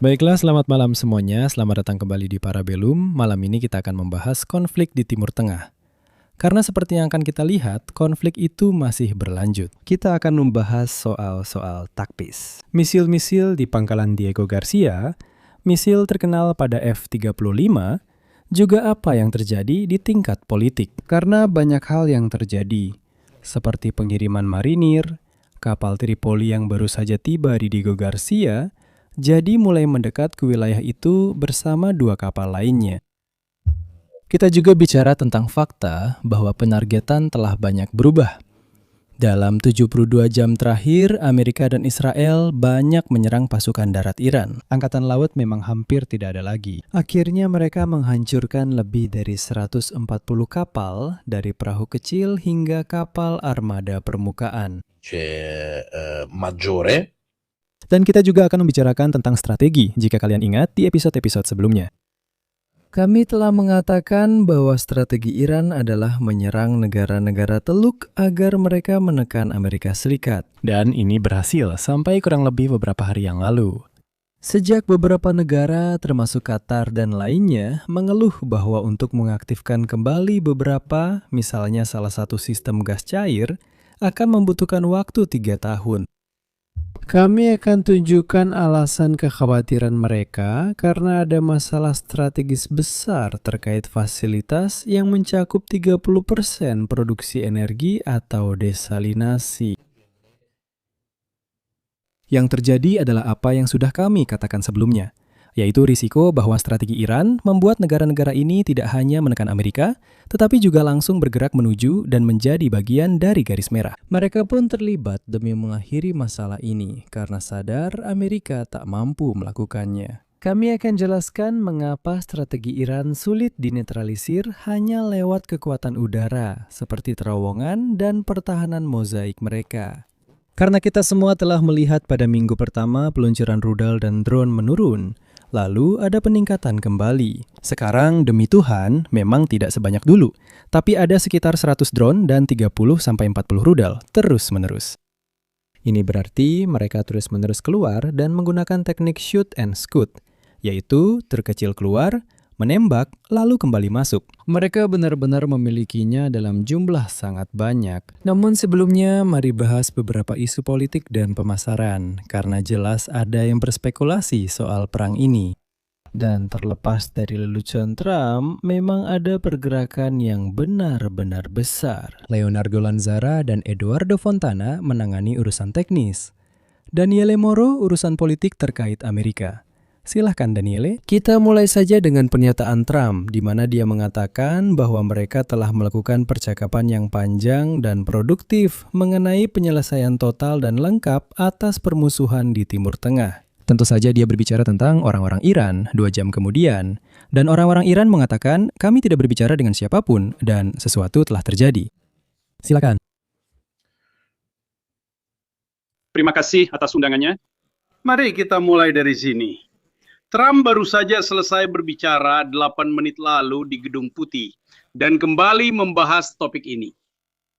Baiklah, selamat malam semuanya. Selamat datang kembali di Parabellum. Malam ini kita akan membahas konflik di Timur Tengah. Karena seperti yang akan kita lihat, konflik itu masih berlanjut. Kita akan membahas soal-soal taktis. Misil-misil di pangkalan Diego Garcia, misil terkenal pada F-35, juga apa yang terjadi di tingkat politik. Karena banyak hal yang terjadi, seperti pengiriman marinir, kapal Tripoli yang baru saja tiba di Diego Garcia, jadi mulai mendekat ke wilayah itu bersama dua kapal lainnya. Kita juga bicara tentang fakta bahwa penargetan telah banyak berubah. Dalam 72 jam terakhir, Amerika dan Israel banyak menyerang pasukan darat Iran. Angkatan laut memang hampir tidak ada lagi. Akhirnya mereka menghancurkan lebih dari 140 kapal, dari perahu kecil hingga kapal armada permukaan. Maggiore. Dan kita juga akan membicarakan tentang strategi, jika kalian ingat di episode-episode sebelumnya. Kami telah mengatakan bahwa strategi Iran adalah menyerang negara-negara Teluk agar mereka menekan Amerika Serikat. Dan ini berhasil sampai kurang lebih beberapa hari yang lalu. Sejak beberapa negara, termasuk Qatar dan lainnya, mengeluh bahwa untuk mengaktifkan kembali beberapa, misalnya salah satu sistem gas cair, akan membutuhkan waktu 3 tahun. Kami akan tunjukkan alasan kekhawatiran mereka karena ada masalah strategis besar terkait fasilitas yang mencakup 30% produksi energi atau desalinasi. Yang terjadi adalah apa yang sudah kami katakan sebelumnya, yaitu risiko bahwa strategi Iran membuat negara-negara ini tidak hanya menekan Amerika, tetapi juga langsung bergerak menuju dan menjadi bagian dari garis merah. Mereka pun terlibat demi mengakhiri masalah ini karena sadar Amerika tak mampu melakukannya. Kami akan jelaskan mengapa strategi Iran sulit dinetralisir hanya lewat kekuatan udara, seperti terowongan dan pertahanan mozaik mereka. Karena kita semua telah melihat pada minggu pertama peluncuran rudal dan drone menurun, lalu ada peningkatan kembali. Sekarang demi Tuhan memang tidak sebanyak dulu, tapi ada sekitar 100 drone dan 30-40 rudal terus-menerus. Ini berarti mereka terus-menerus keluar dan menggunakan teknik shoot and scoot, yaitu terkecil keluar, menembak, lalu kembali masuk. Mereka benar-benar memilikinya dalam jumlah sangat banyak. Namun sebelumnya, mari bahas beberapa isu politik dan pemasaran, karena jelas ada yang berspekulasi soal perang ini. Dan terlepas dari lelucon Trump, memang ada pergerakan yang benar-benar besar. Leonardo Lanzara dan Eduardo Fontana menangani urusan teknis. Daniele Moro urusan politik terkait Amerika. Silahkan Daniele. Kita mulai saja dengan pernyataan Trump, di mana dia mengatakan bahwa mereka telah melakukan percakapan yang panjang dan produktif mengenai penyelesaian total dan lengkap atas permusuhan di Timur Tengah. Tentu saja dia berbicara tentang orang-orang Iran 2 jam kemudian, dan orang-orang Iran mengatakan kami tidak berbicara dengan siapapun dan sesuatu telah terjadi. Silakan. Terima kasih atas undangannya. Mari kita mulai dari sini. Trump baru saja selesai berbicara 8 menit lalu di Gedung Putih dan kembali membahas topik ini.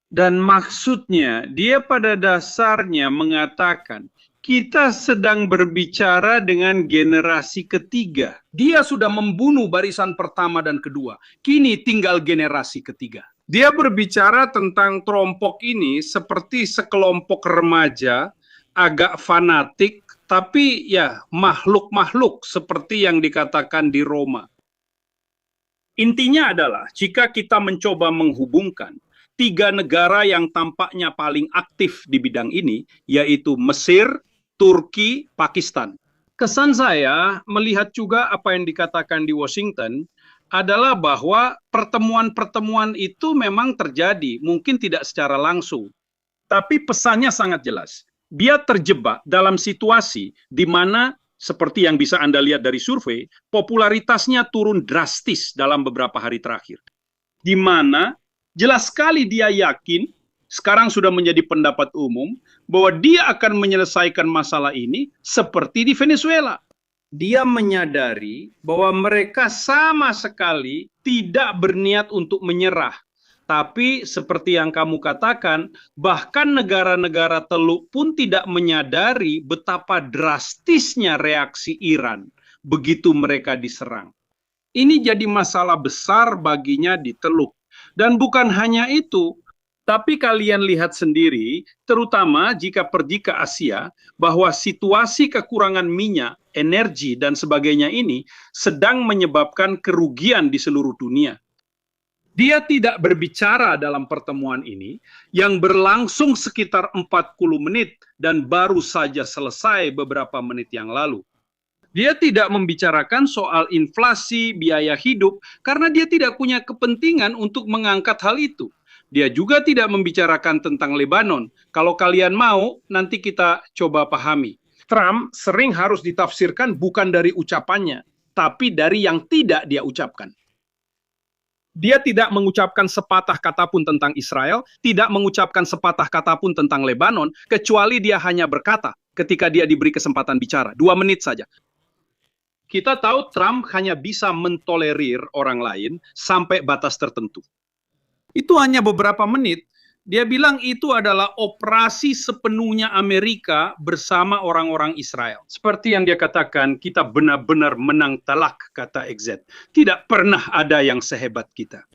Dan maksudnya dia pada dasarnya mengatakan kita sedang berbicara dengan generasi ketiga. Dia sudah membunuh barisan pertama dan kedua. Kini tinggal generasi ketiga. Dia berbicara tentang kelompok ini seperti sekelompok remaja agak fanatik, tapi ya makhluk-makhluk seperti yang dikatakan di Roma. Intinya adalah jika kita mencoba menghubungkan 3 negara yang tampaknya paling aktif di bidang ini, yaitu Mesir, Turki, Pakistan. Kesan saya melihat juga apa yang dikatakan di Washington adalah bahwa pertemuan-pertemuan itu memang terjadi, mungkin tidak secara langsung, tapi pesannya sangat jelas. Dia terjebak dalam situasi di mana seperti yang bisa Anda lihat dari survei, popularitasnya turun drastis dalam beberapa hari terakhir. Di mana jelas sekali dia yakin, sekarang sudah menjadi pendapat umum, bahwa dia akan menyelesaikan masalah ini seperti di Venezuela. Dia menyadari bahwa mereka sama sekali tidak berniat untuk menyerah, Tapi seperti yang kamu katakan, bahkan negara-negara Teluk pun tidak menyadari betapa drastisnya reaksi Iran begitu mereka diserang. Ini jadi masalah besar baginya di Teluk. Dan bukan hanya itu, tapi kalian lihat sendiri, terutama jika pergi ke Asia, bahwa situasi kekurangan minyak, energi, dan sebagainya ini sedang menyebabkan kerugian di seluruh dunia. Dia tidak berbicara dalam pertemuan ini yang berlangsung sekitar 40 menit dan baru saja selesai beberapa menit yang lalu. Dia tidak membicarakan soal inflasi, biaya hidup, karena dia tidak punya kepentingan untuk mengangkat hal itu. Dia juga tidak membicarakan tentang Lebanon. Kalau kalian mau, nanti kita coba pahami. Trump sering harus ditafsirkan bukan dari ucapannya, tapi dari yang tidak dia ucapkan. Dia tidak mengucapkan sepatah kata pun tentang Israel, tidak mengucapkan sepatah kata pun tentang Lebanon, kecuali dia hanya berkata ketika dia diberi kesempatan bicara, 2 menit saja. Kita tahu Trump hanya bisa mentolerir orang lain sampai batas tertentu. Itu hanya beberapa menit. Dia bilang itu adalah operasi sepenuhnya Amerika bersama orang-orang Israel. Seperti yang dia katakan, kita benar-benar menang telak, kata XZ. Tidak pernah ada yang sehebat kita.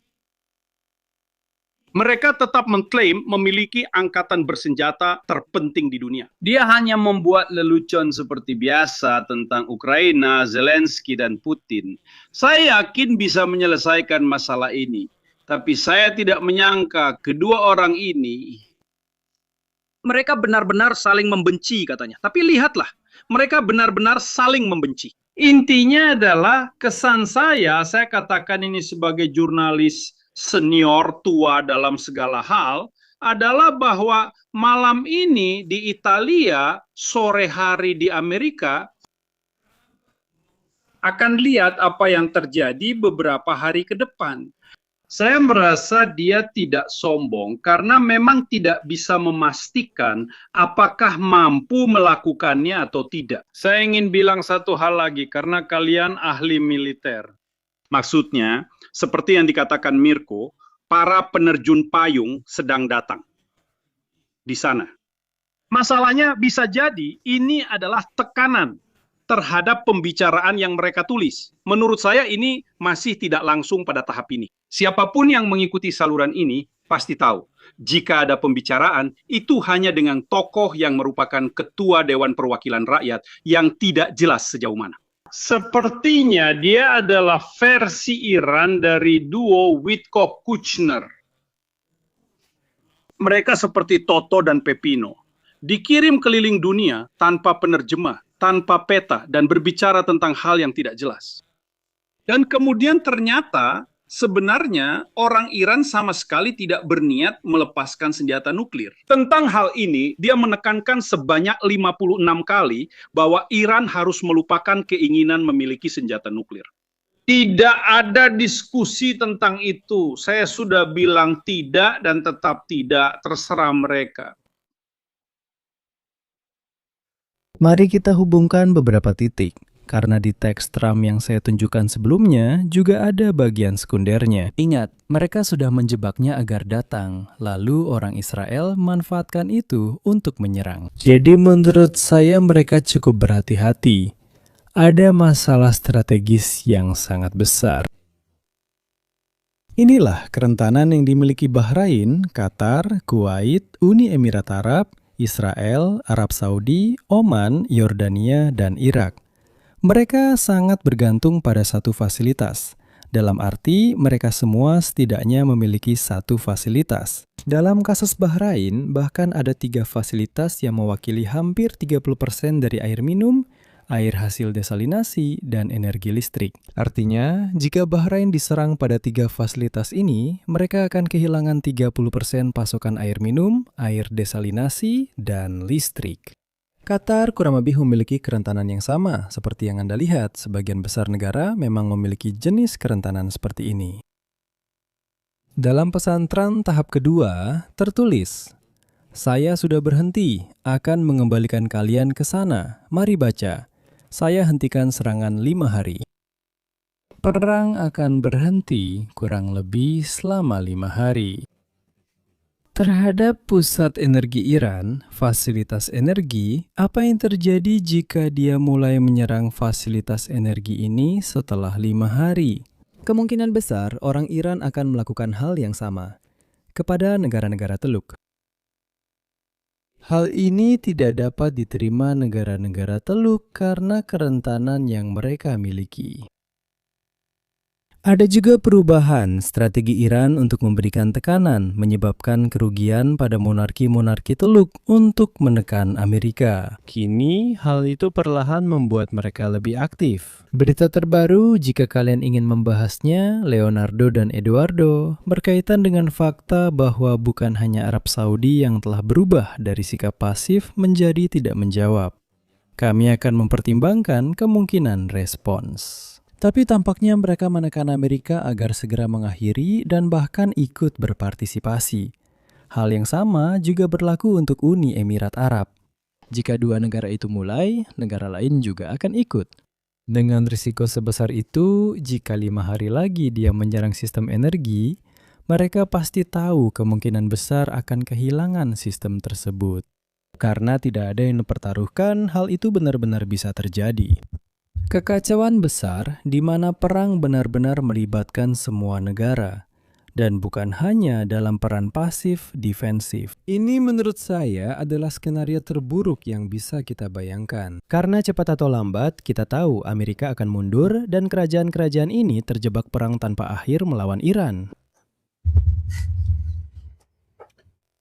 Mereka tetap mengklaim memiliki angkatan bersenjata terpenting di dunia. Dia hanya membuat lelucon seperti biasa tentang Ukraina, Zelensky, dan Putin. Saya yakin bisa menyelesaikan masalah ini. Tapi saya tidak menyangka kedua orang ini, mereka benar-benar saling membenci katanya. Tapi lihatlah, mereka benar-benar saling membenci. Intinya adalah kesan saya katakan ini sebagai jurnalis senior tua dalam segala hal, adalah bahwa malam ini di Italia, sore hari di Amerika, akan lihat apa yang terjadi beberapa hari ke depan. Saya merasa dia tidak sombong karena memang tidak bisa memastikan apakah mampu melakukannya atau tidak. Saya ingin bilang satu hal lagi karena kalian ahli militer. Maksudnya, seperti yang dikatakan Mirko, para penerjun payung sedang datang di sana. Masalahnya bisa jadi ini adalah tekanan terhadap pembicaraan yang mereka tulis. Menurut saya ini masih tidak langsung pada tahap ini. Siapapun yang mengikuti saluran ini pasti tahu, jika ada pembicaraan, itu hanya dengan tokoh yang merupakan ketua Dewan Perwakilan Rakyat yang tidak jelas sejauh mana. Sepertinya dia adalah versi Iran dari duo Witkoff-Kushner. Mereka seperti Toto dan Pepino. Dikirim keliling dunia tanpa penerjemah, tanpa peta, dan berbicara tentang hal yang tidak jelas. Dan kemudian ternyata sebenarnya orang Iran sama sekali tidak berniat melepaskan senjata nuklir. Tentang hal ini, dia menekankan sebanyak 56 kali bahwa Iran harus melupakan keinginan memiliki senjata nuklir. Tidak ada diskusi tentang itu. Saya sudah bilang tidak dan tetap tidak, terserah mereka. Mari kita hubungkan beberapa titik, karena di teks Trump yang saya tunjukkan sebelumnya juga ada bagian sekundernya. Ingat, mereka sudah menjebaknya agar datang, lalu orang Israel manfaatkan itu untuk menyerang. Jadi menurut saya mereka cukup berhati-hati. Ada masalah strategis yang sangat besar. Inilah kerentanan yang dimiliki Bahrain, Qatar, Kuwait, Uni Emirat Arab, Israel, Arab Saudi, Oman, Yordania, dan Irak. Mereka sangat bergantung pada satu fasilitas. Dalam arti, mereka semua setidaknya memiliki satu fasilitas. Dalam kasus Bahrain, bahkan ada 3 fasilitas yang mewakili hampir 30% dari air minum, air hasil desalinasi, dan energi listrik. Artinya, jika Bahrain diserang pada 3 fasilitas ini, mereka akan kehilangan 30% pasokan air minum, air desalinasi, dan listrik. Qatar kurang lebih memiliki kerentanan yang sama. Seperti yang Anda lihat, sebagian besar negara memang memiliki jenis kerentanan seperti ini. Dalam pesan Trump tahap kedua, tertulis, "Saya sudah berhenti, akan mengembalikan kalian ke sana. Mari baca. Saya hentikan serangan 5 hari. Perang akan berhenti kurang lebih selama 5 hari. Terhadap pusat energi Iran, fasilitas energi, apa yang terjadi jika dia mulai menyerang fasilitas energi ini setelah 5 hari? Kemungkinan besar orang Iran akan melakukan hal yang sama kepada negara-negara Teluk. Hal ini tidak dapat diterima negara-negara Teluk karena kerentanan yang mereka miliki. Ada juga perubahan strategi Iran untuk memberikan tekanan, menyebabkan kerugian pada monarki-monarki Teluk untuk menekan Amerika. Kini, hal itu perlahan membuat mereka lebih aktif. Berita terbaru, jika kalian ingin membahasnya, Leonardo dan Eduardo, berkaitan dengan fakta bahwa bukan hanya Arab Saudi yang telah berubah dari sikap pasif menjadi tidak menjawab. Kami akan mempertimbangkan kemungkinan respons. Tapi tampaknya mereka menekan Amerika agar segera mengakhiri dan bahkan ikut berpartisipasi. Hal yang sama juga berlaku untuk Uni Emirat Arab. Jika dua negara itu mulai, negara lain juga akan ikut. Dengan risiko sebesar itu, jika 5 hari lagi dia menyerang sistem energi, mereka pasti tahu kemungkinan besar akan kehilangan sistem tersebut. Karena tidak ada yang mempertaruhkan, hal itu benar-benar bisa terjadi. Kekacauan besar di mana perang benar-benar melibatkan semua negara, dan bukan hanya dalam peran pasif defensif. Ini menurut saya adalah skenario terburuk yang bisa kita bayangkan. Karena cepat atau lambat, kita tahu Amerika akan mundur dan kerajaan-kerajaan ini terjebak perang tanpa akhir melawan Iran.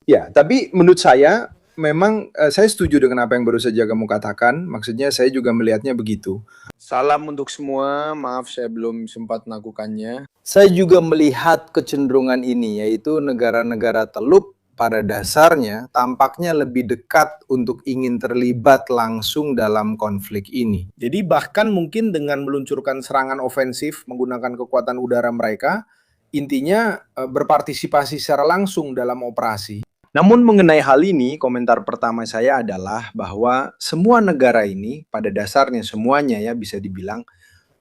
Ya, tapi menurut saya memang saya setuju dengan apa yang baru saja kamu katakan. Maksudnya saya juga melihatnya begitu. Salam untuk semua, maaf saya belum sempat melakukannya. Saya juga melihat kecenderungan ini, yaitu negara-negara Teluk pada dasarnya tampaknya lebih dekat untuk ingin terlibat langsung dalam konflik ini. Jadi bahkan mungkin dengan meluncurkan serangan ofensif menggunakan kekuatan udara mereka, intinya berpartisipasi secara langsung dalam operasi. Namun mengenai hal ini, komentar pertama saya adalah bahwa semua negara ini, pada dasarnya semuanya ya bisa dibilang,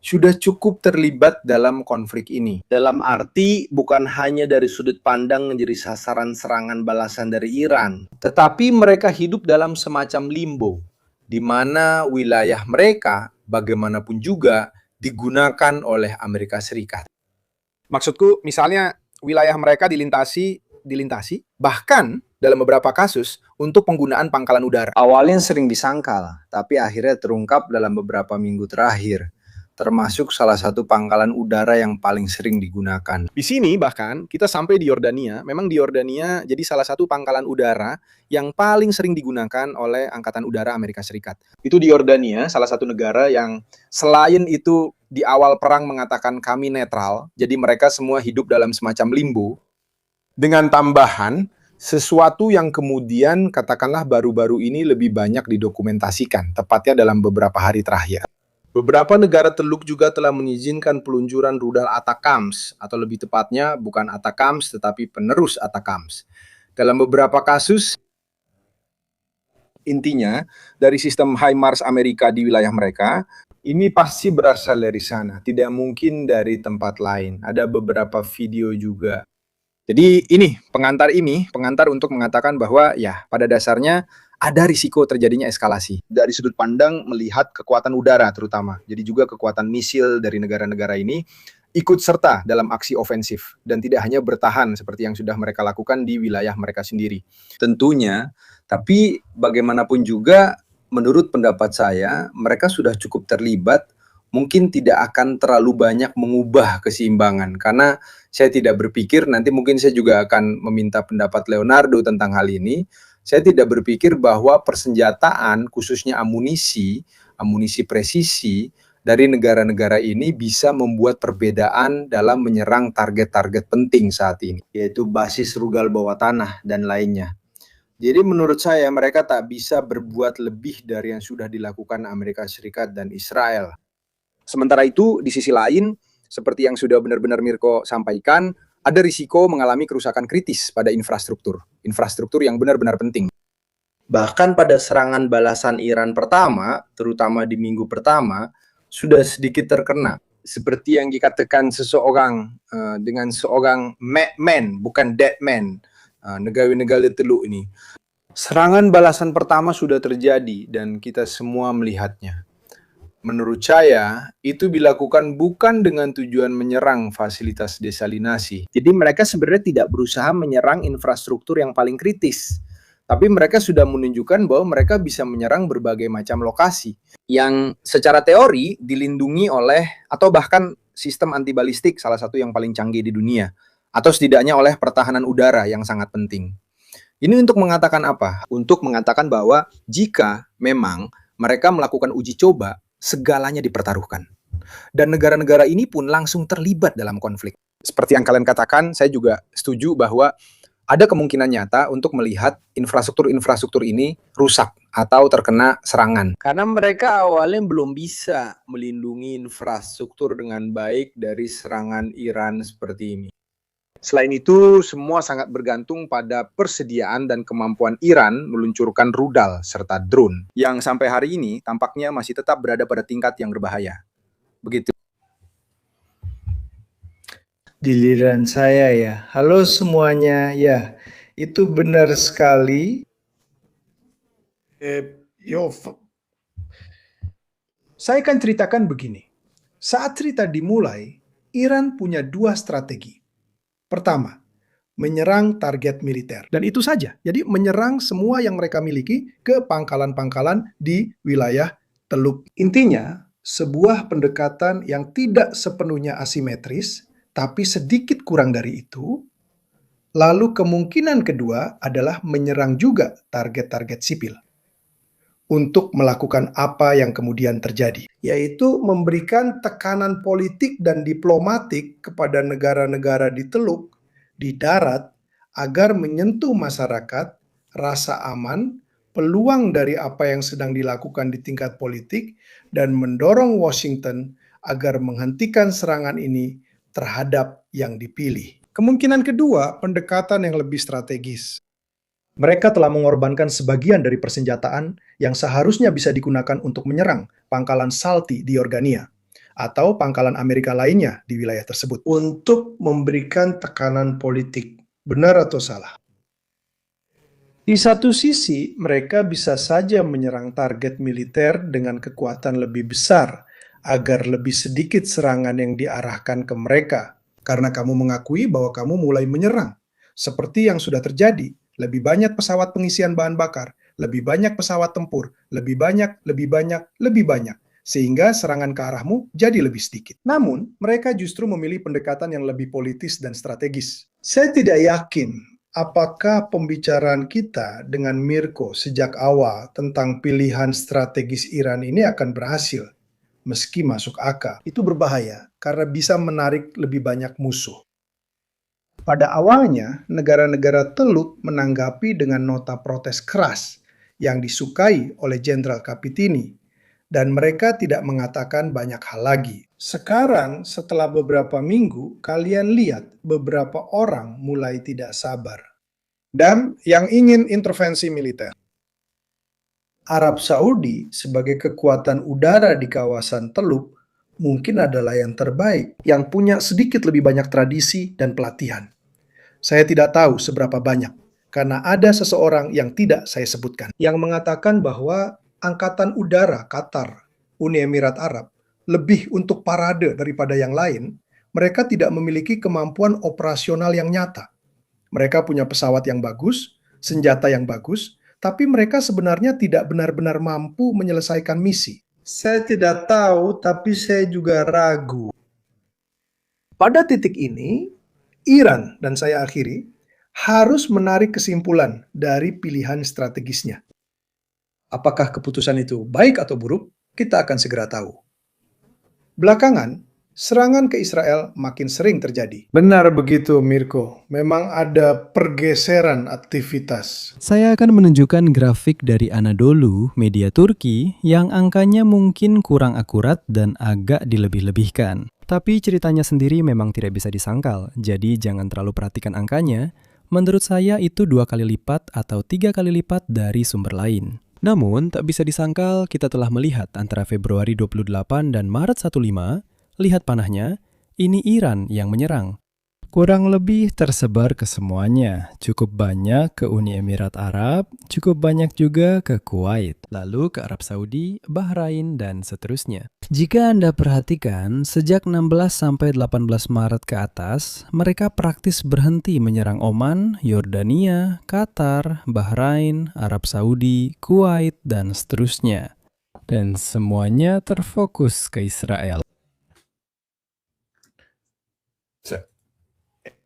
sudah cukup terlibat dalam konflik ini. Dalam arti bukan hanya dari sudut pandang menjadi sasaran serangan balasan dari Iran, tetapi mereka hidup dalam semacam limbo, di mana wilayah mereka bagaimanapun juga digunakan oleh Amerika Serikat. Maksudku, misalnya wilayah mereka dilintasi, bahkan dalam beberapa kasus untuk penggunaan pangkalan udara. Awalnya sering disangkal, tapi akhirnya terungkap dalam beberapa minggu terakhir, termasuk salah satu pangkalan udara yang paling sering digunakan. Di sini bahkan kita sampai di Yordania, memang di Yordania jadi salah satu pangkalan udara yang paling sering digunakan oleh Angkatan Udara Amerika Serikat. Itu di Yordania, salah satu negara yang selain itu di awal perang mengatakan kami netral, jadi mereka semua hidup dalam semacam limbo, dengan tambahan sesuatu yang kemudian katakanlah baru-baru ini lebih banyak didokumentasikan, tepatnya dalam beberapa hari terakhir. Beberapa negara Teluk juga telah mengizinkan peluncuran rudal ATACMS, atau lebih tepatnya bukan ATACMS tetapi penerus ATACMS. Dalam beberapa kasus, intinya dari sistem HIMARS Amerika di wilayah mereka, ini pasti berasal dari sana, tidak mungkin dari tempat lain. Ada beberapa video juga. Jadi ini pengantar untuk mengatakan bahwa ya pada dasarnya ada risiko terjadinya eskalasi. Dari sudut pandang melihat kekuatan udara terutama, jadi juga kekuatan misil dari negara-negara ini ikut serta dalam aksi ofensif dan tidak hanya bertahan seperti yang sudah mereka lakukan di wilayah mereka sendiri. Tentunya, tapi bagaimanapun juga menurut pendapat saya mereka sudah cukup terlibat, mungkin tidak akan terlalu banyak mengubah keseimbangan, karena saya tidak berpikir, nanti mungkin saya juga akan meminta pendapat Leonardo tentang hal ini, saya tidak berpikir bahwa persenjataan, khususnya amunisi presisi, dari negara-negara ini bisa membuat perbedaan dalam menyerang target-target penting saat ini, yaitu basis rudal bawah tanah dan lainnya. Jadi menurut saya mereka tak bisa berbuat lebih dari yang sudah dilakukan Amerika Serikat dan Israel. Sementara itu, di sisi lain, seperti yang sudah benar-benar Mirko sampaikan, ada risiko mengalami kerusakan kritis pada infrastruktur yang benar-benar penting. Bahkan pada serangan balasan Iran pertama, terutama di minggu pertama, sudah sedikit terkena. seperti yang dikatakan seseorang dengan seorang madman, bukan dead man, negara-negara Teluk ini. Serangan balasan pertama sudah terjadi dan kita semua melihatnya. Menurut saya, itu dilakukan bukan dengan tujuan menyerang fasilitas desalinasi. Jadi mereka sebenarnya tidak berusaha menyerang infrastruktur yang paling kritis. Tapi mereka sudah menunjukkan bahwa mereka bisa menyerang berbagai macam lokasi yang secara teori dilindungi oleh atau bahkan sistem antibalistik salah satu yang paling canggih di dunia. Atau setidaknya oleh pertahanan udara yang sangat penting. Ini untuk mengatakan apa? Untuk mengatakan bahwa jika memang mereka melakukan uji coba, segalanya dipertaruhkan. Dan negara-negara ini pun langsung terlibat dalam konflik. Seperti yang kalian katakan, saya juga setuju bahwa ada kemungkinan nyata untuk melihat infrastruktur-infrastruktur ini rusak atau terkena serangan. Karena mereka awalnya belum bisa melindungi infrastruktur dengan baik dari serangan Iran seperti ini. Selain itu, semua sangat bergantung pada persediaan dan kemampuan Iran meluncurkan rudal serta drone yang sampai hari ini tampaknya masih tetap berada pada tingkat yang berbahaya. Begitu. Giliran saya ya. Halo semuanya. Ya, itu benar sekali. Saya akan ceritakan begini. Saat cerita dimulai, Iran punya dua strategi. Pertama, menyerang target militer. Dan itu saja. Jadi menyerang semua yang mereka miliki ke pangkalan-pangkalan di wilayah Teluk. Intinya, sebuah pendekatan yang tidak sepenuhnya asimetris, tapi sedikit kurang dari itu. Lalu kemungkinan kedua adalah menyerang juga target-target sipil. Untuk melakukan apa yang kemudian terjadi, yaitu memberikan tekanan politik dan diplomatik kepada negara-negara di Teluk, di darat, agar menyentuh masyarakat, rasa aman, peluang dari apa yang sedang dilakukan di tingkat politik, dan mendorong Washington agar menghentikan serangan ini terhadap yang dipilih. Kemungkinan kedua, pendekatan yang lebih strategis. Mereka telah mengorbankan sebagian dari persenjataan yang seharusnya bisa digunakan untuk menyerang pangkalan Salti di Yordania atau pangkalan Amerika lainnya di wilayah tersebut untuk memberikan tekanan politik. Benar atau salah? Di satu sisi, mereka bisa saja menyerang target militer dengan kekuatan lebih besar agar lebih sedikit serangan yang diarahkan ke mereka karena kamu mengakui bahwa kamu mulai menyerang. Seperti yang sudah terjadi. Lebih banyak pesawat pengisian bahan bakar, lebih banyak pesawat tempur, lebih banyak, sehingga serangan ke arahmu jadi lebih sedikit. Namun, mereka justru memilih pendekatan yang lebih politis dan strategis. Saya tidak yakin apakah pembicaraan kita dengan Mirko sejak awal tentang pilihan strategis Iran ini akan berhasil, meski masuk akal. Itu berbahaya, karena bisa menarik lebih banyak musuh. Pada awalnya, negara-negara Teluk menanggapi dengan nota protes keras yang disukai oleh Jenderal Kapitini, dan mereka tidak mengatakan banyak hal lagi. Sekarang, setelah beberapa minggu, kalian lihat beberapa orang mulai tidak sabar dan yang ingin intervensi militer. Arab Saudi sebagai kekuatan udara di kawasan Teluk mungkin adalah yang terbaik, yang punya sedikit lebih banyak tradisi dan pelatihan. Saya tidak tahu seberapa banyak, karena ada seseorang yang tidak saya sebutkan, yang mengatakan bahwa Angkatan Udara Qatar, Uni Emirat Arab, lebih untuk parade daripada yang lain. Mereka tidak memiliki kemampuan operasional yang nyata. Mereka punya pesawat yang bagus, senjata yang bagus, tapi mereka sebenarnya tidak benar-benar mampu menyelesaikan misi. Saya tidak tahu, tapi saya juga ragu. Pada titik ini, Iran, dan saya akhiri, harus menarik kesimpulan dari pilihan strategisnya. Apakah keputusan itu baik atau buruk? Kita akan segera tahu. Belakangan, serangan ke Israel makin sering terjadi. Benar begitu, Mirko. Memang ada pergeseran aktivitas. Saya akan menunjukkan grafik dari Anadolu, media Turki, yang angkanya mungkin kurang akurat dan agak dilebih-lebihkan. Tapi ceritanya sendiri memang tidak bisa disangkal, jadi jangan terlalu perhatikan angkanya. Menurut saya itu 2 kali lipat atau 3 kali lipat dari sumber lain. Namun, tak bisa disangkal kita telah melihat antara Februari 28 dan Maret 15, Lihat panahnya, ini Iran yang menyerang. Kurang lebih tersebar ke semuanya, cukup banyak ke Uni Emirat Arab, cukup banyak juga ke Kuwait, lalu ke Arab Saudi, Bahrain, dan seterusnya. Jika Anda perhatikan, sejak 16-18 Maret ke atas, mereka praktis berhenti menyerang Oman, Yordania, Qatar, Bahrain, Arab Saudi, Kuwait, dan seterusnya. Dan semuanya terfokus ke Israel.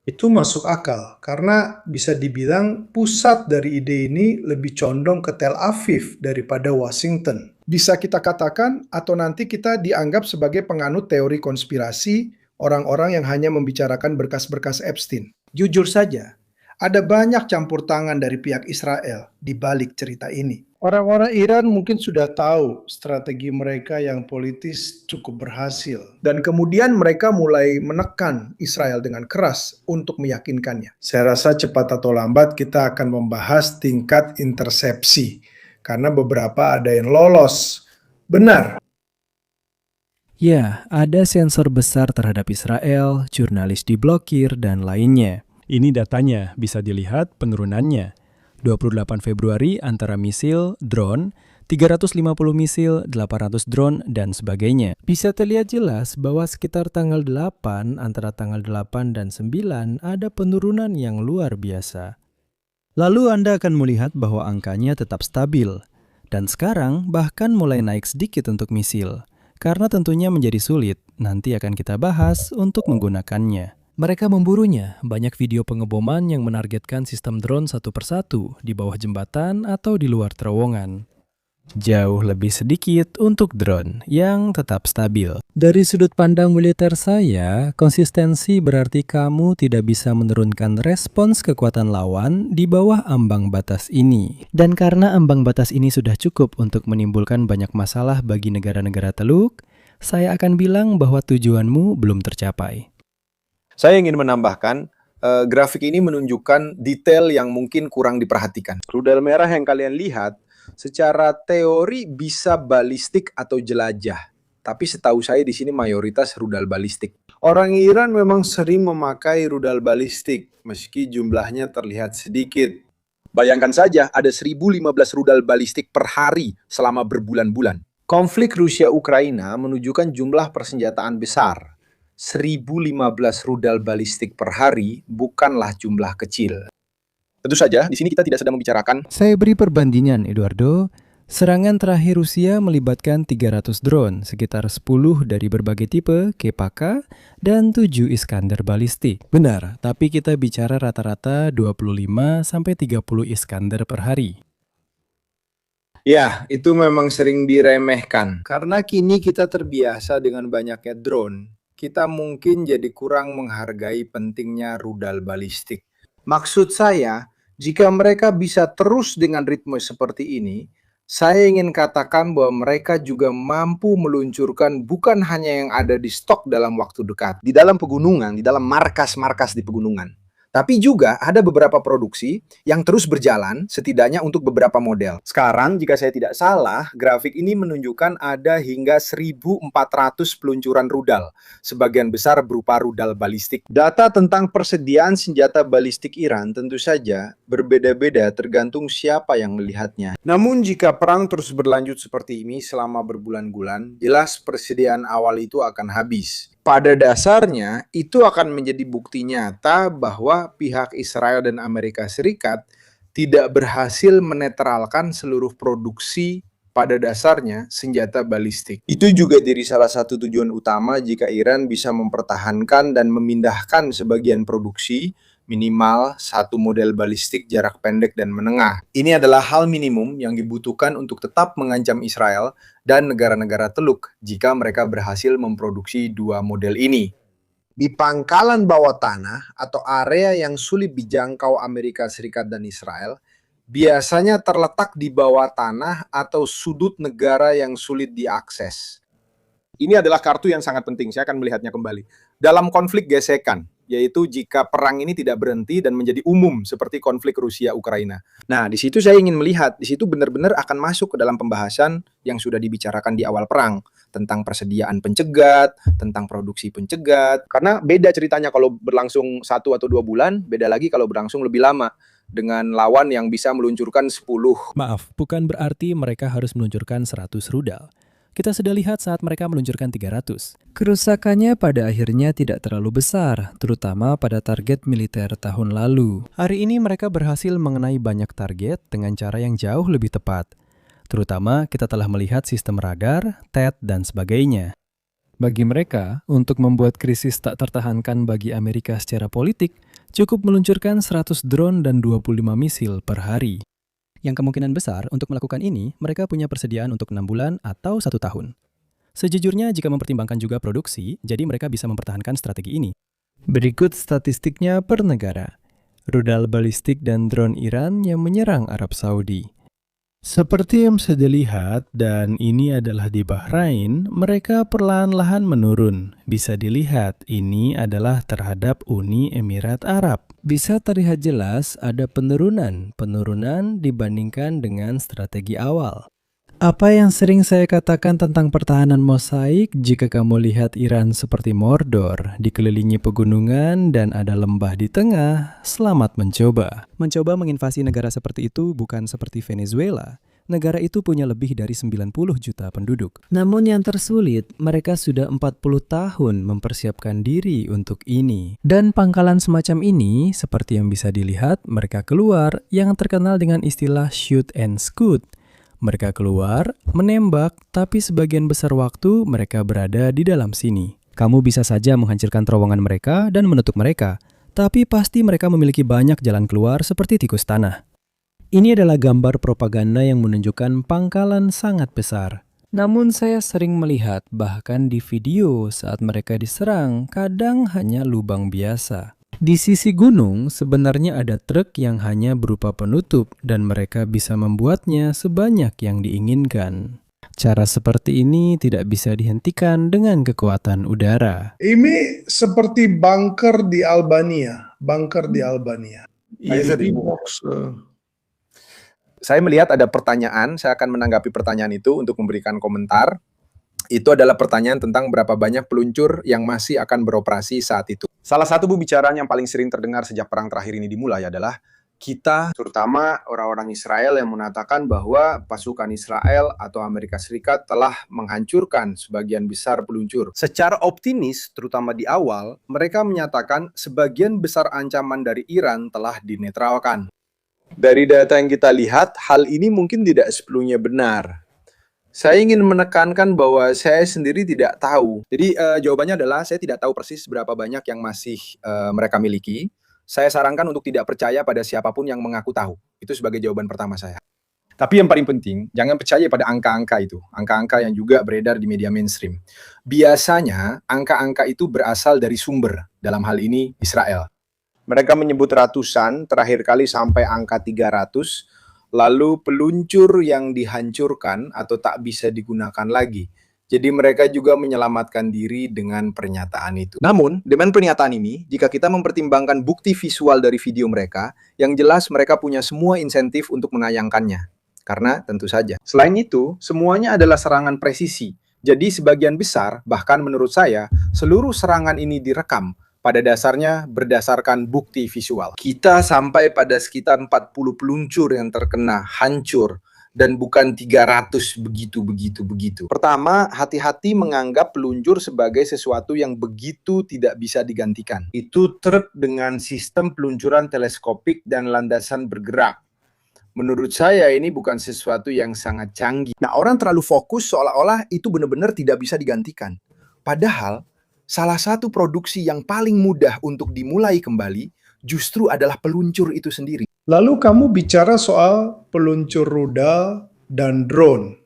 Itu masuk akal, karena bisa dibilang pusat dari ide ini lebih condong ke Tel Aviv daripada Washington. Bisa kita katakan, atau nanti kita dianggap sebagai penganut teori konspirasi, orang-orang yang hanya membicarakan berkas-berkas Epstein. Jujur saja, ada banyak campur tangan dari pihak Israel di balik cerita ini. Orang-orang Iran mungkin sudah tahu strategi mereka yang politis cukup berhasil. Dan kemudian mereka mulai menekan Israel dengan keras untuk meyakinkannya. Saya rasa cepat atau lambat kita akan membahas tingkat intersepsi. Karena beberapa ada yang lolos. Benar. Ya, ada sensor besar terhadap Israel, jurnalis diblokir, dan lainnya. Ini datanya, bisa dilihat penurunannya. 28 Februari antara misil, drone, 350 misil, 800 drone, dan sebagainya. Bisa terlihat jelas bahwa sekitar tanggal 8, antara tanggal 8 dan 9, ada penurunan yang luar biasa. Lalu Anda akan melihat bahwa angkanya tetap stabil. Dan sekarang bahkan mulai naik sedikit untuk misil. Karena tentunya menjadi sulit, nanti akan kita bahas untuk menggunakannya. Mereka memburunya, banyak video pengeboman yang menargetkan sistem drone satu persatu di bawah jembatan atau di luar terowongan. Jauh lebih sedikit untuk drone yang tetap stabil. Dari sudut pandang militer saya, konsistensi berarti kamu tidak bisa menurunkan respons kekuatan lawan di bawah ambang batas ini. Dan karena ambang batas ini sudah cukup untuk menimbulkan banyak masalah bagi negara-negara Teluk, saya akan bilang bahwa tujuanmu belum tercapai. Saya ingin menambahkan, grafik ini menunjukkan detail yang mungkin kurang diperhatikan. Rudal merah yang kalian lihat, secara teori bisa balistik atau jelajah. Tapi setahu saya di sini mayoritas rudal balistik. Orang Iran memang sering memakai rudal balistik, meski jumlahnya terlihat sedikit. Bayangkan saja ada 1015 rudal balistik per hari selama berbulan-bulan. Konflik Rusia-Ukraina menunjukkan jumlah persenjataan besar. 1015 rudal balistik per hari bukanlah jumlah kecil. Tentu saja, di sini kita tidak sedang membicarakan. Saya beri perbandingan, Eduardo. Serangan terakhir Rusia melibatkan 300 drone, sekitar 10 dari berbagai tipe, Kepaka, dan 7 Iskander balistik. Benar, tapi kita bicara rata-rata 25-30 Iskander per hari. Ya, itu memang sering diremehkan. Karena kini kita terbiasa dengan banyaknya drone, kita mungkin jadi kurang menghargai pentingnya rudal balistik. Maksud saya, jika mereka bisa terus dengan ritme seperti ini, saya ingin katakan bahwa mereka juga mampu meluncurkan bukan hanya yang ada di stok dalam waktu dekat, di dalam pegunungan, di dalam markas-markas di pegunungan. Tapi juga ada beberapa produksi yang terus berjalan setidaknya untuk beberapa model. Sekarang jika saya tidak salah, grafik ini menunjukkan ada hingga 1.400 peluncuran rudal, sebagian besar berupa rudal balistik. Data tentang persediaan senjata balistik Iran tentu saja berbeda-beda tergantung siapa yang melihatnya. Namun jika perang terus berlanjut seperti ini selama berbulan-bulan, jelas persediaan awal itu akan habis. Pada dasarnya, itu akan menjadi bukti nyata bahwa pihak Israel dan Amerika Serikat tidak berhasil menetralkan seluruh produksi pada dasarnya senjata balistik. Itu juga jadi salah satu tujuan utama jika Iran bisa mempertahankan dan memindahkan sebagian produksi minimal satu model balistik jarak pendek dan menengah. Ini adalah hal minimum yang dibutuhkan untuk tetap mengancam Israel dan negara-negara Teluk jika mereka berhasil memproduksi dua model ini. Di pangkalan bawah tanah atau area yang sulit dijangkau Amerika Serikat dan Israel, biasanya terletak di bawah tanah atau sudut negara yang sulit diakses. Ini adalah kartu yang sangat penting, saya akan melihatnya kembali. Dalam konflik gesekan, yaitu jika perang ini tidak berhenti dan menjadi umum seperti konflik Rusia-Ukraina. Nah, di situ saya ingin melihat, di situ benar-benar akan masuk ke dalam pembahasan yang sudah dibicarakan di awal perang, tentang persediaan pencegat, tentang produksi pencegat. Karena beda ceritanya kalau berlangsung 1 atau 2 bulan, beda lagi kalau berlangsung lebih lama, dengan lawan yang bisa meluncurkan 10. Maaf, bukan berarti mereka harus meluncurkan 100 rudal. Kita sudah lihat saat mereka meluncurkan 300. Kerusakannya pada akhirnya tidak terlalu besar, terutama pada target militer tahun lalu. Hari ini mereka berhasil mengenai banyak target dengan cara yang jauh lebih tepat. Terutama kita telah melihat sistem radar, TED, dan sebagainya. Bagi mereka, untuk membuat krisis tak tertahankan bagi Amerika secara politik, cukup meluncurkan 100 drone dan 25 misil per hari. Yang kemungkinan besar untuk melakukan ini, mereka punya persediaan untuk 6 bulan atau 1 tahun. Sejujurnya, jika mempertimbangkan juga produksi, jadi mereka bisa mempertahankan strategi ini. Berikut statistiknya per negara. Rudal balistik dan drone Iran yang menyerang Arab Saudi. Seperti yang bisa dilihat, dan ini adalah di Bahrain, mereka perlahan-lahan menurun. Bisa dilihat, ini adalah terhadap Uni Emirat Arab. Bisa terlihat jelas ada penurunan dibandingkan dengan strategi awal. Apa yang sering saya katakan tentang pertahanan mosaik jika kamu lihat Iran seperti Mordor, dikelilingi pegunungan dan ada lembah di tengah, selamat mencoba. Mencoba menginvasi negara seperti itu bukan seperti Venezuela. Negara itu punya lebih dari 90 juta penduduk. Namun yang tersulit, mereka sudah 40 tahun mempersiapkan diri untuk ini. Dan pangkalan semacam ini, seperti yang bisa dilihat, mereka keluar yang terkenal dengan istilah shoot and scoot. Mereka keluar, menembak, tapi sebagian besar waktu mereka berada di dalam sini. Kamu bisa saja menghancurkan terowongan mereka dan menutup mereka, tapi pasti mereka memiliki banyak jalan keluar seperti tikus tanah. Ini adalah gambar propaganda yang menunjukkan pangkalan sangat besar. Namun saya sering melihat bahkan di video saat mereka diserang, kadang hanya lubang biasa. Di sisi gunung, sebenarnya ada truk yang hanya berupa penutup dan mereka bisa membuatnya sebanyak yang diinginkan. Cara seperti ini tidak bisa dihentikan dengan kekuatan udara. Ini seperti bunker di Albania. Jadi box. Saya melihat ada pertanyaan, saya akan menanggapi pertanyaan itu untuk memberikan komentar. Itu adalah pertanyaan tentang berapa banyak peluncur yang masih akan beroperasi saat itu. Salah satu pembicaraan yang paling sering terdengar sejak perang terakhir ini dimulai adalah kita, terutama orang-orang Israel yang mengatakan bahwa pasukan Israel atau Amerika Serikat telah menghancurkan sebagian besar peluncur. Secara optimis, terutama di awal, mereka menyatakan sebagian besar ancaman dari Iran telah dinetralkan. Dari data yang kita lihat, hal ini mungkin tidak sepenuhnya benar. Saya ingin menekankan bahwa saya sendiri tidak tahu. Jadi jawabannya adalah saya tidak tahu persis berapa banyak yang masih mereka miliki. Saya sarankan untuk tidak percaya pada siapapun yang mengaku tahu. Itu sebagai jawaban pertama saya. Tapi yang paling penting, jangan percaya pada angka-angka itu. Angka-angka yang juga beredar di media mainstream. Biasanya angka-angka itu berasal dari sumber, dalam hal ini Israel. Mereka menyebut ratusan, terakhir kali sampai angka 300. Lalu peluncur yang dihancurkan atau tak bisa digunakan lagi. Jadi mereka juga menyelamatkan diri dengan pernyataan itu. Namun, dengan pernyataan ini, jika kita mempertimbangkan bukti visual dari video mereka, yang jelas mereka punya semua insentif untuk menayangkannya. Karena tentu saja. Selain itu, semuanya adalah serangan presisi. Jadi sebagian besar, bahkan menurut saya, seluruh serangan ini direkam. Pada dasarnya berdasarkan bukti visual. Kita sampai pada sekitar 40 peluncur yang terkena hancur dan bukan 300 begitu. Pertama, hati-hati menganggap peluncur sebagai sesuatu yang begitu tidak bisa digantikan. Itu truk dengan sistem peluncuran teleskopik dan landasan bergerak. Menurut saya ini bukan sesuatu yang sangat canggih. Nah, orang terlalu fokus seolah-olah itu benar-benar tidak bisa digantikan. Padahal salah satu produksi yang paling mudah untuk dimulai kembali justru adalah peluncur itu sendiri. Lalu kamu bicara soal peluncur rudal dan drone.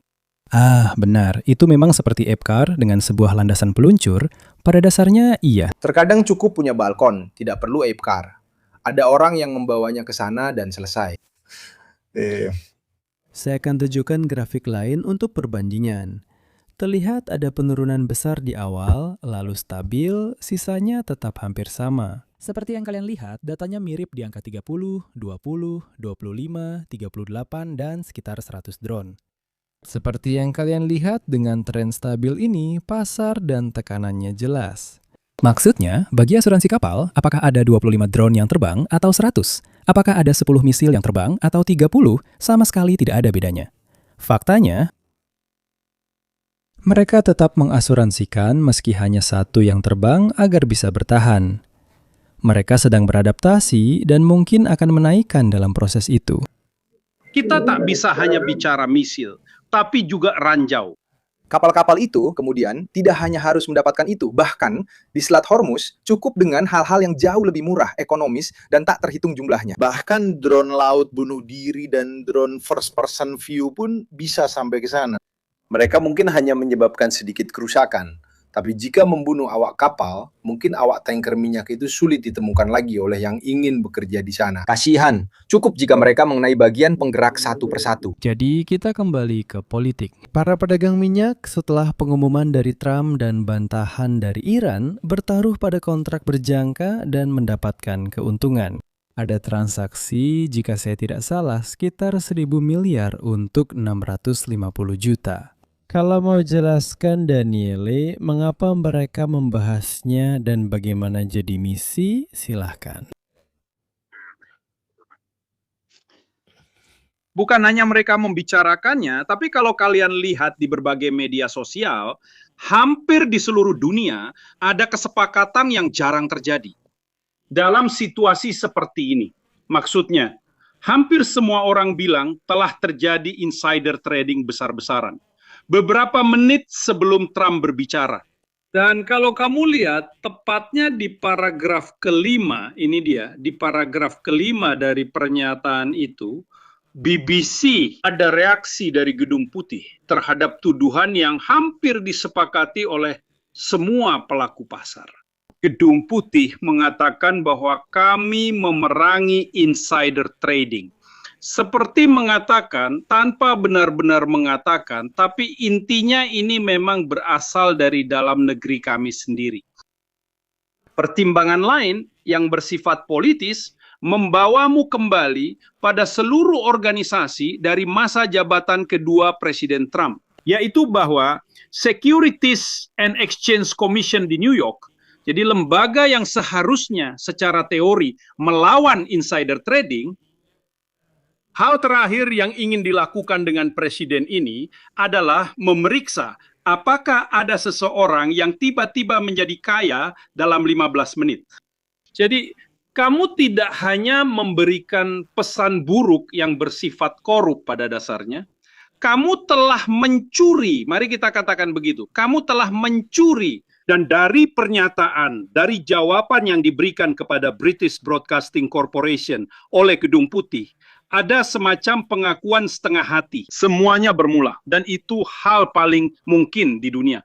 Ah, benar. Itu memang seperti EPCAR dengan sebuah landasan peluncur. Pada dasarnya, iya. Terkadang cukup punya balkon, tidak perlu EPCAR. Ada orang yang membawanya ke sana dan selesai. Saya akan tunjukkan grafik lain untuk perbandingan. Terlihat ada penurunan besar di awal, lalu stabil, sisanya tetap hampir sama. Seperti yang kalian lihat, datanya mirip di angka 30, 20, 25, 38, dan sekitar 100 drone. Seperti yang kalian lihat, dengan tren stabil ini, pasar dan tekanannya jelas. Maksudnya, bagi asuransi kapal, apakah ada 25 drone yang terbang atau 100? Apakah ada 10 misil yang terbang atau 30? Sama sekali tidak ada bedanya. Faktanya, mereka tetap mengasuransikan meski hanya satu yang terbang agar bisa bertahan. Mereka sedang beradaptasi dan mungkin akan menaikkan dalam proses itu. Kita tak bisa hanya bicara misil, tapi juga ranjau. Kapal-kapal itu kemudian tidak hanya harus mendapatkan itu, bahkan di Selat Hormuz cukup dengan hal-hal yang jauh lebih murah, ekonomis, dan tak terhitung jumlahnya. Bahkan drone laut bunuh diri dan drone first person view pun bisa sampai ke sana. Mereka mungkin hanya menyebabkan sedikit kerusakan, tapi jika membunuh awak kapal, mungkin awak tanker minyak itu sulit ditemukan lagi oleh yang ingin bekerja di sana. Kasihan, cukup jika mereka mengenai bagian penggerak satu persatu. Jadi kita kembali ke politik. Para pedagang minyak setelah pengumuman dari Trump dan bantahan dari Iran bertaruh pada kontrak berjangka dan mendapatkan keuntungan. Ada transaksi, jika saya tidak salah, sekitar 1.000 miliar untuk 650 juta. Kalau mau jelaskan Daniele, mengapa mereka membahasnya dan bagaimana jadi misi, silahkan. Bukan hanya mereka membicarakannya, tapi kalau kalian lihat di berbagai media sosial, hampir di seluruh dunia ada kesepakatan yang jarang terjadi. Dalam situasi seperti ini, maksudnya, hampir semua orang bilang telah terjadi insider trading besar-besaran. Beberapa menit sebelum Trump berbicara. Dan kalau kamu lihat, tepatnya di paragraf kelima, ini dia, di paragraf kelima dari pernyataan itu, BBC ada reaksi dari Gedung Putih terhadap tuduhan yang hampir disepakati oleh semua pelaku pasar. Gedung Putih mengatakan bahwa kami memerangi insider trading. Seperti mengatakan, tanpa benar-benar mengatakan, tapi intinya ini memang berasal dari dalam negeri kami sendiri. Pertimbangan lain yang bersifat politis membawamu kembali pada seluruh organisasi dari masa jabatan kedua Presiden Trump, yaitu bahwa Securities and Exchange Commission di New York, jadi lembaga yang seharusnya secara teori melawan insider trading. Hal terakhir yang ingin dilakukan dengan presiden ini adalah memeriksa apakah ada seseorang yang tiba-tiba menjadi kaya dalam 15 menit. Jadi, kamu tidak hanya memberikan pesan buruk yang bersifat korup pada dasarnya, kamu telah mencuri, mari kita katakan begitu, kamu telah mencuri. Dan dari pernyataan, dari jawaban yang diberikan kepada British Broadcasting Corporation oleh Gedung Putih, ada semacam pengakuan setengah hati. Semuanya bermula. Dan itu hal paling mungkin di dunia.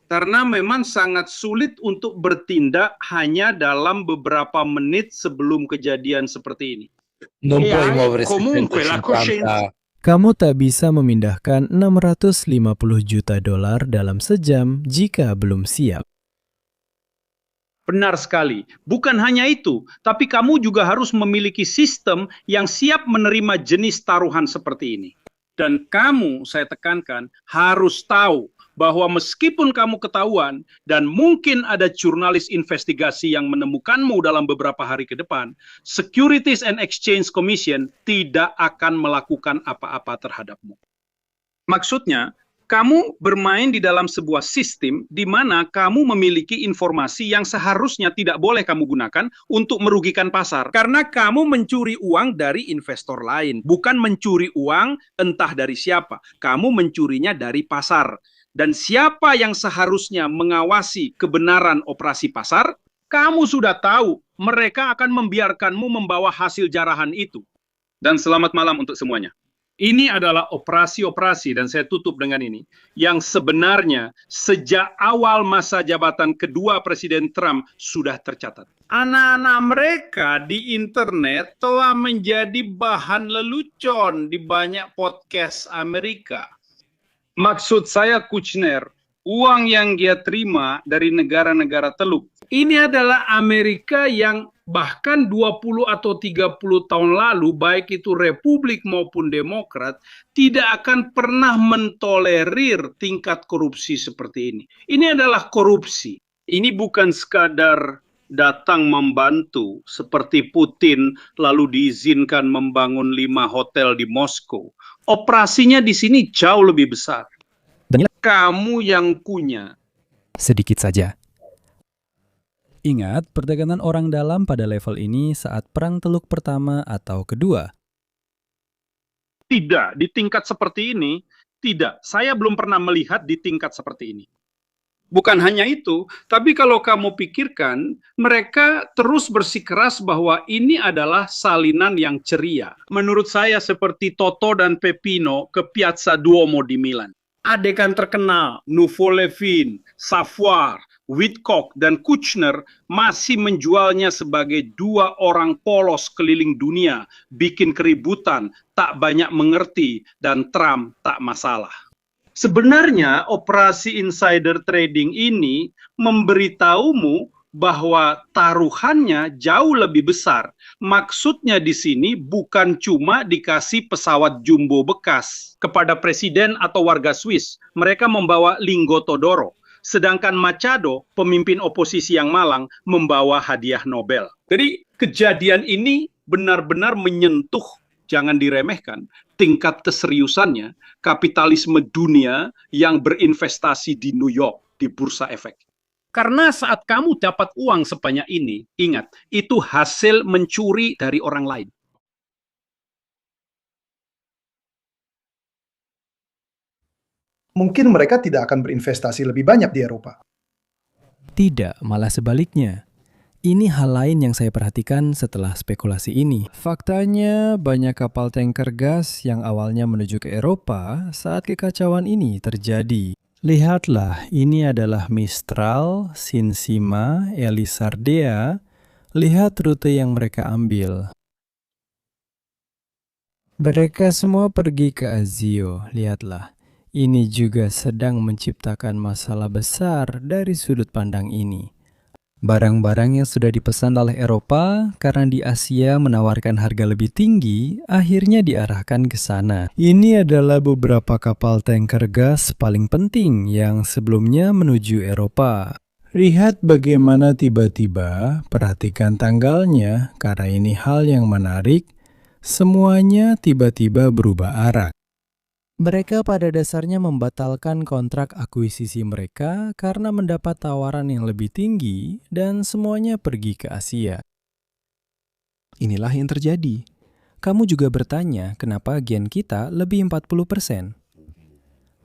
Karena memang sangat sulit untuk bertindak hanya dalam beberapa menit sebelum kejadian seperti ini. Non puoi muovere comunque la 750. Kamu tak bisa memindahkan 650 juta dolar dalam sejam jika belum siap. Benar sekali. Bukan hanya itu, tapi kamu juga harus memiliki sistem yang siap menerima jenis taruhan seperti ini. Dan kamu, saya tekankan, harus tahu bahwa meskipun kamu ketahuan dan mungkin ada jurnalis investigasi yang menemukanmu dalam beberapa hari ke depan, Securities and Exchange Commission tidak akan melakukan apa-apa terhadapmu. Maksudnya, kamu bermain di dalam sebuah sistem di mana kamu memiliki informasi yang seharusnya tidak boleh kamu gunakan untuk merugikan pasar. Karena kamu mencuri uang dari investor lain, bukan mencuri uang entah dari siapa. Kamu mencurinya dari pasar. Dan siapa yang seharusnya mengawasi kebenaran operasi pasar, kamu sudah tahu mereka akan membiarkanmu membawa hasil jarahan itu. Dan selamat malam untuk semuanya. Ini adalah operasi-operasi, dan saya tutup dengan ini, yang sebenarnya sejak awal masa jabatan kedua Presiden Trump sudah tercatat. Anak-anak mereka di internet telah menjadi bahan lelucon di banyak podcast Amerika. Maksud saya Kushner, uang yang dia terima dari negara-negara Teluk. Ini adalah Amerika yang Bahkan 20 atau 30 tahun lalu, baik itu Republik maupun Demokrat, tidak akan pernah mentolerir tingkat korupsi seperti ini. Ini adalah korupsi. Ini bukan sekadar datang membantu seperti Putin lalu diizinkan membangun 5 hotel di Moskow. Operasinya di sini jauh lebih besar. Kamu yang punya. Sedikit saja. Ingat, perdagangan orang dalam pada level ini saat Perang Teluk pertama atau kedua. Tidak, di tingkat seperti ini, tidak. Saya belum pernah melihat di tingkat seperti ini. Bukan hanya itu, tapi kalau kamu pikirkan, mereka terus bersikeras bahwa ini adalah salinan yang ceria. Menurut saya seperti Toto dan Peppino ke Piazza Duomo di Milan. Adegan terkenal, Nuvolevin, Savoir, Witkoff, dan Kouchner masih menjualnya sebagai 2 orang polos keliling dunia, bikin keributan, tak banyak mengerti, dan Trump tak masalah. Sebenarnya operasi insider trading ini memberitahumu bahwa taruhannya jauh lebih besar. Maksudnya di sini bukan cuma dikasih pesawat jumbo bekas kepada presiden atau warga Swiss. Mereka membawa Lingotto d'Oro. Sedangkan Machado, pemimpin oposisi yang malang, membawa hadiah Nobel. Jadi kejadian ini benar-benar menyentuh, jangan diremehkan, tingkat keseriusannya kapitalisme dunia yang berinvestasi di New York, di Bursa Efek. Karena saat kamu dapat uang sebanyak ini, ingat, itu hasil mencuri dari orang lain. Mungkin mereka tidak akan berinvestasi lebih banyak di Eropa. Tidak, malah sebaliknya. Ini hal lain yang saya perhatikan setelah spekulasi ini. Faktanya, banyak kapal tanker gas yang awalnya menuju ke Eropa saat kekacauan ini terjadi. Lihatlah, ini adalah Mistral, Sinsima, Elisardea. Lihat rute yang mereka ambil. Mereka semua pergi ke Azio, lihatlah. Ini juga sedang menciptakan masalah besar dari sudut pandang ini. Barang-barang yang sudah dipesan oleh Eropa karena di Asia menawarkan harga lebih tinggi, akhirnya diarahkan ke sana. Ini adalah beberapa kapal tanker gas paling penting yang sebelumnya menuju Eropa. Lihat bagaimana tiba-tiba, perhatikan tanggalnya, karena ini hal yang menarik, semuanya tiba-tiba berubah arah. Mereka pada dasarnya membatalkan kontrak akuisisi mereka karena mendapat tawaran yang lebih tinggi dan semuanya pergi ke Asia. Inilah yang terjadi. Kamu juga bertanya kenapa gen kita lebih 40%.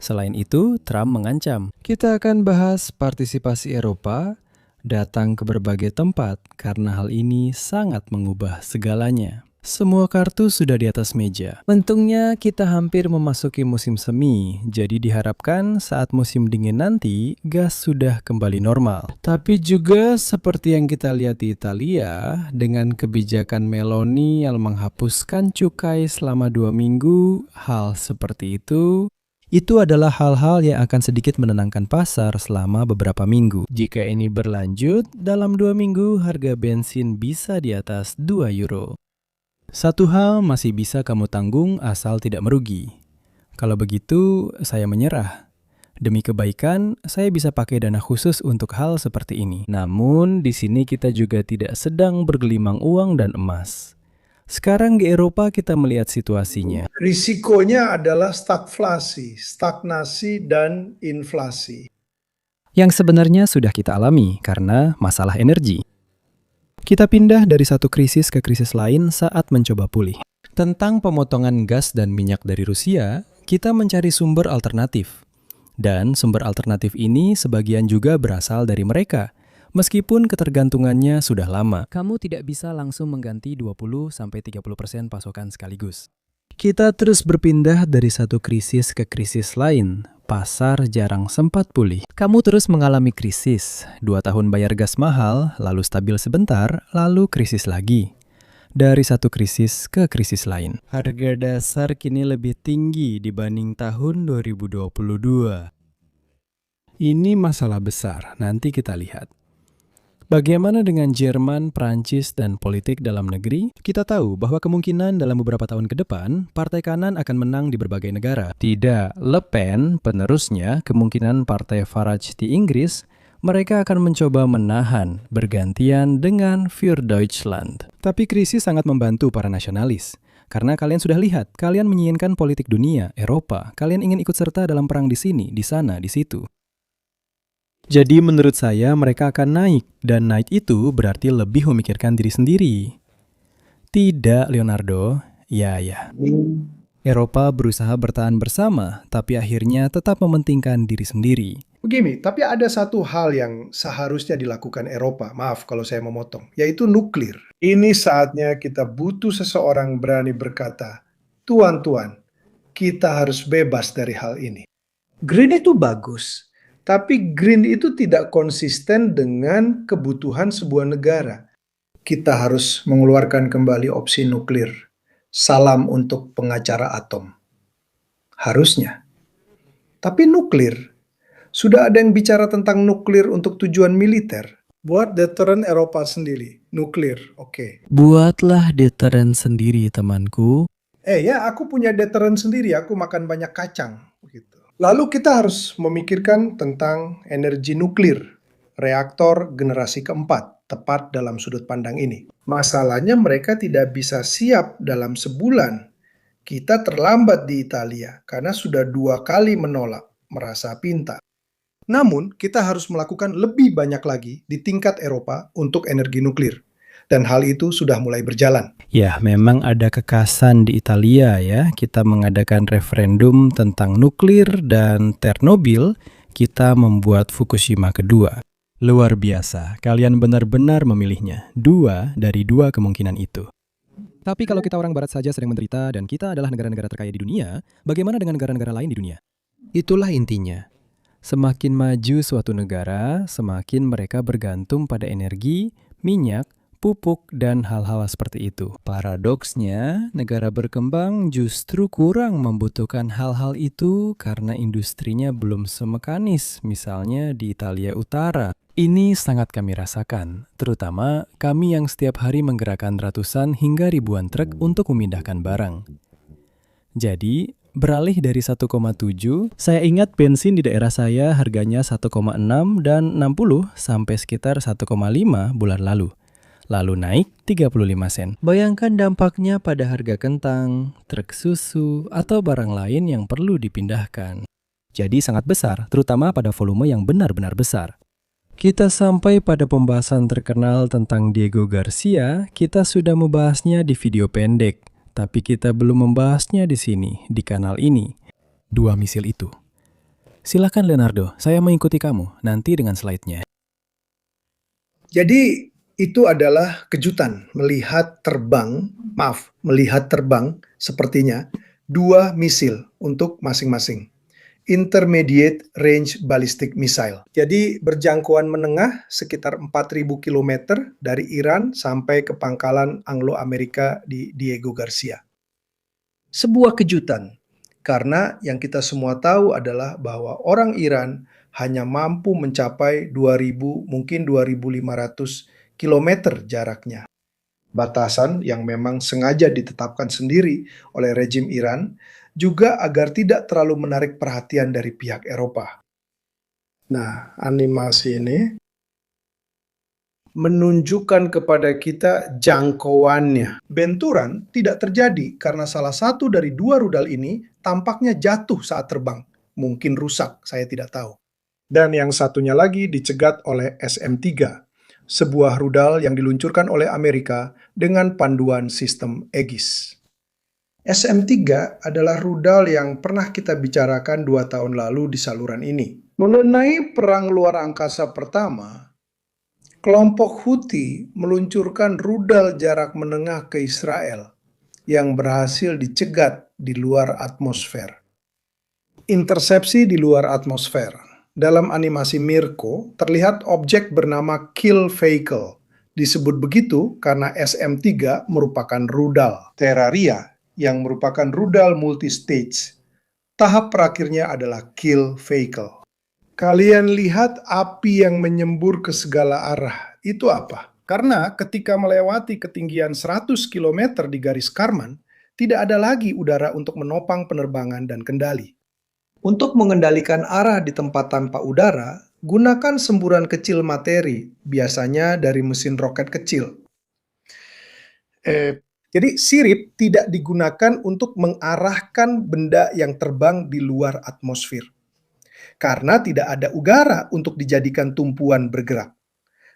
Selain itu, Trump mengancam, kita akan bahas partisipasi Eropa datang ke berbagai tempat karena hal ini sangat mengubah segalanya. Semua kartu sudah di atas meja. Untungnya kita hampir memasuki musim semi, jadi diharapkan saat musim dingin nanti, gas sudah kembali normal. Tapi juga seperti yang kita lihat di Italia, dengan kebijakan Meloni yang menghapuskan cukai selama 2 minggu, hal seperti itu adalah hal-hal yang akan sedikit menenangkan pasar selama beberapa minggu. Jika ini berlanjut, dalam 2 minggu harga bensin bisa di atas 2 euro. Satu hal masih bisa kamu tanggung asal tidak merugi. Kalau begitu, saya menyerah. Demi kebaikan, saya bisa pakai dana khusus untuk hal seperti ini. Namun, di sini kita juga tidak sedang bergelimang uang dan emas. Sekarang di Eropa kita melihat situasinya. Risikonya adalah stagflasi, stagnasi, dan inflasi. Yang sebenarnya sudah kita alami karena masalah energi. Kita pindah dari satu krisis ke krisis lain saat mencoba pulih. Tentang pemotongan gas dan minyak dari Rusia, kita mencari sumber alternatif. Dan sumber alternatif ini sebagian juga berasal dari mereka, meskipun ketergantungannya sudah lama. Kamu tidak bisa langsung mengganti 20-30% pasokan sekaligus. Kita terus berpindah dari satu krisis ke krisis lain. Pasar jarang sempat pulih. Kamu terus mengalami krisis. 2 tahun bayar gas mahal, lalu stabil sebentar, lalu krisis lagi. Dari satu krisis ke krisis lain. Harga dasar kini lebih tinggi dibanding tahun 2022. Ini masalah besar, nanti kita lihat. Bagaimana dengan Jerman, Prancis, dan politik dalam negeri? Kita tahu bahwa kemungkinan dalam beberapa tahun ke depan, partai kanan akan menang di berbagai negara. Tidak, Le Pen, penerusnya, kemungkinan partai Farage di Inggris, mereka akan mencoba menahan bergantian dengan Für Deutschland. Tapi krisis sangat membantu para nasionalis. Karena kalian sudah lihat, kalian menginginkan politik dunia, Eropa, kalian ingin ikut serta dalam perang di sini, di sana, di situ. Jadi menurut saya mereka akan naik, dan naik itu berarti lebih memikirkan diri sendiri. Tidak, Leonardo. Ya. Eropa berusaha bertahan bersama, tapi akhirnya tetap mementingkan diri sendiri. Begini, tapi ada satu hal yang seharusnya dilakukan Eropa, maaf kalau saya memotong, yaitu nuklir. Ini saatnya kita butuh seseorang berani berkata, Tuan, kita harus bebas dari hal ini. Green itu bagus, tapi green itu tidak konsisten dengan kebutuhan sebuah negara. Kita harus mengeluarkan kembali opsi nuklir. Salam untuk pengacara atom. Harusnya. Tapi nuklir, sudah ada yang bicara tentang nuklir untuk tujuan militer. Buat deteran Eropa sendiri. Nuklir, oke. Buatlah deteren sendiri, temanku. Ya, aku punya deteran sendiri. Aku makan banyak kacang. Gitu. Lalu kita harus memikirkan tentang energi nuklir, reaktor generasi keempat, tepat dalam sudut pandang ini. Masalahnya mereka tidak bisa siap dalam sebulan. Kita terlambat di Italia karena sudah 2 kali menolak, merasa pintar. Namun, kita harus melakukan lebih banyak lagi di tingkat Eropa untuk energi nuklir. Dan hal itu sudah mulai berjalan. Ya, memang ada kekasan di Italia ya. Kita mengadakan referendum tentang nuklir dan Chernobyl, kita membuat Fukushima kedua. Luar biasa, kalian benar-benar memilihnya. 2 dari 2 kemungkinan itu. Tapi kalau kita orang barat saja sering menderita dan kita adalah negara-negara terkaya di dunia, bagaimana dengan negara-negara lain di dunia? Itulah intinya. Semakin maju suatu negara, semakin mereka bergantung pada energi, minyak, pupuk, dan hal-hal seperti itu. Paradoksnya, negara berkembang justru kurang membutuhkan hal-hal itu karena industrinya belum semekanis, misalnya di Italia Utara. Ini sangat kami rasakan, terutama kami yang setiap hari menggerakkan ratusan hingga ribuan truk untuk memindahkan barang. Jadi, beralih dari 1,7, saya ingat bensin di daerah saya harganya 1,6 dan 60 sampai sekitar 1,5 bulan lalu. Lalu naik 35 sen. Bayangkan dampaknya pada harga kentang, truk susu, atau barang lain yang perlu dipindahkan. Jadi sangat besar, terutama pada volume yang benar-benar besar. Kita sampai pada pembahasan terkenal tentang Diego Garcia, kita sudah membahasnya di video pendek, tapi kita belum membahasnya di sini, di kanal ini. 2 misil itu. Silakan Leonardo, saya mengikuti kamu, nanti dengan slide-nya. Jadi, itu adalah kejutan melihat terbang sepertinya 2 misil untuk masing-masing. Intermediate Range Ballistic Missile. Jadi berjangkauan menengah sekitar 4.000 km dari Iran sampai ke pangkalan Anglo-Amerika di Diego Garcia. Sebuah kejutan, karena yang kita semua tahu adalah bahwa orang Iran hanya mampu mencapai 2.000, mungkin 2.500 kilometer jaraknya. Batasan yang memang sengaja ditetapkan sendiri oleh rejim Iran juga agar tidak terlalu menarik perhatian dari pihak Eropa. Nah, animasi ini menunjukkan kepada kita jangkauannya. Benturan tidak terjadi karena salah satu dari 2 rudal ini tampaknya jatuh saat terbang. Mungkin rusak, saya tidak tahu. Dan yang satunya lagi dicegat oleh SM-3. Sebuah rudal yang diluncurkan oleh Amerika dengan panduan sistem Aegis. SM-3 adalah rudal yang pernah kita bicarakan 2 tahun lalu di saluran ini. Mengenai perang luar angkasa pertama, kelompok Houthi meluncurkan rudal jarak menengah ke Israel yang berhasil dicegat di luar atmosfer. Intersepsi di luar atmosfer. Dalam animasi Mirko, terlihat objek bernama Kill Vehicle. Disebut begitu karena SM-3 merupakan rudal Terraria yang merupakan rudal multistage. Tahap terakhirnya adalah Kill Vehicle. Kalian lihat api yang menyembur ke segala arah Itu apa? Karena ketika melewati ketinggian 100 km di garis Kármán, tidak ada lagi udara untuk menopang penerbangan dan kendali. Untuk mengendalikan arah di tempat tanpa udara, gunakan semburan kecil materi, biasanya dari mesin roket kecil. Jadi sirip tidak digunakan untuk mengarahkan benda yang terbang di luar atmosfer. Karena tidak ada udara untuk dijadikan tumpuan bergerak.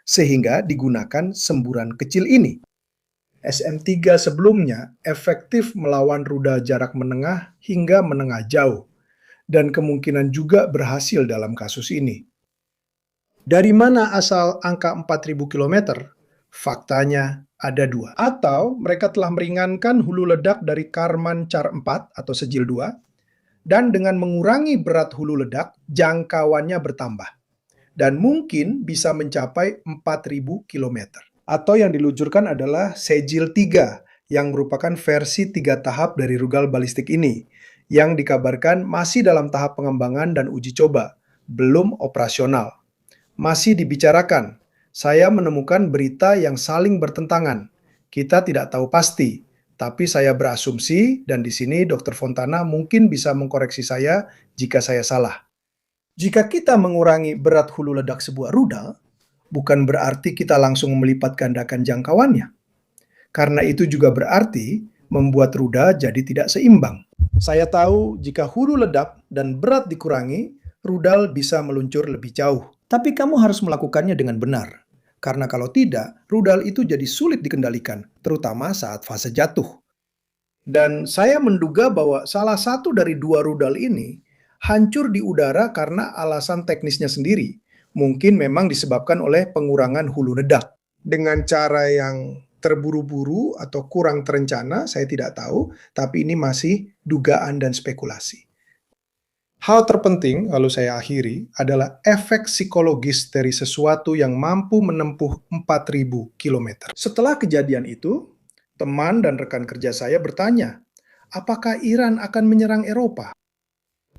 Sehingga digunakan semburan kecil ini. SM-3 sebelumnya efektif melawan rudal jarak menengah hingga menengah jauh. Dan kemungkinan juga berhasil dalam kasus ini. Dari mana asal angka 4.000 km? Faktanya ada dua. Atau mereka telah meringankan hulu ledak dari Kármán Car 4 atau Sejil 2, dan dengan mengurangi berat hulu ledak, jangkauannya bertambah. Dan mungkin bisa mencapai 4.000 km. Atau yang diluncurkan adalah Sejil 3, yang merupakan versi 3 tahap dari rudal balistik ini, yang dikabarkan masih dalam tahap pengembangan dan uji coba, belum operasional. Masih dibicarakan. Saya menemukan berita yang saling bertentangan. Kita tidak tahu pasti, tapi saya berasumsi, dan di sini Dr. Fontana mungkin bisa mengkoreksi saya jika saya salah. Jika kita mengurangi berat hulu ledak sebuah rudal, bukan berarti kita langsung melipat gandakan jangkauannya. Karena itu juga berarti membuat rudal jadi tidak seimbang. Saya tahu jika hulu ledak dan berat dikurangi, rudal bisa meluncur lebih jauh. Tapi kamu harus melakukannya dengan benar. Karena kalau tidak, rudal itu jadi sulit dikendalikan, terutama saat fase jatuh. Dan saya menduga bahwa salah satu dari dua rudal ini hancur di udara karena alasan teknisnya sendiri. Mungkin memang disebabkan oleh pengurangan hulu ledak. Dengan cara yang terburu-buru atau kurang terencana, saya tidak tahu, tapi ini masih dugaan dan spekulasi. Hal terpenting, lalu saya akhiri, adalah efek psikologis dari sesuatu yang mampu menempuh 4.000 km. Setelah kejadian itu, teman dan rekan kerja saya bertanya, apakah Iran akan menyerang Eropa?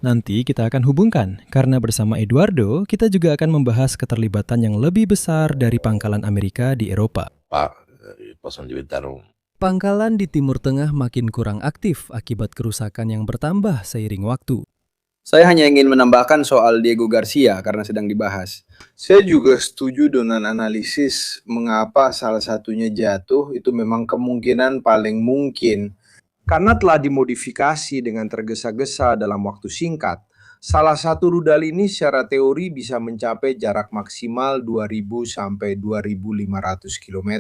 Nanti kita akan hubungkan, karena bersama Eduardo, kita juga akan membahas keterlibatan yang lebih besar dari pangkalan Amerika di Eropa. Pangkalan di Timur Tengah makin kurang aktif akibat kerusakan yang bertambah seiring waktu. Saya hanya ingin menambahkan soal Diego Garcia karena sedang dibahas. Saya juga setuju dengan analisis mengapa salah satunya jatuh itu memang kemungkinan paling mungkin. Karena telah dimodifikasi dengan tergesa-gesa dalam waktu singkat, salah satu rudal ini secara teori bisa mencapai jarak maksimal 2.000 sampai 2.500 km.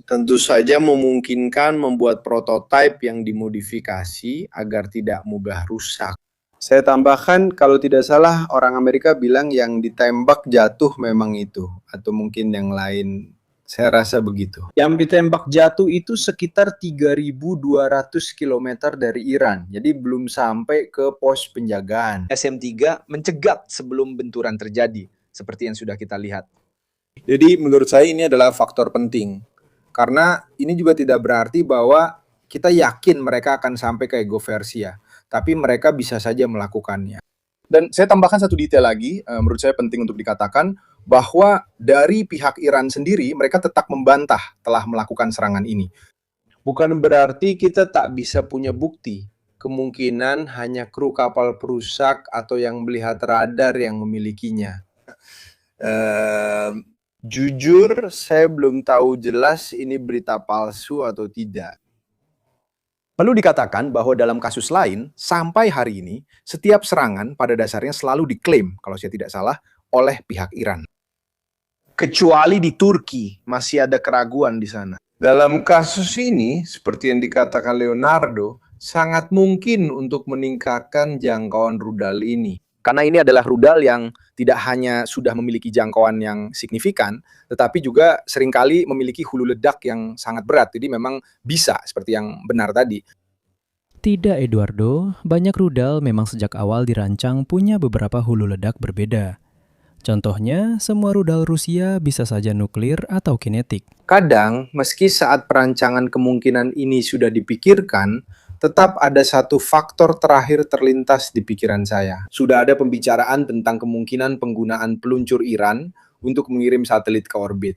Tentu saja memungkinkan membuat prototipe yang dimodifikasi agar tidak mudah rusak. Saya tambahkan, kalau tidak salah orang Amerika bilang yang ditembak jatuh memang itu, atau mungkin yang lain. Saya rasa begitu. Yang ditembak jatuh itu sekitar 3.200 km dari Iran. Jadi belum sampai ke pos penjagaan. SM-3 mencegat sebelum benturan terjadi, seperti yang sudah kita lihat. Jadi menurut saya ini adalah faktor penting. Karena ini juga tidak berarti bahwa kita yakin mereka akan sampai ke Ego Versia. Tapi mereka bisa saja melakukannya. Dan saya tambahkan satu detail lagi, menurut saya penting untuk dikatakan, bahwa dari pihak Iran sendiri, mereka tetap membantah telah melakukan serangan ini. Bukan berarti kita tak bisa punya bukti. Kemungkinan hanya kru kapal perusak atau yang melihat radar yang memilikinya. Jujur, saya belum tahu jelas ini berita palsu atau tidak. Perlu dikatakan bahwa dalam kasus lain, sampai hari ini, setiap serangan pada dasarnya selalu diklaim, kalau saya tidak salah, oleh pihak Iran. Kecuali di Turki, masih ada keraguan di sana. Dalam kasus ini, seperti yang dikatakan Leonardo, sangat mungkin untuk meningkatkan jangkauan rudal ini. Karena ini adalah rudal yang tidak hanya sudah memiliki jangkauan yang signifikan, tetapi juga seringkali memiliki hulu ledak yang sangat berat. Jadi memang bisa, seperti yang benar tadi. Tidak, Eduardo. Banyak rudal memang sejak awal dirancang punya beberapa hulu ledak berbeda. Contohnya, semua rudal Rusia bisa saja nuklir atau kinetik. Kadang, meski saat perancangan kemungkinan ini sudah dipikirkan, tetap ada satu faktor terakhir terlintas di pikiran saya. Sudah ada pembicaraan tentang kemungkinan penggunaan peluncur Iran untuk mengirim satelit ke orbit.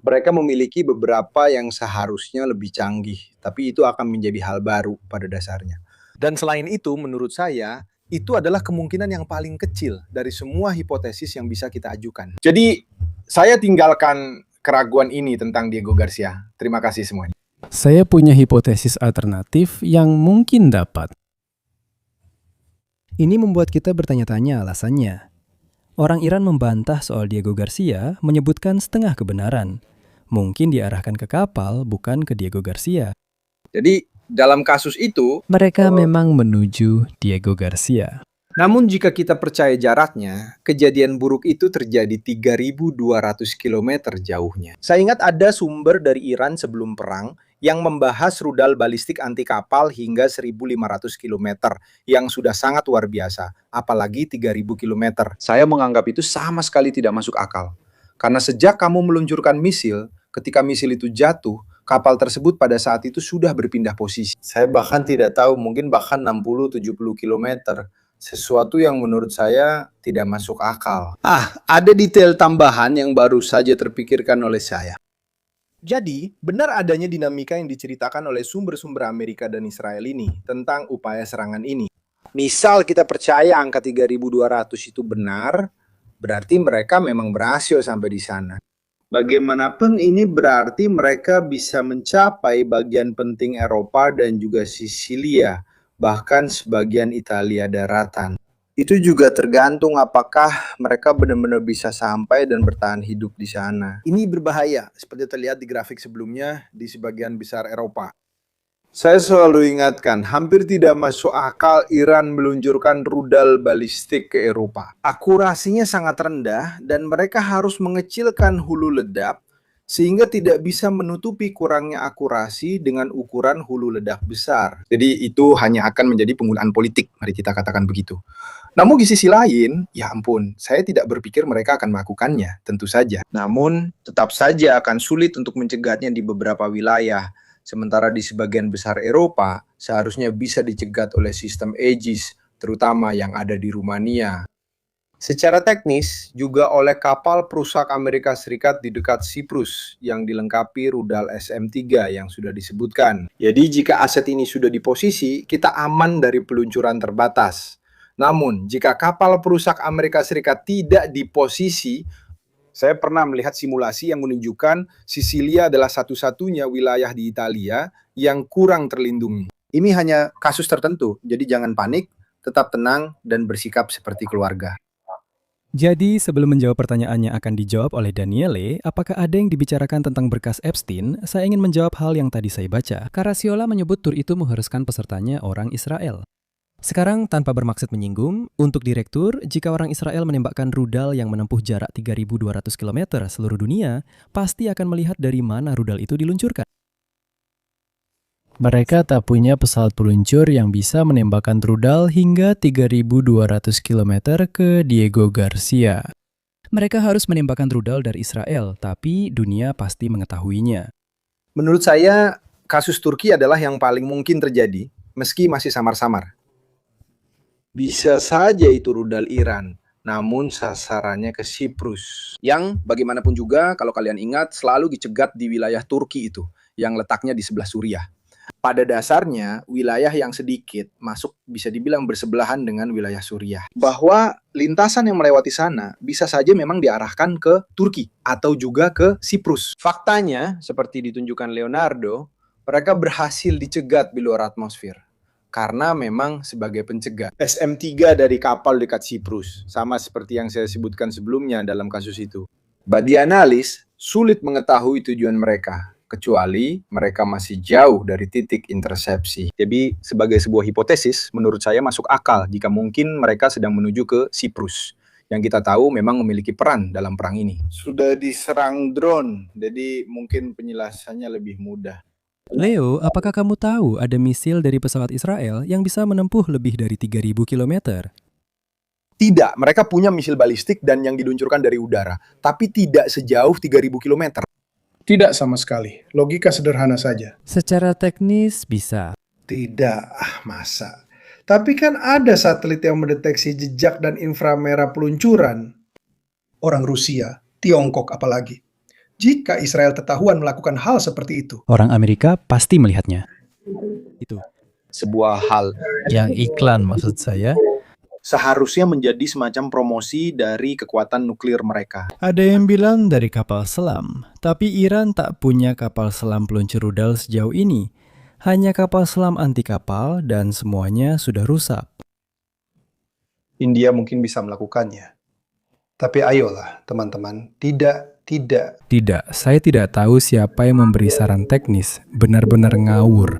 Mereka memiliki beberapa yang seharusnya lebih canggih, tapi itu akan menjadi hal baru pada dasarnya. Dan selain itu, menurut saya, itu adalah kemungkinan yang paling kecil dari semua hipotesis yang bisa kita ajukan. Jadi, saya tinggalkan keraguan ini tentang Diego Garcia. Terima kasih semuanya. Saya punya hipotesis alternatif yang mungkin dapat. Ini membuat kita bertanya-tanya alasannya. Orang Iran membantah soal Diego Garcia, menyebutkan setengah kebenaran. Mungkin diarahkan ke kapal, bukan ke Diego Garcia. Jadi, dalam kasus itu, Mereka memang menuju Diego Garcia. namun jika kita percaya jaraknya, kejadian buruk itu terjadi 3.200 km jauhnya. Saya ingat ada sumber dari Iran sebelum perang yang membahas rudal balistik anti kapal hingga 1.500 km yang sudah sangat luar biasa, apalagi 3.000 km. Saya menganggap itu sama sekali tidak masuk akal. Karena sejak kamu meluncurkan misil, ketika misil itu jatuh, kapal tersebut pada saat itu sudah berpindah posisi. Saya bahkan tidak tahu, mungkin bahkan 60-70 km. Sesuatu yang menurut saya tidak masuk akal. Ada detail tambahan yang baru saja terpikirkan oleh saya. Jadi, benar adanya dinamika yang diceritakan oleh sumber-sumber Amerika dan Israel ini tentang upaya serangan ini. Misal kita percaya angka 3.200 itu benar, berarti mereka memang berhasil sampai di sana. Bagaimanapun ini berarti mereka bisa mencapai bagian penting Eropa dan juga Sisilia, bahkan sebagian Italia daratan. Itu juga tergantung apakah mereka benar-benar bisa sampai dan bertahan hidup di sana. Ini berbahaya, seperti terlihat di grafik sebelumnya di sebagian besar Eropa. Saya selalu ingatkan, hampir tidak masuk akal Iran meluncurkan rudal balistik ke Eropa. Akurasinya sangat rendah dan mereka harus mengecilkan hulu ledak sehingga tidak bisa menutupi kurangnya akurasi dengan ukuran hulu ledak besar. Jadi itu hanya akan menjadi penggunaan politik, mari kita katakan begitu. Namun di sisi lain, ya ampun, saya tidak berpikir mereka akan melakukannya, tentu saja. Namun tetap saja akan sulit untuk mencegahnya di beberapa wilayah. Sementara di sebagian besar Eropa, seharusnya bisa dicegat oleh sistem Aegis, terutama yang ada di Rumania. Secara teknis, juga oleh kapal perusak Amerika Serikat di dekat Siprus yang dilengkapi rudal SM-3 yang sudah disebutkan. Jadi jika aset ini sudah di posisi, kita aman dari peluncuran terbatas. Namun, jika kapal perusak Amerika Serikat tidak di posisi, saya pernah melihat simulasi yang menunjukkan Sisilia adalah satu-satunya wilayah di Italia yang kurang terlindungi. Ini hanya kasus tertentu, jadi jangan panik, tetap tenang, dan bersikap seperti keluarga. Jadi, sebelum menjawab pertanyaan yang akan dijawab oleh Daniele, apakah ada yang dibicarakan tentang berkas Epstein? Saya ingin menjawab hal yang tadi saya baca. Caracciola menyebut tur itu mengharuskan pesertanya orang Israel. Sekarang, tanpa bermaksud menyinggung, untuk direktur, jika orang Israel menembakkan rudal yang menempuh jarak 3.200 km seluruh dunia, pasti akan melihat dari mana rudal itu diluncurkan. Mereka tak punya pesawat peluncur yang bisa menembakkan rudal hingga 3.200 km ke Diego Garcia. Mereka harus menembakkan rudal dari Israel, tapi dunia pasti mengetahuinya. Menurut saya, kasus Turki adalah yang paling mungkin terjadi, meski masih samar-samar. Bisa saja itu rudal Iran, namun sasarannya ke Siprus. Yang bagaimanapun juga, kalau kalian ingat, selalu dicegat di wilayah Turki itu, yang letaknya di sebelah Suriah. Pada dasarnya, wilayah yang sedikit masuk bisa dibilang bersebelahan dengan wilayah Suriah. Bahwa lintasan yang melewati sana bisa saja memang diarahkan ke Turki atau juga ke Siprus. Faktanya, seperti ditunjukkan Leonardo, mereka berhasil dicegat di luar atmosfer. Karena memang sebagai pencegah. SM-3 dari kapal dekat Siprus, sama seperti yang saya sebutkan sebelumnya dalam kasus itu. Bagi analis, sulit mengetahui tujuan mereka, kecuali mereka masih jauh dari titik intersepsi. Jadi, sebagai sebuah hipotesis, menurut saya masuk akal jika mungkin mereka sedang menuju ke Siprus, yang kita tahu memang memiliki peran dalam perang ini. Sudah diserang drone, jadi mungkin penjelasannya lebih mudah. Leo, apakah kamu tahu ada misil dari pesawat Israel yang bisa menempuh lebih dari 3.000 km? Tidak, mereka punya misil balistik dan yang diluncurkan dari udara, tapi tidak sejauh 3.000 km. Tidak sama sekali. Logika sederhana saja. Secara teknis bisa. Tidak, masa. Tapi kan ada satelit yang mendeteksi jejak dan inframerah peluncuran. Orang Rusia Tiongkok apalagi. Jika Israel ketahuan melakukan hal seperti itu, Orang Amerika pasti melihatnya. Itu. Sebuah hal Yang iklan maksud saya. seharusnya menjadi semacam promosi dari kekuatan nuklir mereka. Ada yang bilang dari kapal selam, tapi Iran tak punya kapal selam peluncur rudal sejauh ini. Hanya kapal selam anti kapal dan semuanya sudah rusak. India mungkin bisa melakukannya. Tapi ayolah teman-teman, tidak. Tidak, saya tidak tahu siapa yang memberi saran teknis. Benar-benar ngawur.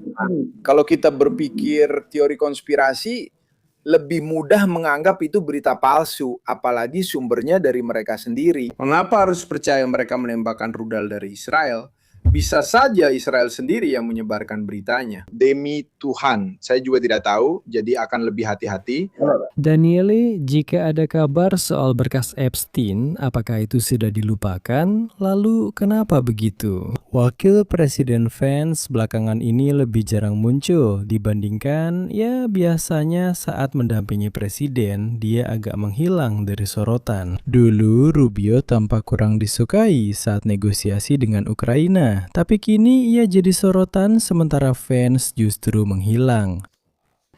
Kalau kita berpikir teori konspirasi, lebih mudah menganggap itu berita palsu, apalagi sumbernya dari mereka sendiri. Mengapa harus percaya mereka menembakkan rudal dari Israel? Bisa saja Israel sendiri yang menyebarkan beritanya. Demi Tuhan, saya juga tidak tahu, jadi akan lebih hati-hati. Daniele, jika ada kabar soal berkas Epstein, apakah itu sudah dilupakan? Lalu kenapa begitu? Wakil Presiden Vance belakangan ini lebih jarang muncul dibandingkan biasanya saat mendampingi presiden, dia agak menghilang dari sorotan. Dulu Rubio tampak kurang disukai saat negosiasi dengan Ukraina, tapi kini ia jadi sorotan sementara Vance justru menghilang.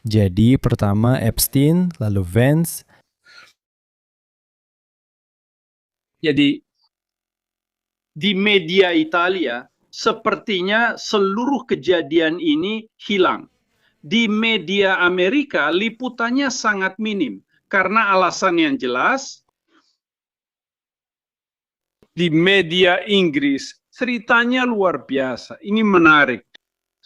Jadi pertama Epstein, lalu Vance. Jadi di media Italia sepertinya seluruh kejadian ini hilang. Di media Amerika liputannya sangat minim karena alasan yang jelas. Di media Inggris ceritanya luar biasa. Ini menarik.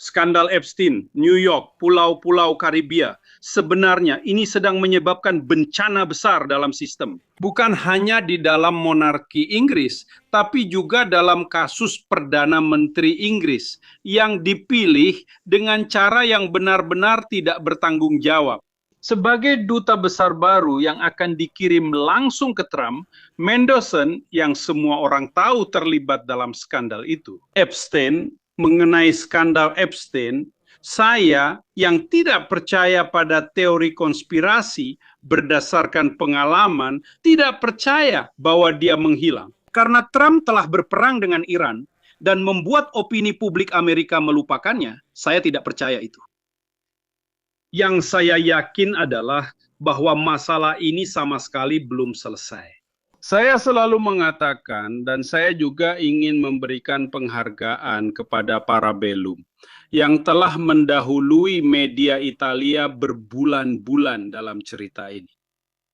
Skandal Epstein, New York, pulau-pulau Karibia. Sebenarnya ini sedang menyebabkan bencana besar dalam sistem. Bukan hanya di dalam monarki Inggris, tapi juga dalam kasus Perdana Menteri Inggris yang dipilih dengan cara yang benar-benar tidak bertanggung jawab. Sebagai duta besar baru yang akan dikirim langsung ke Trump, Mendelssohn yang semua orang tahu terlibat dalam skandal itu. Mengenai skandal Epstein, saya yang tidak percaya pada teori konspirasi berdasarkan pengalaman, tidak percaya bahwa dia menghilang. Karena Trump telah berperang dengan Iran dan membuat opini publik Amerika melupakannya, saya tidak percaya itu. Yang saya yakin adalah bahwa masalah ini sama sekali belum selesai. Saya selalu mengatakan dan saya juga ingin memberikan penghargaan kepada Parabellum yang telah mendahului media Italia berbulan-bulan dalam cerita ini.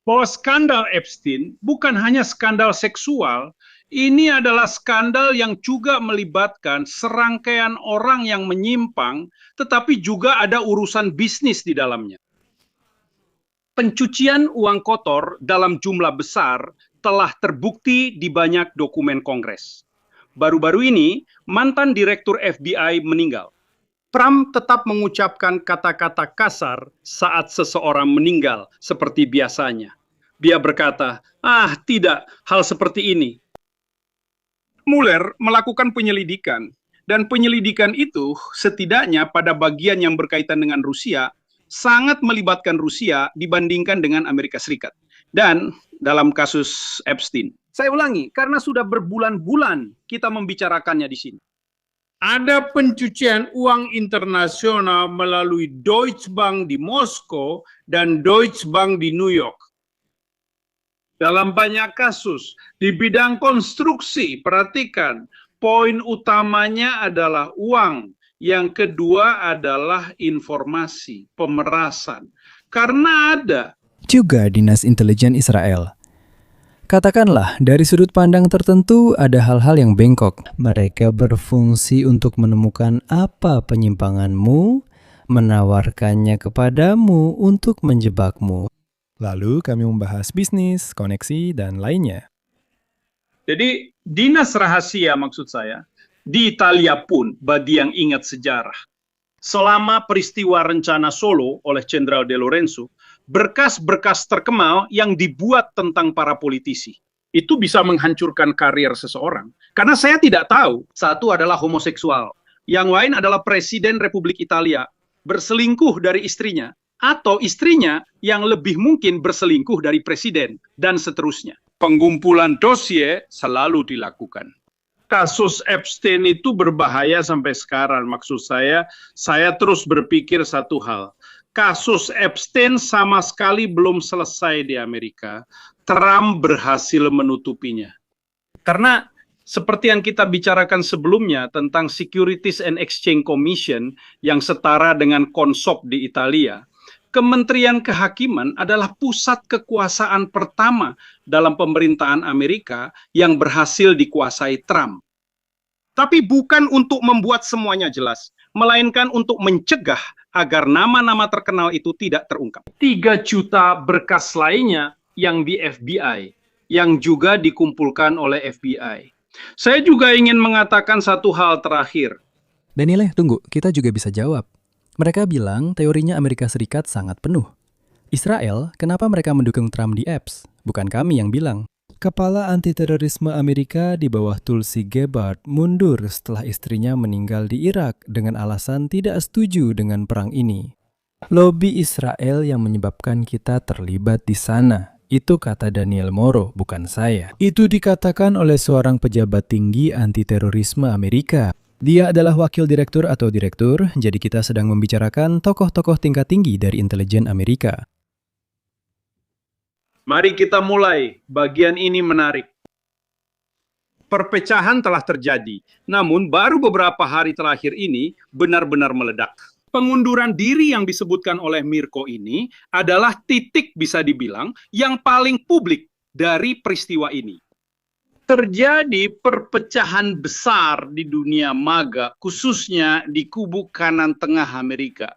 Bahwa skandal Epstein bukan hanya skandal seksual, ini adalah skandal yang juga melibatkan serangkaian orang yang menyimpang, tetapi juga ada urusan bisnis di dalamnya. Pencucian uang kotor dalam jumlah besar telah terbukti di banyak dokumen Kongres. Baru-baru ini, mantan direktur FBI meninggal. Trump tetap mengucapkan kata-kata kasar saat seseorang meninggal seperti biasanya. Dia berkata, tidak, hal seperti ini. Mueller melakukan penyelidikan, dan penyelidikan itu setidaknya pada bagian yang berkaitan dengan Rusia, sangat melibatkan Rusia dibandingkan dengan Amerika Serikat. Dan dalam kasus Epstein, saya ulangi, karena sudah berbulan-bulan kita membicarakannya di sini. Ada pencucian uang internasional melalui Deutsche Bank di Moskow dan Deutsche Bank di New York. Dalam banyak kasus, di bidang konstruksi, perhatikan, poin utamanya adalah uang. Yang kedua adalah informasi, pemerasan. Karena ada Juga Dinas Intelijen Israel. Katakanlah, dari sudut pandang tertentu ada hal-hal yang bengkok. Mereka berfungsi untuk menemukan apa penyimpanganmu, menawarkannya kepadamu untuk menjebakmu. Lalu kami membahas bisnis, koneksi, dan lainnya. Jadi dinas rahasia maksud saya, di Italia pun bagi yang ingat sejarah. Selama peristiwa rencana Solo oleh Jenderal De Lorenzo, berkas-berkas terkenal yang dibuat tentang para politisi. Itu bisa menghancurkan karir seseorang. Karena saya tidak tahu, satu adalah homoseksual, yang lain adalah Presiden Republik Italia, berselingkuh dari istrinya, atau istrinya yang lebih mungkin berselingkuh dari presiden, dan seterusnya. Pengumpulan dosie selalu dilakukan. Kasus Epstein itu berbahaya sampai sekarang. Maksud saya terus berpikir satu hal. Kasus Epstein sama sekali belum selesai di Amerika. Trump berhasil menutupinya. Karena seperti yang kita bicarakan sebelumnya tentang Securities and Exchange Commission yang setara dengan Konsop di Italia, Kementerian Kehakiman adalah pusat kekuasaan pertama dalam pemerintahan Amerika yang berhasil dikuasai Trump. Tapi bukan untuk membuat semuanya jelas, melainkan untuk mencegah agar nama-nama terkenal itu tidak terungkap. 3 juta berkas lainnya yang di FBI, yang juga dikumpulkan oleh FBI. Saya juga ingin mengatakan satu hal terakhir. Daniele, tunggu, kita juga bisa jawab. Mereka bilang teorinya Amerika Serikat sangat penuh. Israel, kenapa mereka mendukung Trump di Epps? Bukan kami yang bilang. Kepala antiterorisme Amerika di bawah Tulsi Gabbard mundur setelah istrinya meninggal di Irak dengan alasan tidak setuju dengan perang ini. Lobi Israel yang menyebabkan kita terlibat di sana. Itu kata Daniel Moro, bukan saya. Itu dikatakan oleh seorang pejabat tinggi antiterorisme Amerika. Dia adalah wakil direktur atau direktur, jadi kita sedang membicarakan tokoh-tokoh tingkat tinggi dari intelijen Amerika. Mari kita mulai. Bagian ini menarik. Perpecahan telah terjadi, namun baru beberapa hari terakhir ini benar-benar meledak. Pengunduran diri yang disebutkan oleh Mirko ini adalah titik bisa dibilang yang paling publik dari peristiwa ini. Terjadi perpecahan besar di dunia MAGA, khususnya di kubu kanan tengah Amerika.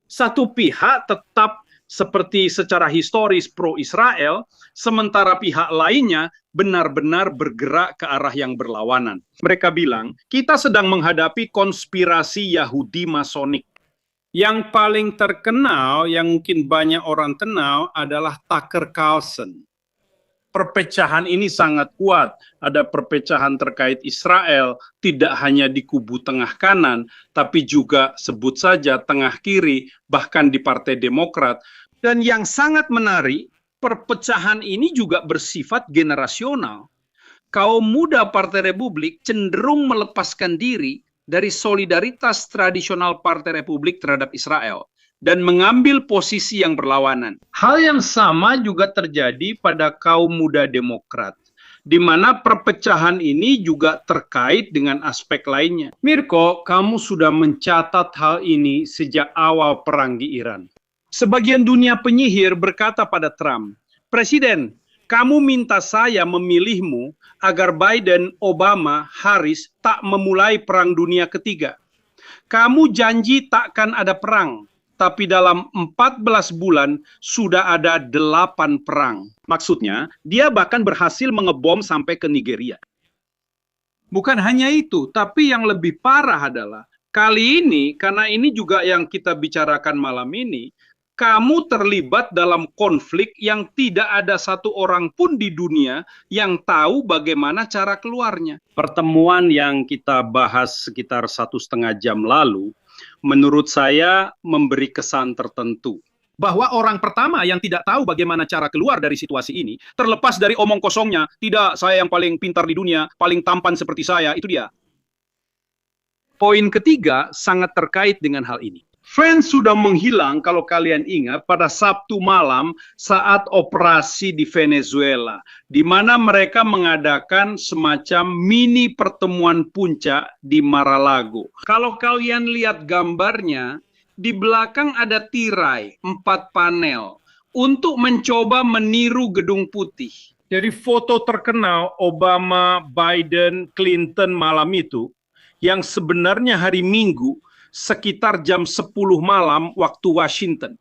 Satu pihak tetap seperti secara historis pro-Israel, sementara pihak lainnya benar-benar bergerak ke arah yang berlawanan. Mereka bilang, kita sedang menghadapi konspirasi Yahudi Masonik. Yang paling terkenal, yang mungkin banyak orang kenal, adalah Tucker Carlson. Perpecahan ini sangat kuat. Ada perpecahan terkait Israel, tidak hanya di kubu tengah kanan, tapi juga sebut saja tengah kiri, bahkan di Partai Demokrat. Dan yang sangat menarik, perpecahan ini juga bersifat generasional. Kaum muda Partai Republik cenderung melepaskan diri dari solidaritas tradisional Partai Republik terhadap Israel dan mengambil posisi yang berlawanan. Hal yang sama juga terjadi pada kaum muda Demokrat, di mana perpecahan ini juga terkait dengan aspek lainnya. Mirko, kamu sudah mencatat hal ini sejak awal perang di Iran. Sebagian dunia penyihir berkata pada Trump, Presiden, kamu minta saya memilihmu agar Biden, Obama, Harris tak memulai perang dunia ketiga. Kamu janji takkan ada perang. Tapi dalam 14 bulan sudah ada 8 perang. Maksudnya, dia bahkan berhasil mengebom sampai ke Nigeria. Bukan hanya itu, tapi yang lebih parah adalah, kali ini, karena ini juga yang kita bicarakan malam ini, kamu terlibat dalam konflik yang tidak ada satu orang pun di dunia yang tahu bagaimana cara keluarnya. Pertemuan yang kita bahas sekitar 1,5 jam lalu, menurut saya memberi kesan tertentu. Bahwa orang pertama yang tidak tahu bagaimana cara keluar dari situasi ini, terlepas dari omong kosongnya, tidak, saya yang paling pintar di dunia, paling tampan seperti saya, itu dia. Poin ketiga sangat terkait dengan hal ini. Fans sudah menghilang kalau kalian ingat pada Sabtu malam saat operasi di Venezuela, di mana mereka mengadakan semacam mini pertemuan puncak di Mar-a-Lago. Kalau kalian lihat gambarnya, di belakang ada tirai 4 panel untuk mencoba meniru Gedung Putih. Dari foto terkenal Obama, Biden, Clinton malam itu, yang sebenarnya hari Minggu, sekitar jam 10 malam waktu Washington.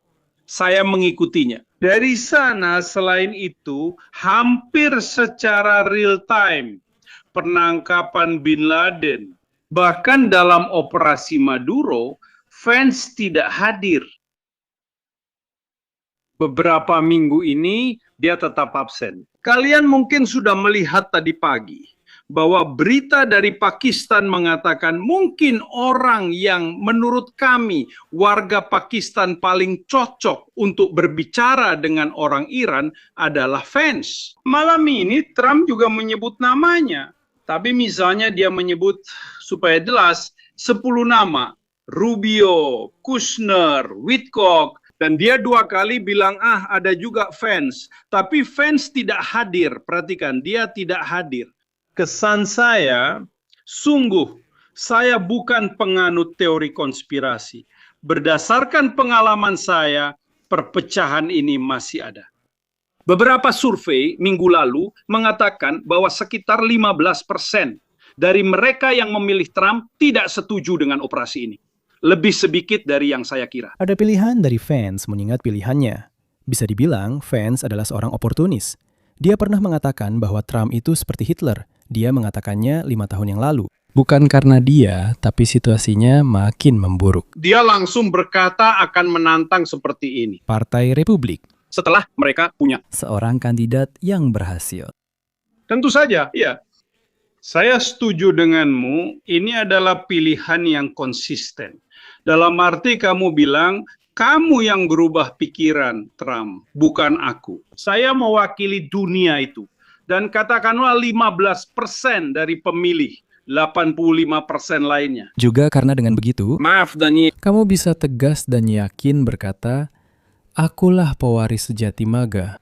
Saya mengikutinya. Dari sana, selain itu, hampir secara real time, penangkapan Bin Laden. Bahkan dalam operasi Maduro, fans tidak hadir. Beberapa minggu ini, dia tetap absen. Kalian mungkin sudah melihat tadi pagi, bahwa berita dari Pakistan mengatakan mungkin orang yang menurut kami warga Pakistan paling cocok untuk berbicara dengan orang Iran adalah fans. Malam ini Trump juga menyebut namanya. Tapi misalnya dia menyebut supaya jelas 10 nama. Rubio, Kushner, Witkoff, dan dia 2 kali bilang ada juga fans. Tapi fans tidak hadir. Perhatikan, dia tidak hadir. Kesan saya, sungguh saya bukan penganut teori konspirasi. Berdasarkan pengalaman saya, perpecahan ini masih ada. Beberapa survei minggu lalu mengatakan bahwa sekitar 15% dari mereka yang memilih Trump tidak setuju dengan operasi ini. Lebih sedikit dari yang saya kira. Ada pilihan dari fans mengingat pilihannya. Bisa dibilang fans adalah seorang oportunis. Dia pernah mengatakan bahwa Trump itu seperti Hitler. Dia mengatakannya 5 tahun yang lalu. Bukan karena dia, tapi situasinya makin memburuk. Dia langsung berkata akan menantang seperti ini. Partai Republik. Setelah mereka punya. Seorang kandidat yang berhasil. Tentu saja, ya. Saya setuju denganmu, ini adalah pilihan yang konsisten. Dalam arti kamu bilang, kamu yang berubah pikiran, Trump, bukan aku. Saya mewakili dunia itu. Dan katakanlah 15% dari pemilih, 85% lainnya. Juga karena dengan begitu, Maaf, Dani. kamu bisa tegas dan yakin berkata, akulah pewaris sejati MAGA.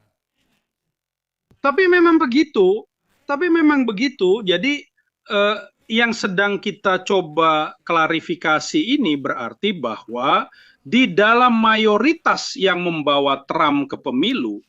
Tapi memang begitu. Jadi yang sedang kita coba klarifikasi ini berarti bahwa di dalam mayoritas yang membawa Trump ke pemilu,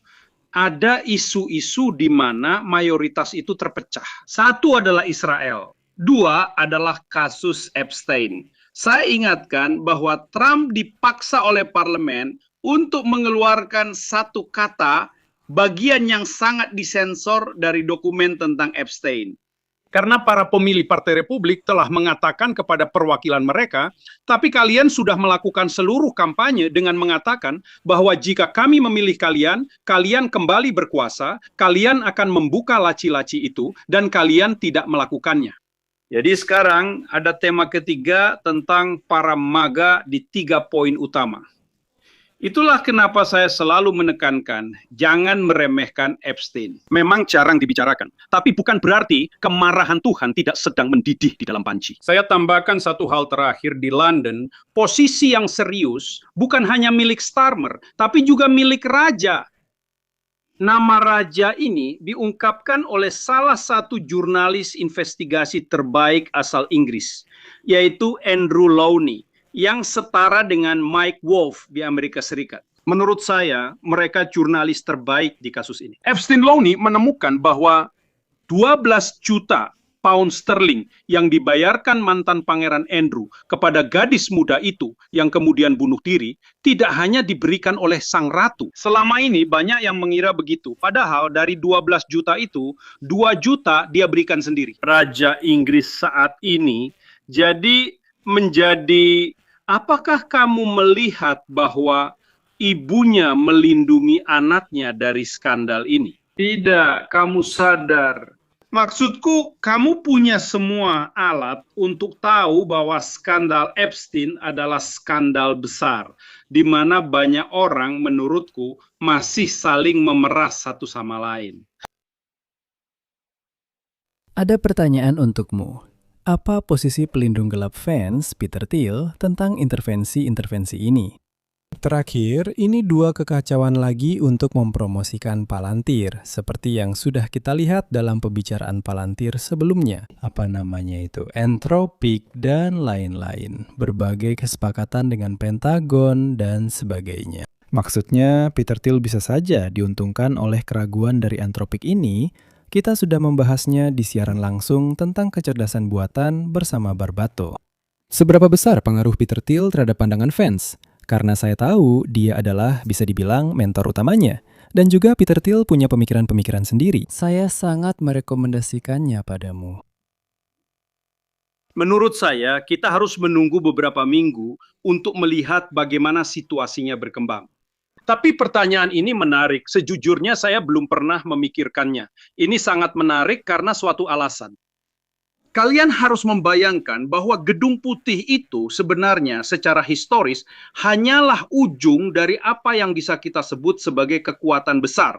ada isu-isu di mana mayoritas itu terpecah. 1 adalah Israel, 2 adalah kasus Epstein. Saya ingatkan bahwa Trump dipaksa oleh parlemen untuk mengeluarkan satu kata bagian yang sangat disensor dari dokumen tentang Epstein. Karena para pemilih Partai Republik telah mengatakan kepada perwakilan mereka, tapi kalian sudah melakukan seluruh kampanye dengan mengatakan bahwa jika kami memilih kalian, kalian kembali berkuasa, kalian akan membuka laci-laci itu, dan kalian tidak melakukannya. Jadi sekarang ada tema ketiga tentang para MAGA di 3 poin utama. Itulah kenapa saya selalu menekankan, jangan meremehkan Epstein. Memang jarang dibicarakan, tapi bukan berarti kemarahan Tuhan tidak sedang mendidih di dalam panci. Saya tambahkan satu hal terakhir di London, posisi yang serius bukan hanya milik Starmer, tapi juga milik raja. Nama raja ini diungkapkan oleh salah satu jurnalis investigasi terbaik asal Inggris, yaitu Andrew Lowney, yang setara dengan Mike Wolff di Amerika Serikat. Menurut saya, mereka jurnalis terbaik di kasus ini. Epstein Lowney menemukan bahwa 12 juta pound sterling yang dibayarkan mantan Pangeran Andrew kepada gadis muda itu yang kemudian bunuh diri, tidak hanya diberikan oleh sang ratu. Selama ini banyak yang mengira begitu. Padahal dari 12 juta itu, 2 juta dia berikan sendiri. Raja Inggris saat ini jadi menjadi, apakah kamu melihat bahwa ibunya melindungi anaknya dari skandal ini? Tidak, kamu sadar. Maksudku, kamu punya semua alat untuk tahu bahwa skandal Epstein adalah skandal besar, di mana banyak orang menurutku masih saling memeras satu sama lain. Ada pertanyaan untukmu. Apa posisi pelindung gelap fans Peter Thiel tentang intervensi-intervensi ini? Terakhir, ini 2 kekacauan lagi untuk mempromosikan Palantir, seperti yang sudah kita lihat dalam pembicaraan Palantir sebelumnya. Apa namanya itu? Entropic dan lain-lain. Berbagai kesepakatan dengan Pentagon dan sebagainya. Maksudnya, Peter Thiel bisa saja diuntungkan oleh keraguan dari Entropic ini. Kita sudah membahasnya di siaran langsung tentang kecerdasan buatan bersama Barbato. Seberapa besar pengaruh Peter Thiel terhadap pandangan fans? Karena saya tahu dia adalah bisa dibilang mentor utamanya. Dan juga Peter Thiel punya pemikiran-pemikiran sendiri. Saya sangat merekomendasikannya padamu. Menurut saya, kita harus menunggu beberapa minggu untuk melihat bagaimana situasinya berkembang. Tapi pertanyaan ini menarik. Sejujurnya saya belum pernah memikirkannya. Ini sangat menarik karena suatu alasan. Kalian harus membayangkan bahwa Gedung Putih itu sebenarnya secara historis hanyalah ujung dari apa yang bisa kita sebut sebagai kekuatan besar.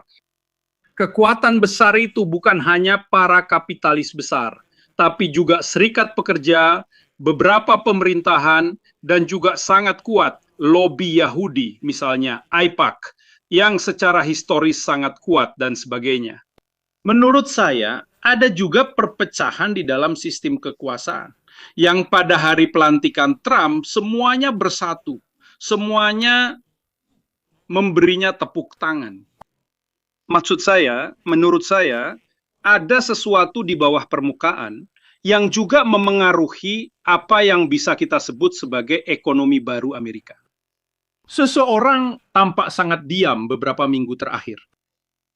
Kekuatan besar itu bukan hanya para kapitalis besar, tapi juga serikat pekerja, beberapa pemerintahan, dan juga sangat kuat lobi Yahudi, misalnya AIPAC, yang secara historis sangat kuat dan sebagainya. Menurut saya, ada juga perpecahan di dalam sistem kekuasaan, yang pada hari pelantikan Trump semuanya bersatu, semuanya memberinya tepuk tangan. Maksud saya, menurut saya, ada sesuatu di bawah permukaan yang juga memengaruhi apa yang bisa kita sebut sebagai ekonomi baru Amerika. Seseorang tampak sangat diam beberapa minggu terakhir.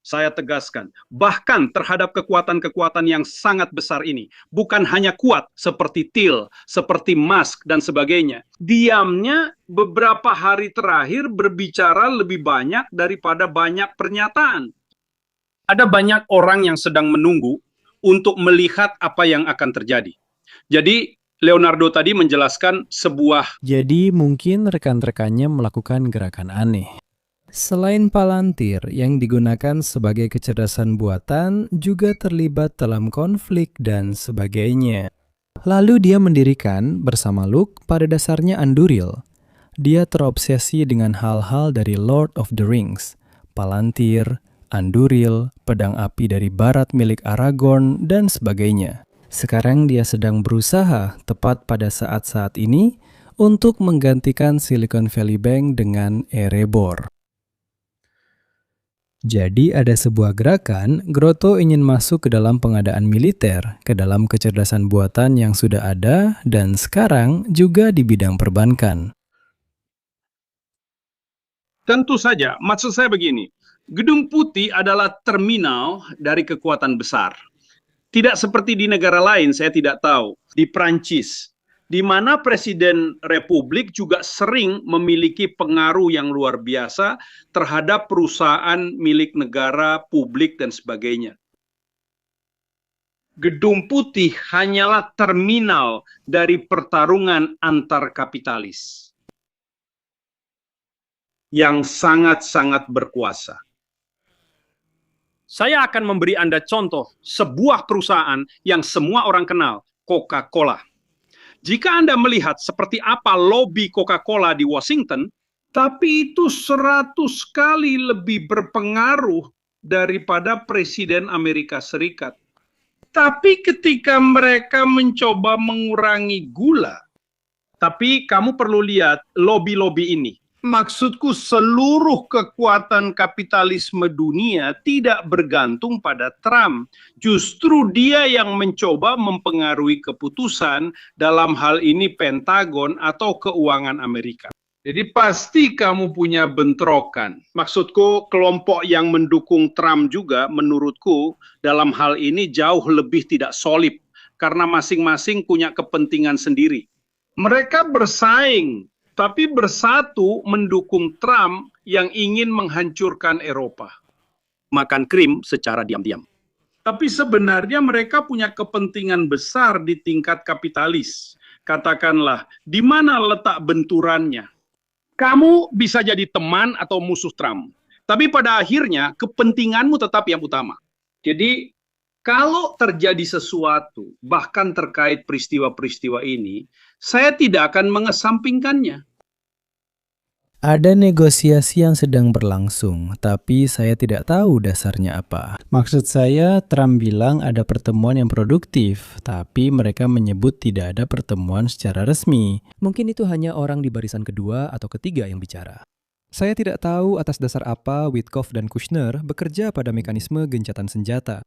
Saya tegaskan, bahkan terhadap kekuatan-kekuatan yang sangat besar ini, bukan hanya kuat seperti Thiel, seperti Musk, dan sebagainya. Diamnya beberapa hari terakhir berbicara lebih banyak daripada banyak pernyataan. Ada banyak orang yang sedang menunggu untuk melihat apa yang akan terjadi. Jadi, Leonardo tadi menjelaskan sebuah... Jadi mungkin rekan-rekannya melakukan gerakan aneh. Selain Palantir yang digunakan sebagai kecerdasan buatan juga terlibat dalam konflik dan sebagainya. Lalu dia mendirikan bersama Luke pada dasarnya Anduril. Dia terobsesi dengan hal-hal dari Lord of the Rings, Palantir, Anduril, pedang api dari barat milik Aragorn, dan sebagainya. Sekarang dia sedang berusaha tepat pada saat-saat ini untuk menggantikan Silicon Valley Bank dengan Erebor. Jadi ada sebuah gerakan, Grotto ingin masuk ke dalam pengadaan militer, ke dalam kecerdasan buatan yang sudah ada, dan sekarang juga di bidang perbankan. Tentu saja, maksud saya begini, Gedung Putih adalah terminal dari kekuatan besar. Tidak seperti di negara lain, saya tidak tahu, di Prancis, di mana Presiden Republik juga sering memiliki pengaruh yang luar biasa terhadap perusahaan milik negara, publik, dan sebagainya. Gedung Putih hanyalah terminal dari pertarungan antar kapitalis yang sangat-sangat berkuasa. Saya akan memberi Anda contoh sebuah perusahaan yang semua orang kenal, Coca-Cola. Jika Anda melihat seperti apa lobi Coca-Cola di Washington, tapi itu 100 kali lebih berpengaruh daripada Presiden Amerika Serikat. Tapi ketika mereka mencoba mengurangi gula, tapi kamu perlu lihat lobi-lobi ini. Maksudku seluruh kekuatan kapitalisme dunia tidak bergantung pada Trump. Justru dia yang mencoba mempengaruhi keputusan dalam hal ini Pentagon atau keuangan Amerika. Jadi pasti kamu punya bentrokan. Maksudku kelompok yang mendukung Trump juga menurutku dalam hal ini jauh lebih tidak solid. Karena masing-masing punya kepentingan sendiri. Mereka bersaing. Tapi bersatu mendukung Trump yang ingin menghancurkan Eropa. Makan krim secara diam-diam. Tapi sebenarnya mereka punya kepentingan besar di tingkat kapitalis. Katakanlah, di mana letak benturannya? Kamu bisa jadi teman atau musuh Trump. Tapi pada akhirnya kepentinganmu tetap yang utama. Jadi kalau terjadi sesuatu, bahkan terkait peristiwa-peristiwa ini, saya tidak akan mengesampingkannya. Ada negosiasi yang sedang berlangsung, tapi saya tidak tahu dasarnya apa. Maksud saya, Trump bilang ada pertemuan yang produktif, tapi mereka menyebut tidak ada pertemuan secara resmi. Mungkin itu hanya orang di barisan kedua atau ketiga yang bicara. Saya tidak tahu atas dasar apa Witkoff dan Kushner bekerja pada mekanisme gencatan senjata.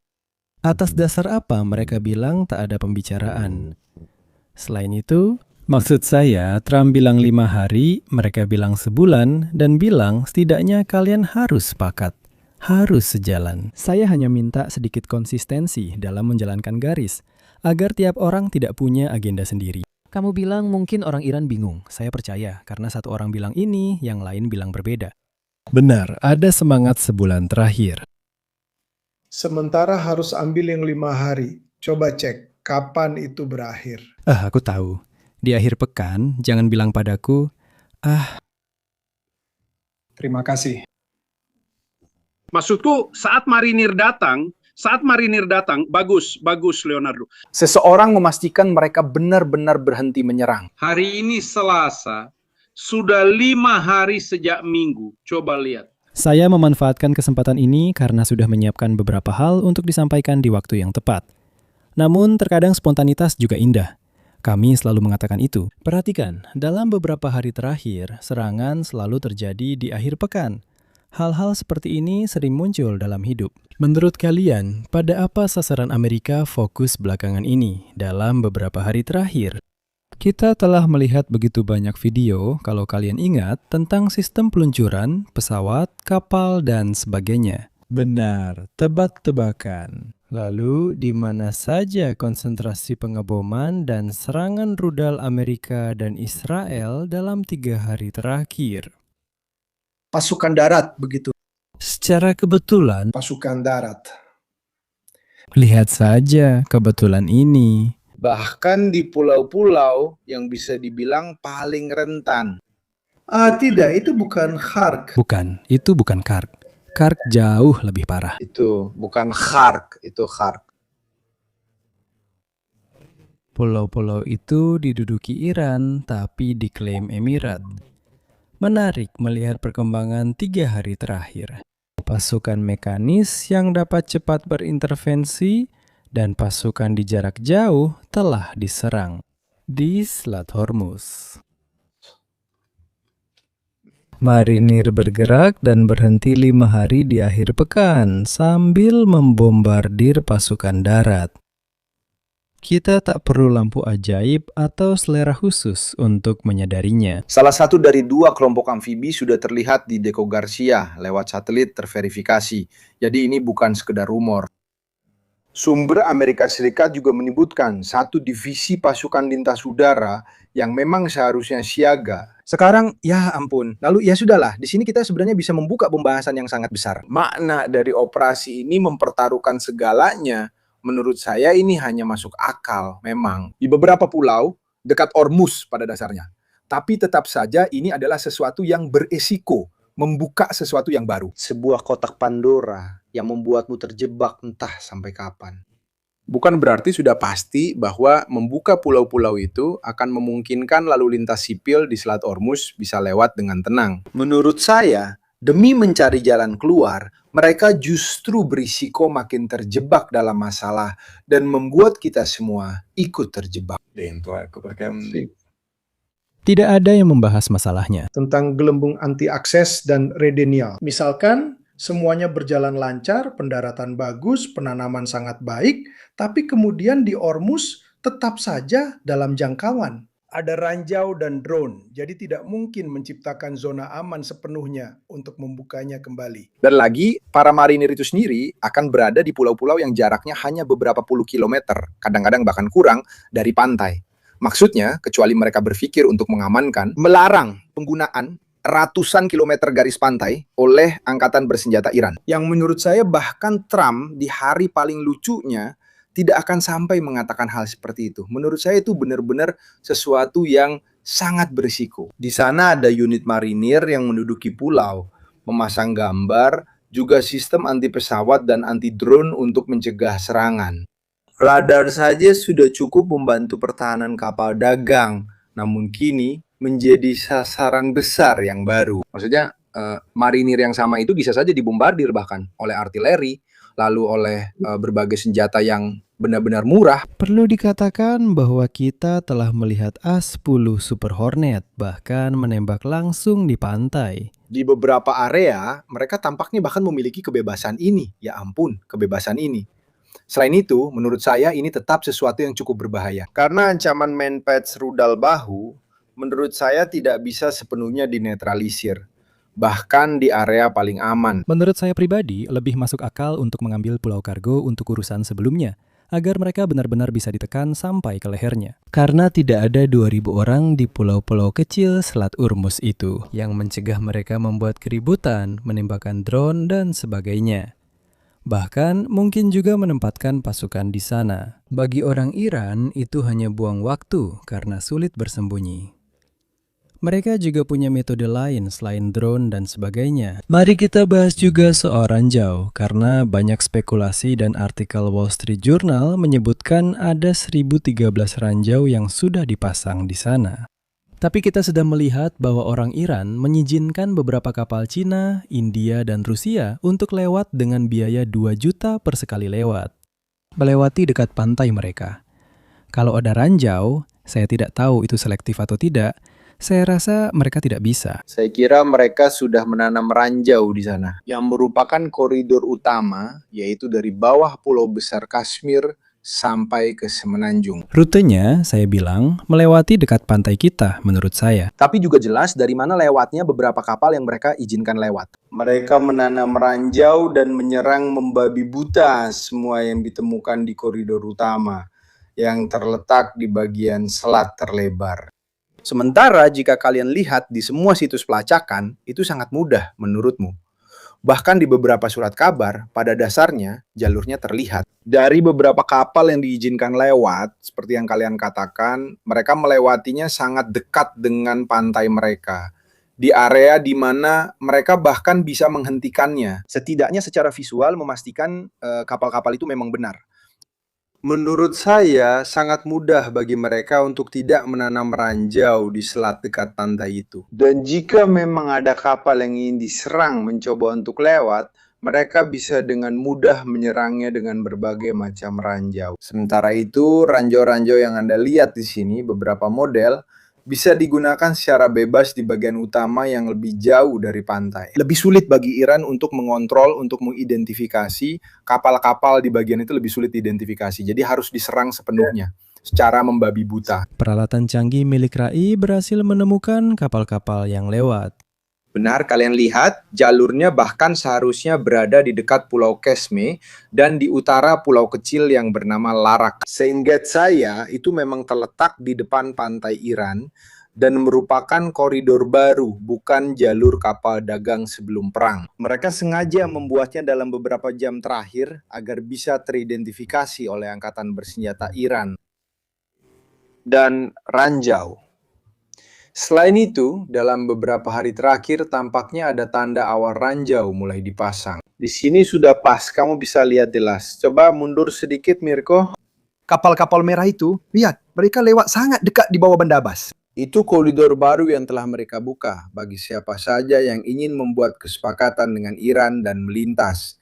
Atas dasar apa mereka bilang tak ada pembicaraan? Selain itu, maksud saya, Trump bilang 5 hari, mereka bilang sebulan, dan bilang setidaknya kalian harus sepakat, harus sejalan. Saya hanya minta sedikit konsistensi dalam menjalankan garis, agar tiap orang tidak punya agenda sendiri. Kamu bilang mungkin orang Iran bingung, saya percaya, karena satu orang bilang ini, yang lain bilang berbeda. Benar, ada semangat sebulan terakhir. Sementara harus ambil yang 5 hari. Coba cek, kapan itu berakhir. Aku tahu. Di akhir pekan, jangan bilang padaku, Terima kasih. Maksudku saat marinir datang, bagus Leonardo. Seseorang memastikan mereka benar-benar berhenti menyerang. Hari ini Selasa, sudah 5 hari sejak Minggu. Coba lihat. saya memanfaatkan kesempatan ini karena sudah menyiapkan beberapa hal untuk disampaikan di waktu yang tepat. Namun, terkadang spontanitas juga indah. Kami selalu mengatakan itu. Perhatikan, dalam beberapa hari terakhir, serangan selalu terjadi di akhir pekan. Hal-hal seperti ini sering muncul dalam hidup. Menurut kalian, pada apa sasaran Amerika fokus belakangan ini dalam beberapa hari terakhir? Kita telah melihat begitu banyak video, kalau kalian ingat, tentang sistem peluncuran, pesawat, kapal, dan sebagainya. Benar, tebak-tebakan. Lalu, di mana saja konsentrasi pengeboman dan serangan rudal Amerika dan Israel dalam 3 hari terakhir? Pasukan darat begitu. Secara kebetulan, Pasukan darat. lihat saja kebetulan ini. Bahkan di pulau-pulau yang bisa dibilang paling rentan. Tidak, itu bukan Khark. Bukan, itu bukan Kark. Kark jauh lebih parah. Itu bukan Khark, itu Khark. Pulau-pulau itu diduduki Iran, tapi diklaim Emirat. Menarik melihat perkembangan 3 hari terakhir. Pasukan mekanis yang dapat cepat berintervensi dan pasukan di jarak jauh telah diserang di Selat Hormuz. Marinir bergerak dan berhenti 5 hari di akhir pekan sambil membombardir pasukan darat. Kita tak perlu lampu ajaib atau selera khusus untuk menyadarinya. Salah satu dari 2 kelompok amfibi sudah terlihat di Deco Garcia lewat satelit terverifikasi. Jadi ini bukan sekedar rumor. Sumber Amerika Serikat juga menyebutkan 1 divisi pasukan lintas udara yang memang seharusnya siaga. Sekarang, ya ampun. Lalu ya sudahlah, di sini kita sebenarnya bisa membuka pembahasan yang sangat besar. Makna dari operasi ini mempertaruhkan segalanya. Menurut saya ini hanya masuk akal, memang. Di beberapa pulau, dekat Ormus pada dasarnya. Tapi tetap saja ini adalah sesuatu yang beresiko, membuka sesuatu yang baru. Sebuah kotak Pandora yang membuatmu terjebak entah sampai kapan. Bukan berarti sudah pasti bahwa membuka pulau-pulau itu akan memungkinkan lalu lintas sipil di Selat Ormus bisa lewat dengan tenang. Menurut saya, demi mencari jalan keluar, mereka justru berisiko makin terjebak dalam masalah dan membuat kita semua ikut terjebak. Tidak ada yang membahas masalahnya. Tentang gelembung anti-akses dan redenial. Misalkan, semuanya berjalan lancar, pendaratan bagus, penanaman sangat baik, tapi kemudian di Ormus tetap saja dalam jangkauan. Ada ranjau dan drone, jadi tidak mungkin menciptakan zona aman sepenuhnya untuk membukanya kembali. Dan lagi, para marinir itu sendiri akan berada di pulau-pulau yang jaraknya hanya beberapa puluh kilometer, kadang-kadang bahkan kurang, dari pantai. Maksudnya, kecuali mereka berpikir untuk mengamankan, melarang penggunaan ratusan kilometer garis pantai oleh angkatan bersenjata Iran. Yang menurut saya bahkan Trump di hari paling lucunya tidak akan sampai mengatakan hal seperti itu. Menurut saya itu benar-benar sesuatu yang sangat berisiko. Di sana ada unit marinir yang menduduki pulau, memasang gambar, juga sistem anti pesawat dan anti drone untuk mencegah serangan. Radar saja sudah cukup membantu pertahanan kapal dagang, namun kini menjadi sasaran besar yang baru. Maksudnya marinir yang sama itu bisa saja dibombardir bahkan oleh artileri, lalu oleh berbagai senjata yang benar-benar murah. Perlu dikatakan bahwa kita telah melihat A-10 Super Hornet bahkan menembak langsung di pantai. Di beberapa area, mereka tampaknya bahkan memiliki kebebasan ini. Ya ampun, kebebasan ini. Selain itu, menurut saya ini tetap sesuatu yang cukup berbahaya. Karena ancaman manpatch rudal bahu, menurut saya tidak bisa sepenuhnya dinetralisir. Bahkan di area paling aman. Menurut saya pribadi, lebih masuk akal untuk mengambil pulau kargo untuk urusan sebelumnya, agar mereka benar-benar bisa ditekan sampai ke lehernya. Karena tidak ada 2.000 orang di pulau-pulau kecil Selat Ormus itu, yang mencegah mereka membuat keributan, menembakkan drone, dan sebagainya. Bahkan mungkin juga menempatkan pasukan di sana. Bagi orang Iran, itu hanya buang waktu karena sulit bersembunyi. Mereka juga punya metode lain selain drone dan sebagainya. Mari kita bahas juga soal ranjau, karena banyak spekulasi dan artikel Wall Street Journal menyebutkan ada 1013 ranjau yang sudah dipasang di sana. Tapi kita sudah melihat bahwa orang Iran mengizinkan beberapa kapal Cina, India, dan Rusia untuk lewat dengan biaya 2 juta per sekali lewat, melewati dekat pantai mereka. Kalau ada ranjau, saya tidak tahu itu selektif atau tidak. Saya rasa mereka tidak bisa. Saya kira mereka sudah menanam ranjau di sana, yang merupakan koridor utama, yaitu dari bawah Pulau Besar Kashmir sampai ke Semenanjung. Rutenya, saya bilang, melewati dekat pantai kita menurut saya. Tapi juga jelas dari mana lewatnya beberapa kapal yang mereka izinkan lewat. Mereka menanam ranjau dan menyerang membabi buta semua yang ditemukan di koridor utama, yang terletak di bagian selat terlebar. Sementara jika kalian lihat di semua situs pelacakan, itu sangat mudah menurutmu. Bahkan di beberapa surat kabar, pada dasarnya jalurnya terlihat. Dari beberapa kapal yang diizinkan lewat, seperti yang kalian katakan, mereka melewatinya sangat dekat dengan pantai mereka. Di area di mana mereka bahkan bisa menghentikannya. Setidaknya secara visual memastikan kapal-kapal itu memang benar. Menurut saya, sangat mudah bagi mereka untuk tidak menanam ranjau di selat dekat pantai itu. Dan jika memang ada kapal yang ingin diserang mencoba untuk lewat, mereka bisa dengan mudah menyerangnya dengan berbagai macam ranjau. Sementara itu, ranjau-ranjau yang Anda lihat di sini, beberapa model, bisa digunakan secara bebas di bagian utama yang lebih jauh dari pantai. Lebih sulit bagi Iran untuk mengontrol, untuk mengidentifikasi kapal-kapal di bagian itu lebih sulit diidentifikasi. Jadi harus diserang sepenuhnya, secara membabi buta. Peralatan canggih milik RAI berhasil menemukan kapal-kapal yang lewat. Benar, kalian lihat jalurnya bahkan seharusnya berada di dekat Pulau Kesme dan di utara pulau kecil yang bernama Larak. Seingat saya, itu memang terletak di depan pantai Iran dan merupakan koridor baru, bukan jalur kapal dagang sebelum perang. Mereka sengaja membuatnya dalam beberapa jam terakhir agar bisa teridentifikasi oleh Angkatan Bersenjata Iran. Dan ranjau. Selain itu, dalam beberapa hari terakhir tampaknya ada tanda awal ranjau mulai dipasang. Di sini sudah pas, kamu bisa lihat jelas. Coba mundur sedikit, Mirko. Kapal-kapal merah itu, lihat, mereka lewat sangat dekat di bawah Bandabas. Itu koridor baru yang telah mereka buka bagi siapa saja yang ingin membuat kesepakatan dengan Iran dan melintas.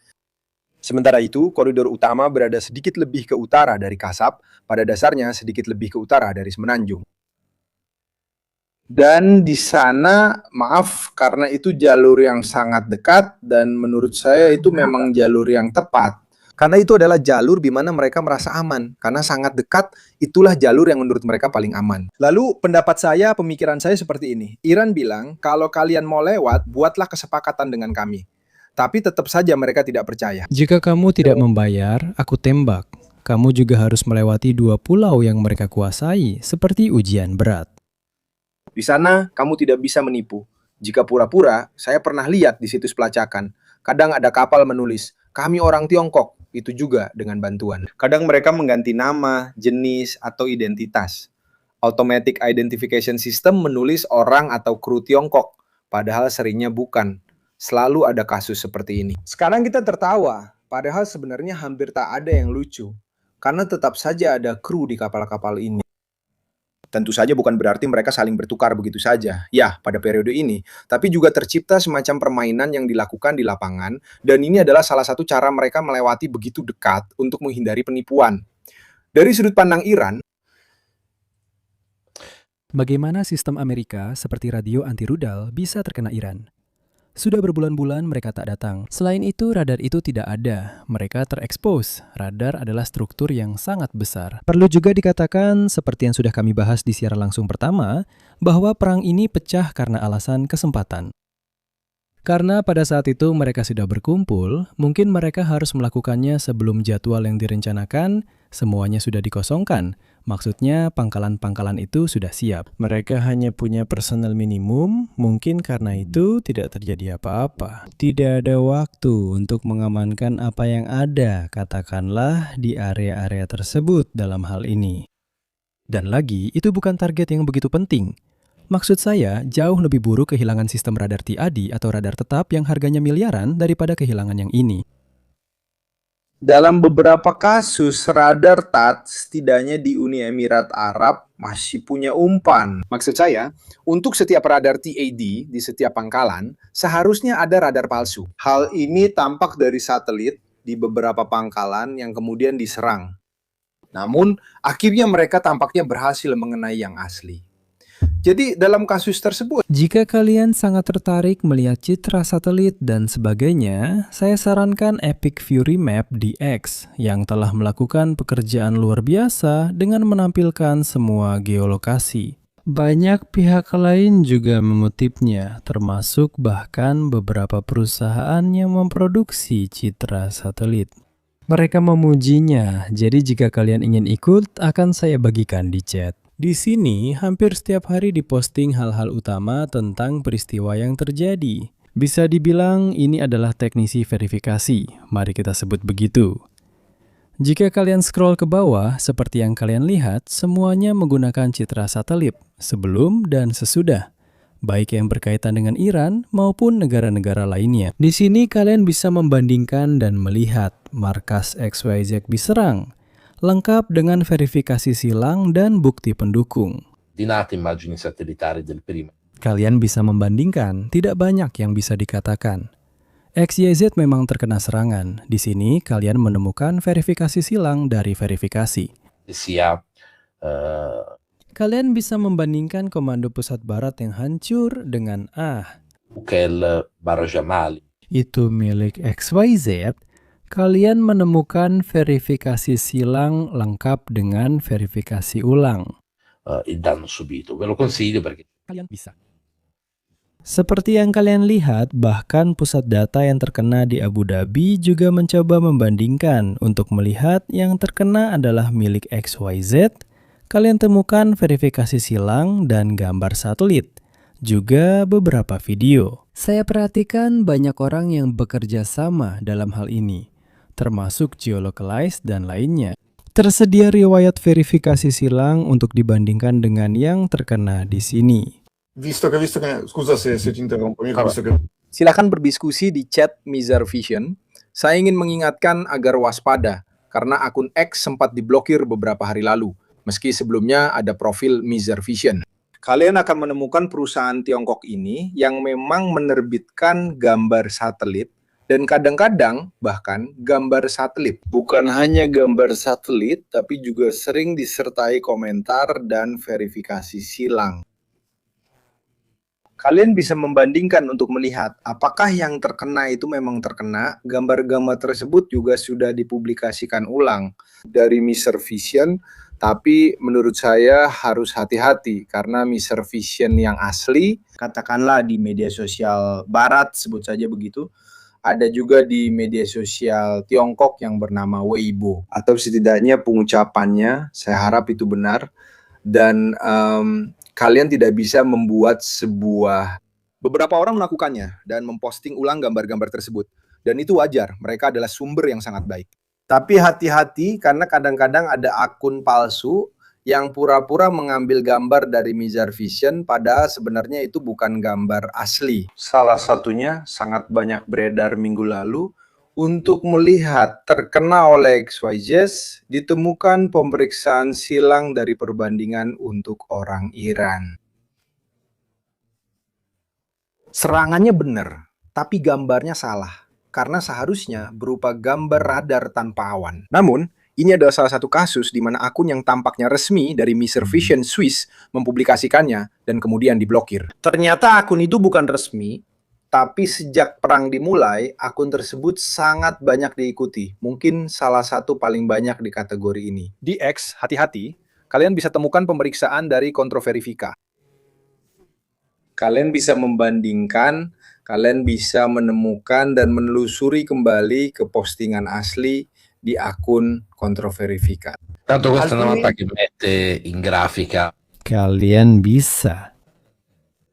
Sementara itu, koridor utama berada sedikit lebih ke utara dari Kasab, pada dasarnya sedikit lebih ke utara dari Semenanjung. Dan di sana, maaf, karena itu jalur yang sangat dekat dan menurut saya itu memang jalur yang tepat. Karena itu adalah jalur di mana mereka merasa aman. Karena sangat dekat, itulah jalur yang menurut mereka paling aman. Lalu pendapat saya, pemikiran saya seperti ini. Iran bilang, kalau kalian mau lewat, buatlah kesepakatan dengan kami. Tapi tetap saja mereka tidak percaya. Jika kamu tidak membayar, aku tembak. Kamu juga harus melewati 2 pulau yang mereka kuasai, seperti ujian berat. Di sana, kamu tidak bisa menipu. Jika pura-pura, saya pernah lihat di situs pelacakan. Kadang ada kapal menulis, kami orang Tiongkok. Itu juga dengan bantuan. Kadang mereka mengganti nama, jenis, atau identitas. Automatic Identification System menulis orang atau kru Tiongkok. Padahal seringnya bukan. Selalu ada kasus seperti ini. Sekarang kita tertawa. Padahal sebenarnya hampir tak ada yang lucu. Karena tetap saja ada kru di kapal-kapal ini. Tentu saja bukan berarti mereka saling bertukar begitu saja, ya pada periode ini, tapi juga tercipta semacam permainan yang dilakukan di lapangan, dan ini adalah salah satu cara mereka melewati begitu dekat untuk menghindari penipuan. Dari sudut pandang Iran, bagaimana sistem Amerika seperti radio anti-rudal bisa terkena Iran? Sudah berbulan-bulan mereka tak datang. Selain itu, radar itu tidak ada. Mereka terekspos. Radar adalah struktur yang sangat besar. Perlu juga dikatakan, seperti yang sudah kami bahas di siaran langsung pertama, bahwa perang ini pecah karena alasan kesempatan. Karena pada saat itu mereka sudah berkumpul, mungkin mereka harus melakukannya sebelum jadwal yang direncanakan, Semuanya sudah dikosongkan. Maksudnya pangkalan-pangkalan itu sudah siap. Mereka hanya punya personel minimum, mungkin karena itu tidak terjadi apa-apa. Tidak ada waktu untuk mengamankan apa yang ada, katakanlah di area-area tersebut dalam hal ini. Dan lagi, itu bukan target yang begitu penting. Maksud saya, jauh lebih buruk kehilangan sistem radar TIAD atau radar tetap yang harganya miliaran daripada kehilangan yang ini. Dalam beberapa kasus, radar TAT setidaknya di Uni Emirat Arab masih punya umpan. Maksud saya, untuk setiap radar TAD di setiap pangkalan, seharusnya ada radar palsu. Hal ini tampak dari satelit di beberapa pangkalan yang kemudian diserang. Namun, akhirnya mereka tampaknya berhasil mengenai yang asli. Jadi dalam kasus tersebut, Jika kalian sangat tertarik melihat citra satelit dan sebagainya, saya sarankan Epic Fury Map DX yang telah melakukan pekerjaan luar biasa dengan menampilkan semua geolokasi. Banyak pihak lain juga mengutipnya, termasuk bahkan beberapa perusahaan yang memproduksi citra satelit. Mereka memujinya, jadi jika kalian ingin ikut, akan saya bagikan di chat. Di sini, hampir setiap hari diposting hal-hal utama tentang peristiwa yang terjadi. Bisa dibilang ini adalah teknisi verifikasi, mari kita sebut begitu. Jika kalian scroll ke bawah, seperti yang kalian lihat, semuanya menggunakan citra satelit, sebelum dan sesudah, baik yang berkaitan dengan Iran maupun negara-negara lainnya. Di sini kalian bisa membandingkan dan melihat markas XYZ diserang, lengkap dengan verifikasi silang dan bukti pendukung. Ordinate immagini satellitari del primo. Kalian bisa membandingkan, tidak banyak yang bisa dikatakan. XYZ memang terkena serangan. Di sini kalian menemukan verifikasi silang dari verifikasi. Sia Kalian bisa membandingkan Komando Pusat Barat yang hancur dengan Ukel Barajamali. Itu milik XYZ. Kalian menemukan verifikasi silang lengkap dengan verifikasi ulang. Il danno subito. Ve lo consiglio perché Kalian bisa. Seperti yang kalian lihat, bahkan pusat data yang terkena di Abu Dhabi juga mencoba membandingkan untuk melihat yang terkena adalah milik XYZ. Kalian temukan verifikasi silang dan gambar satelit, juga beberapa video. Saya perhatikan banyak orang yang bekerja sama dalam hal ini, termasuk geolocalize dan lainnya. Tersedia riwayat verifikasi silang untuk dibandingkan dengan yang terkena di sini. Scusa se ti interrompo, Mirko, visto che silakan berdiskusi di chat Mizar Vision. Saya ingin mengingatkan agar waspada, karena akun X sempat diblokir beberapa hari lalu, meski sebelumnya ada profil Mizar Vision. Kalian akan menemukan perusahaan Tiongkok ini yang memang menerbitkan gambar satelit dan kadang-kadang bahkan gambar satelit. Bukan hanya gambar satelit, tapi juga sering disertai komentar dan verifikasi silang. Kalian bisa membandingkan untuk melihat apakah yang terkena itu memang terkena. Gambar-gambar tersebut juga sudah dipublikasikan ulang dari Mizar Vision, tapi menurut saya harus hati-hati karena Mizar Vision yang asli, katakanlah di media sosial barat, sebut saja begitu, ada juga di media sosial Tiongkok yang bernama Weibo, atau setidaknya pengucapannya, saya harap itu benar, dan kalian tidak bisa membuat sebuah... Beberapa orang melakukannya dan memposting ulang gambar-gambar tersebut. Dan itu wajar, mereka adalah sumber yang sangat baik. Tapi hati-hati karena kadang-kadang ada akun palsu yang pura-pura mengambil gambar dari Mizar Vision padahal sebenarnya itu bukan gambar asli. Salah satunya sangat banyak beredar minggu lalu. Untuk melihat terkena oleh XYZ, ditemukan pemeriksaan silang dari perbandingan untuk orang Iran. Serangannya benar, tapi gambarnya salah, karena seharusnya berupa gambar radar tanpa awan. Namun, ini adalah salah satu kasus di mana akun yang tampaknya resmi dari Mizar Vision Swiss mempublikasikannya dan kemudian diblokir. Ternyata akun itu bukan resmi, tapi sejak perang dimulai, akun tersebut sangat banyak diikuti. Mungkin salah satu paling banyak di kategori ini. Di X, hati-hati, kalian bisa temukan pemeriksaan dari Kontroverifika. Kalian bisa membandingkan, kalian bisa menemukan dan menelusuri kembali ke postingan asli di akun controverificato. Tanto questa è una Alcuni- mappa che mette in grafica Kalian bisa.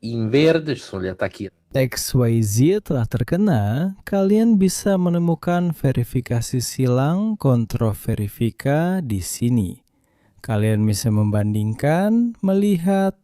in verde ci sono gli attacchi XYZ telah terkena, kalian bisa menemukan verifikasi silang kontroverifika di sini. Kalian bisa membandingkan, melihat,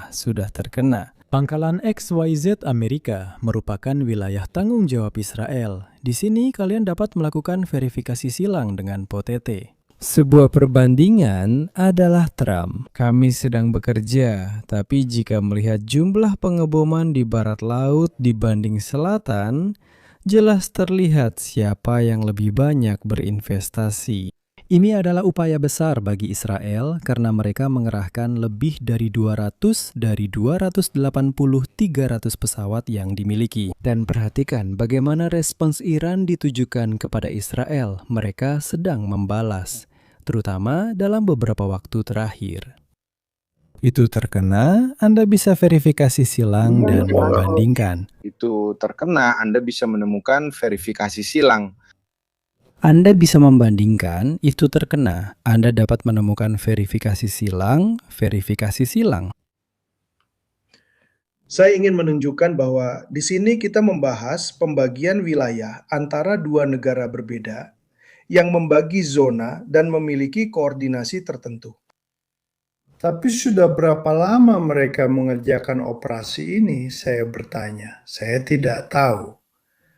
sudah terkena. Pangkalan XYZ Amerika merupakan wilayah tanggung jawab Israel. Di sini kalian dapat melakukan verifikasi silang dengan POTT. Sebuah perbandingan adalah Trump. Kami sedang bekerja, tapi jika melihat jumlah pengeboman di barat laut dibanding selatan, jelas terlihat siapa yang lebih banyak berinvestasi. Ini adalah upaya besar bagi Israel karena mereka mengerahkan lebih dari 200 dari 280-300 pesawat yang dimiliki. Dan perhatikan bagaimana respons Iran ditujukan kepada Israel. Mereka sedang membalas, terutama dalam beberapa waktu terakhir. Itu terkena, Anda bisa verifikasi silang dan membandingkan. Itu terkena, Anda bisa menemukan verifikasi silang. Anda bisa membandingkan, itu terkena. Anda dapat menemukan verifikasi silang. Saya ingin menunjukkan bahwa di sini kita membahas pembagian wilayah antara dua negara berbeda yang membagi zona dan memiliki koordinasi tertentu. Tapi sudah berapa lama mereka mengerjakan operasi ini? Saya bertanya. Saya tidak tahu.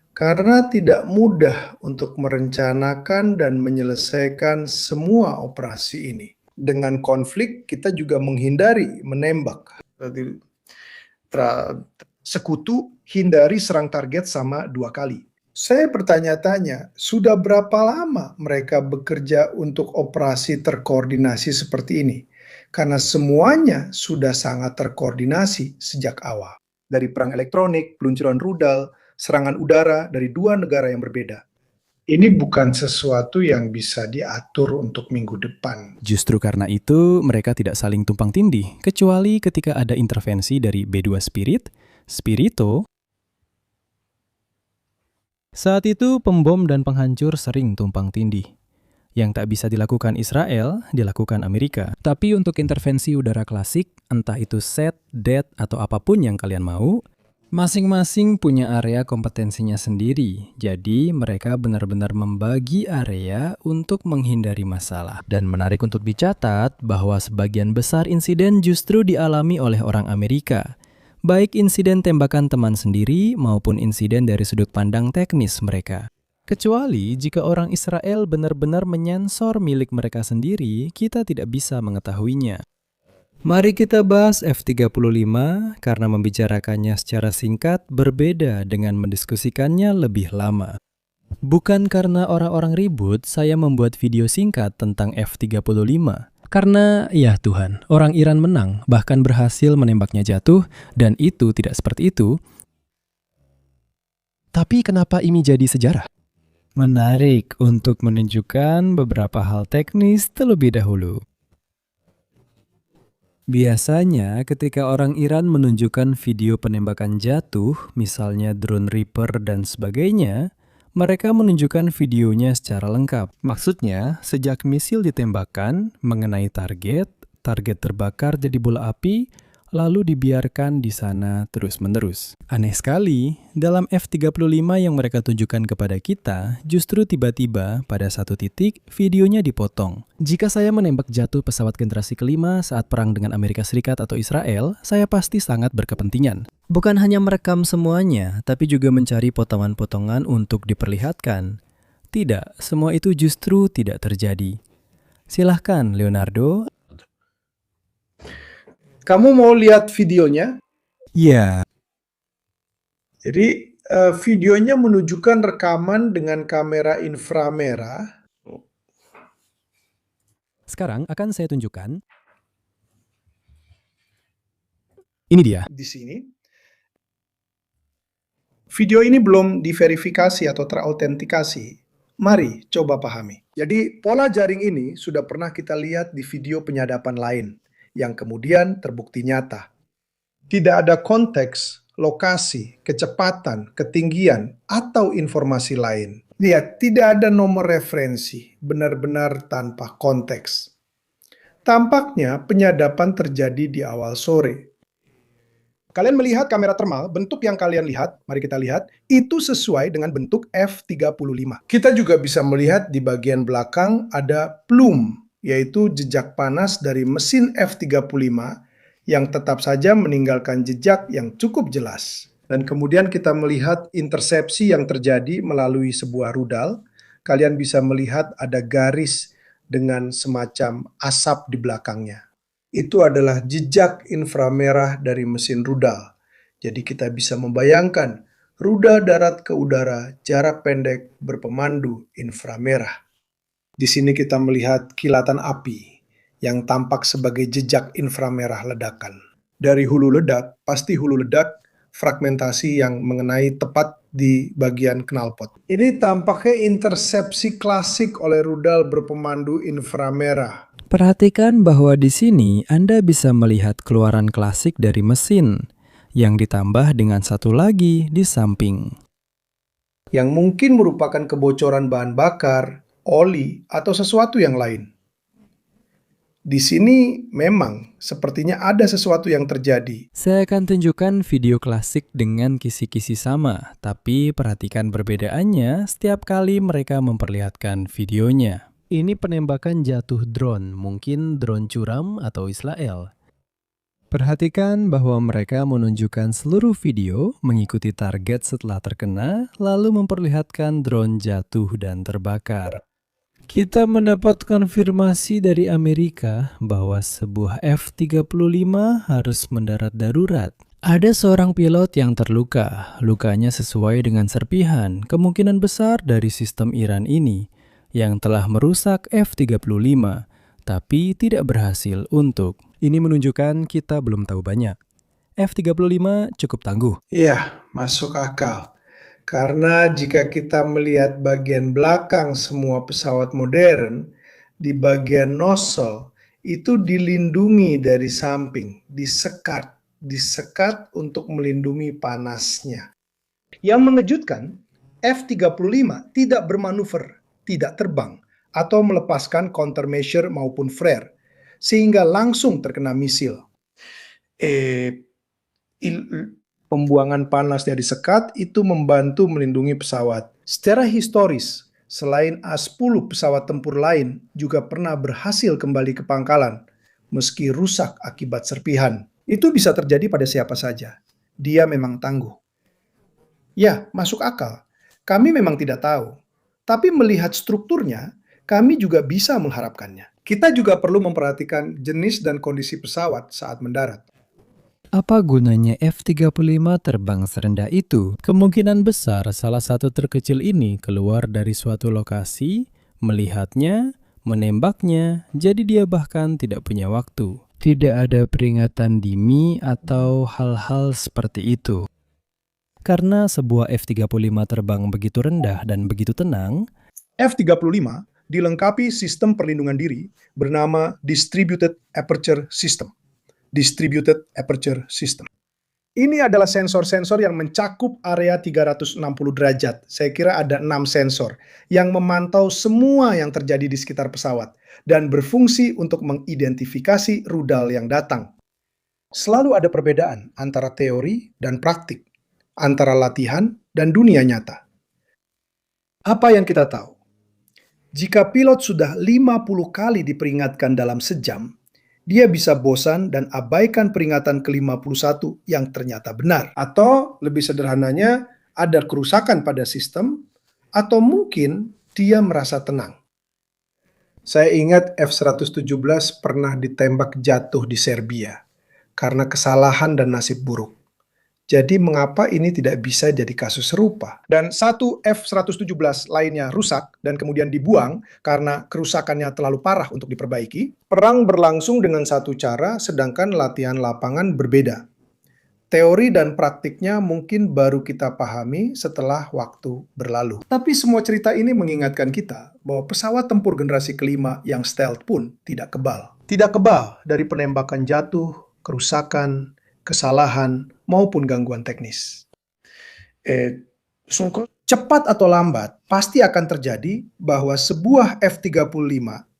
Karena tidak mudah untuk merencanakan dan menyelesaikan semua operasi ini. Dengan konflik, kita juga menghindari menembak. Sekutu hindari serang target sama 2 kali. Saya bertanya-tanya, sudah berapa lama mereka bekerja untuk operasi terkoordinasi seperti ini? Karena semuanya sudah sangat terkoordinasi sejak awal. Dari perang elektronik, peluncuran rudal, serangan udara dari 2 negara yang berbeda. Ini bukan sesuatu yang bisa diatur untuk minggu depan. Justru karena itu, mereka tidak saling tumpang tindih, kecuali ketika ada intervensi dari B2 Spirit, Spirito. Saat itu, pembom dan penghancur sering tumpang tindih. Yang tak bisa dilakukan Israel, dilakukan Amerika. Tapi untuk intervensi udara klasik, entah itu SET, DET, atau apapun yang kalian mau, masing-masing punya area kompetensinya sendiri, jadi mereka benar-benar membagi area untuk menghindari masalah. Dan menarik untuk dicatat bahwa sebagian besar insiden justru dialami oleh orang Amerika, baik insiden tembakan teman sendiri maupun insiden dari sudut pandang teknis mereka. Kecuali jika orang Israel benar-benar menyensor milik mereka sendiri, kita tidak bisa mengetahuinya. Mari kita bahas F-35 karena membicarakannya secara singkat berbeda dengan mendiskusikannya lebih lama. Bukan karena orang-orang ribut, saya membuat video singkat tentang F-35. Karena, ya Tuhan, orang Iran menang, bahkan berhasil menembaknya jatuh, dan itu tidak seperti itu. Tapi kenapa ini jadi sejarah? Menarik untuk menunjukkan beberapa hal teknis terlebih dahulu. Biasanya ketika orang Iran menunjukkan video penembakan jatuh, misalnya drone Reaper dan sebagainya, mereka menunjukkan videonya secara lengkap. Maksudnya, sejak misil ditembakkan, mengenai target terbakar jadi bola api, lalu dibiarkan di sana terus-menerus. Aneh sekali, dalam F-35 yang mereka tunjukkan kepada kita, justru tiba-tiba pada satu titik videonya dipotong. Jika saya menembak jatuh pesawat generasi kelima saat perang dengan Amerika Serikat atau Israel, saya pasti sangat berkepentingan. Bukan hanya merekam semuanya, tapi juga mencari potongan-potongan untuk diperlihatkan. Tidak, semua itu justru tidak terjadi. Silahkan, Leonardo. Kamu mau lihat videonya? Ya. Jadi videonya menunjukkan rekaman dengan kamera inframerah. Sekarang akan saya tunjukkan. Ini dia. Di sini. Video ini belum diverifikasi atau terautentikasi. Mari coba pahami. Jadi pola jaring ini sudah pernah kita lihat di video penyadapan lain yang kemudian terbukti nyata. Tidak ada konteks, lokasi, kecepatan, ketinggian, atau informasi lain. Ya, tidak ada nomor referensi, benar-benar tanpa konteks. Tampaknya penyadapan terjadi di awal sore. Kalian melihat kamera termal, bentuk yang kalian lihat, mari kita lihat, itu sesuai dengan bentuk F-35. Kita juga bisa melihat di bagian belakang ada plume, yaitu jejak panas dari mesin F-35 yang tetap saja meninggalkan jejak yang cukup jelas. Dan kemudian kita melihat intersepsi yang terjadi melalui sebuah rudal. Kalian bisa melihat ada garis dengan semacam asap di belakangnya. Itu adalah jejak inframerah dari mesin rudal. Jadi kita bisa membayangkan rudal darat ke udara jarak pendek berpemandu inframerah. Di sini kita melihat kilatan api yang tampak sebagai jejak inframerah ledakan. Dari hulu ledak, pasti hulu ledak fragmentasi yang mengenai tepat di bagian knalpot. Ini tampaknya intersepsi klasik oleh rudal berpemandu inframerah. Perhatikan bahwa di sini Anda bisa melihat keluaran klasik dari mesin yang ditambah dengan satu lagi di samping. Yang mungkin merupakan kebocoran bahan bakar, oli, atau sesuatu yang lain. Di sini memang sepertinya ada sesuatu yang terjadi. Saya akan tunjukkan video klasik dengan kisi-kisi sama, tapi perhatikan perbedaannya setiap kali mereka memperlihatkan videonya. Ini penembakan jatuh drone, mungkin drone curam atau Israel. Perhatikan bahwa mereka menunjukkan seluruh video mengikuti target setelah terkena, lalu memperlihatkan drone jatuh dan terbakar. Kita mendapat konfirmasi dari Amerika bahwa sebuah F-35 harus mendarat darurat. Ada seorang pilot yang terluka. Lukanya sesuai dengan serpihan, kemungkinan besar dari sistem Iran ini, yang telah merusak F-35, tapi tidak berhasil untuk. Ini menunjukkan kita belum tahu banyak. F-35 cukup tangguh. Iya, masuk akal. Karena jika kita melihat bagian belakang semua pesawat modern, di bagian nozzle itu dilindungi dari samping, disekat untuk melindungi panasnya. Yang mengejutkan, F-35 tidak bermanuver, tidak terbang, atau melepaskan countermeasure maupun flare, sehingga langsung terkena misil. Pembuangan panas dari sekat itu membantu melindungi pesawat. Secara historis, selain A-10 pesawat tempur lain juga pernah berhasil kembali ke pangkalan, meski rusak akibat serpihan. Itu bisa terjadi pada siapa saja. Dia memang tangguh. Ya, masuk akal. Kami memang tidak tahu. Tapi melihat strukturnya, kami juga bisa mengharapkannya. Kita juga perlu memperhatikan jenis dan kondisi pesawat saat mendarat. Apa gunanya F-35 terbang serendah itu? Kemungkinan besar salah satu terkecil ini keluar dari suatu lokasi, melihatnya, menembaknya, jadi dia bahkan tidak punya waktu. Tidak ada peringatan dini atau hal-hal seperti itu. Karena sebuah F-35 terbang begitu rendah dan begitu tenang, F-35 dilengkapi sistem perlindungan diri bernama Distributed Aperture System. Distributed Aperture System. Ini adalah sensor-sensor yang mencakup area 360 derajat. Saya kira ada 6 sensor yang memantau semua yang terjadi di sekitar pesawat dan berfungsi untuk mengidentifikasi rudal yang datang. Selalu ada perbedaan antara teori dan praktik, antara latihan dan dunia nyata. Apa yang kita tahu? Jika pilot sudah 50 kali diperingatkan dalam sejam, dia bisa bosan dan abaikan peringatan ke-51 yang ternyata benar. Atau lebih sederhananya, ada kerusakan pada sistem, atau mungkin dia merasa tenang. Saya ingat F-117 pernah ditembak jatuh di Serbia karena kesalahan dan nasib buruk. Jadi mengapa ini tidak bisa jadi kasus serupa? Dan satu F-117 lainnya rusak dan kemudian dibuang karena kerusakannya terlalu parah untuk diperbaiki. Perang berlangsung dengan satu cara, sedangkan latihan lapangan berbeda. Teori dan praktiknya mungkin baru kita pahami setelah waktu berlalu. Tapi semua cerita ini mengingatkan kita bahwa pesawat tempur generasi kelima yang stealth pun tidak kebal. Tidak kebal dari penembakan jatuh, kerusakan, kesalahan, maupun gangguan teknis. Cepat atau lambat, pasti akan terjadi bahwa sebuah F-35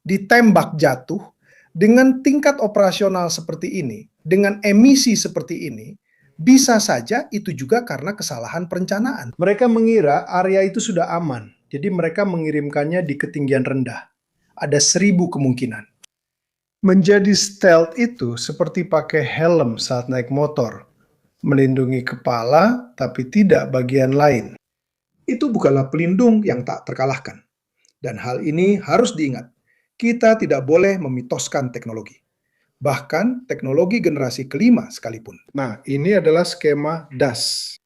ditembak jatuh dengan tingkat operasional seperti ini, dengan emisi seperti ini, bisa saja itu juga karena kesalahan perencanaan. Mereka mengira area itu sudah aman, jadi mereka mengirimkannya di ketinggian rendah. Ada 1000 kemungkinan. Menjadi stealth itu seperti pakai helm saat naik motor, melindungi kepala tapi tidak bagian lain. Itu bukanlah pelindung yang tak terkalahkan. Dan hal ini harus diingat. Kita tidak boleh memitoskan teknologi. Bahkan teknologi generasi kelima sekalipun. Nah, ini adalah skema DAS.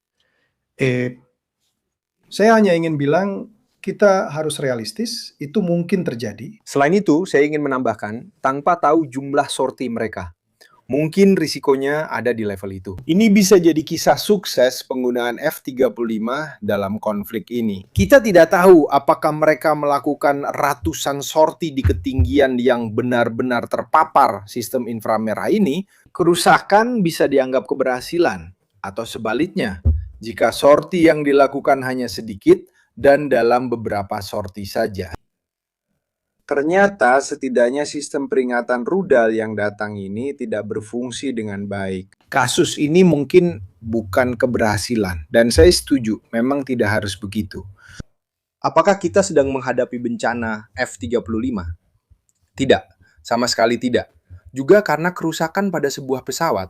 Saya hanya ingin bilang, kita harus realistis, itu mungkin terjadi. Selain itu, saya ingin menambahkan, tanpa tahu jumlah sorti mereka, mungkin risikonya ada di level itu. Ini bisa jadi kisah sukses penggunaan F-35 dalam konflik ini. Kita tidak tahu apakah mereka melakukan ratusan sorti di ketinggian yang benar-benar terpapar sistem inframerah ini. Kerusakan bisa dianggap keberhasilan, atau sebaliknya, jika sorti yang dilakukan hanya sedikit dan dalam beberapa sorti saja. Ternyata setidaknya sistem peringatan rudal yang datang ini tidak berfungsi dengan baik. Kasus ini mungkin bukan keberhasilan, dan saya setuju, memang tidak harus begitu. Apakah kita sedang menghadapi bencana F-35? Tidak, sama sekali tidak. Juga karena kerusakan pada sebuah pesawat.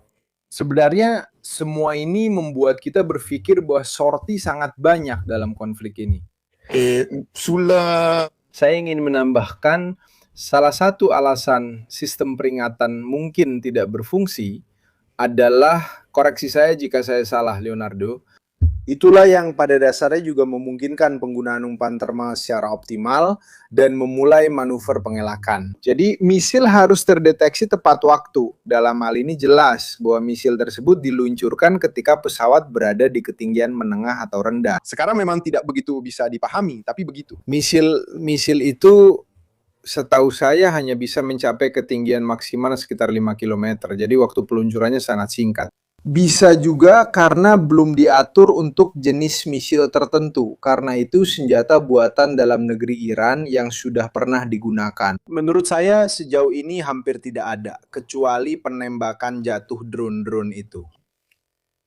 Sebenarnya semua ini membuat kita berpikir bahwa sorti sangat banyak dalam konflik ini. Saya ingin menambahkan salah satu alasan sistem peringatan mungkin tidak berfungsi adalah, koreksi saya jika saya salah Leonardo, itulah yang pada dasarnya juga memungkinkan penggunaan umpan termal secara optimal dan memulai manuver pengelakan. Jadi misil harus terdeteksi tepat waktu. Dalam hal ini jelas bahwa misil tersebut diluncurkan ketika pesawat berada di ketinggian menengah atau rendah. Sekarang memang tidak begitu bisa dipahami, tapi begitu. Misil itu setahu saya hanya bisa mencapai ketinggian maksimal sekitar 5 km. Jadi waktu peluncurannya sangat singkat. Bisa juga karena belum diatur untuk jenis misil tertentu. Karena itu senjata buatan dalam negeri Iran yang sudah pernah digunakan. Menurut saya sejauh ini hampir tidak ada, kecuali penembakan jatuh drone-drone itu.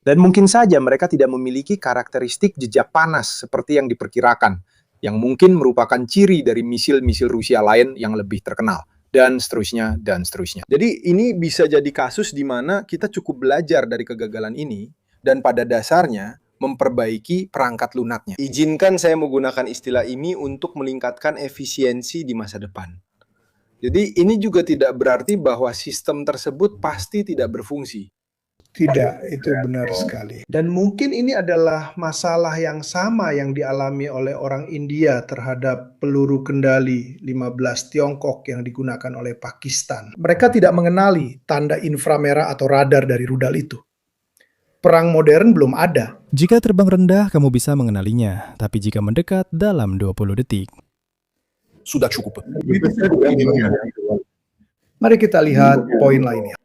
Dan mungkin saja mereka tidak memiliki karakteristik jejak panas seperti yang diperkirakan, yang mungkin merupakan ciri dari misil-misil Rusia lain yang lebih terkenal. Dan seterusnya, dan seterusnya. Jadi ini bisa jadi kasus di mana kita cukup belajar dari kegagalan ini dan pada dasarnya memperbaiki perangkat lunaknya. Izinkan saya menggunakan istilah ini untuk meningkatkan efisiensi di masa depan. Jadi ini juga tidak berarti bahwa sistem tersebut pasti tidak berfungsi. Tidak, itu benar sekali. Dan mungkin ini adalah masalah yang sama yang dialami oleh orang India terhadap peluru kendali 15 Tiongkok yang digunakan oleh Pakistan. Mereka tidak mengenali tanda inframerah atau radar dari rudal itu. Perang modern belum ada. Jika terbang rendah, kamu bisa mengenalinya, tapi jika mendekat dalam 20 detik. Sudah cukup. Mari kita lihat poin lainnya.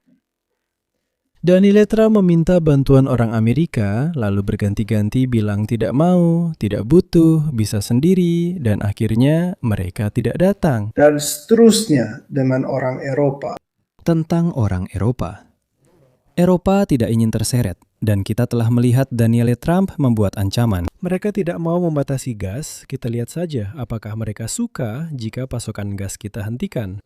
Daniletra meminta bantuan orang Amerika, lalu berganti-ganti bilang tidak mau, tidak butuh, bisa sendiri, dan akhirnya mereka tidak datang. Dan seterusnya dengan orang Eropa. Tentang orang Eropa. Eropa tidak ingin terseret, dan kita telah melihat Daniel Trump membuat ancaman. Mereka tidak mau membatasi gas, kita lihat saja apakah mereka suka jika pasokan gas kita hentikan.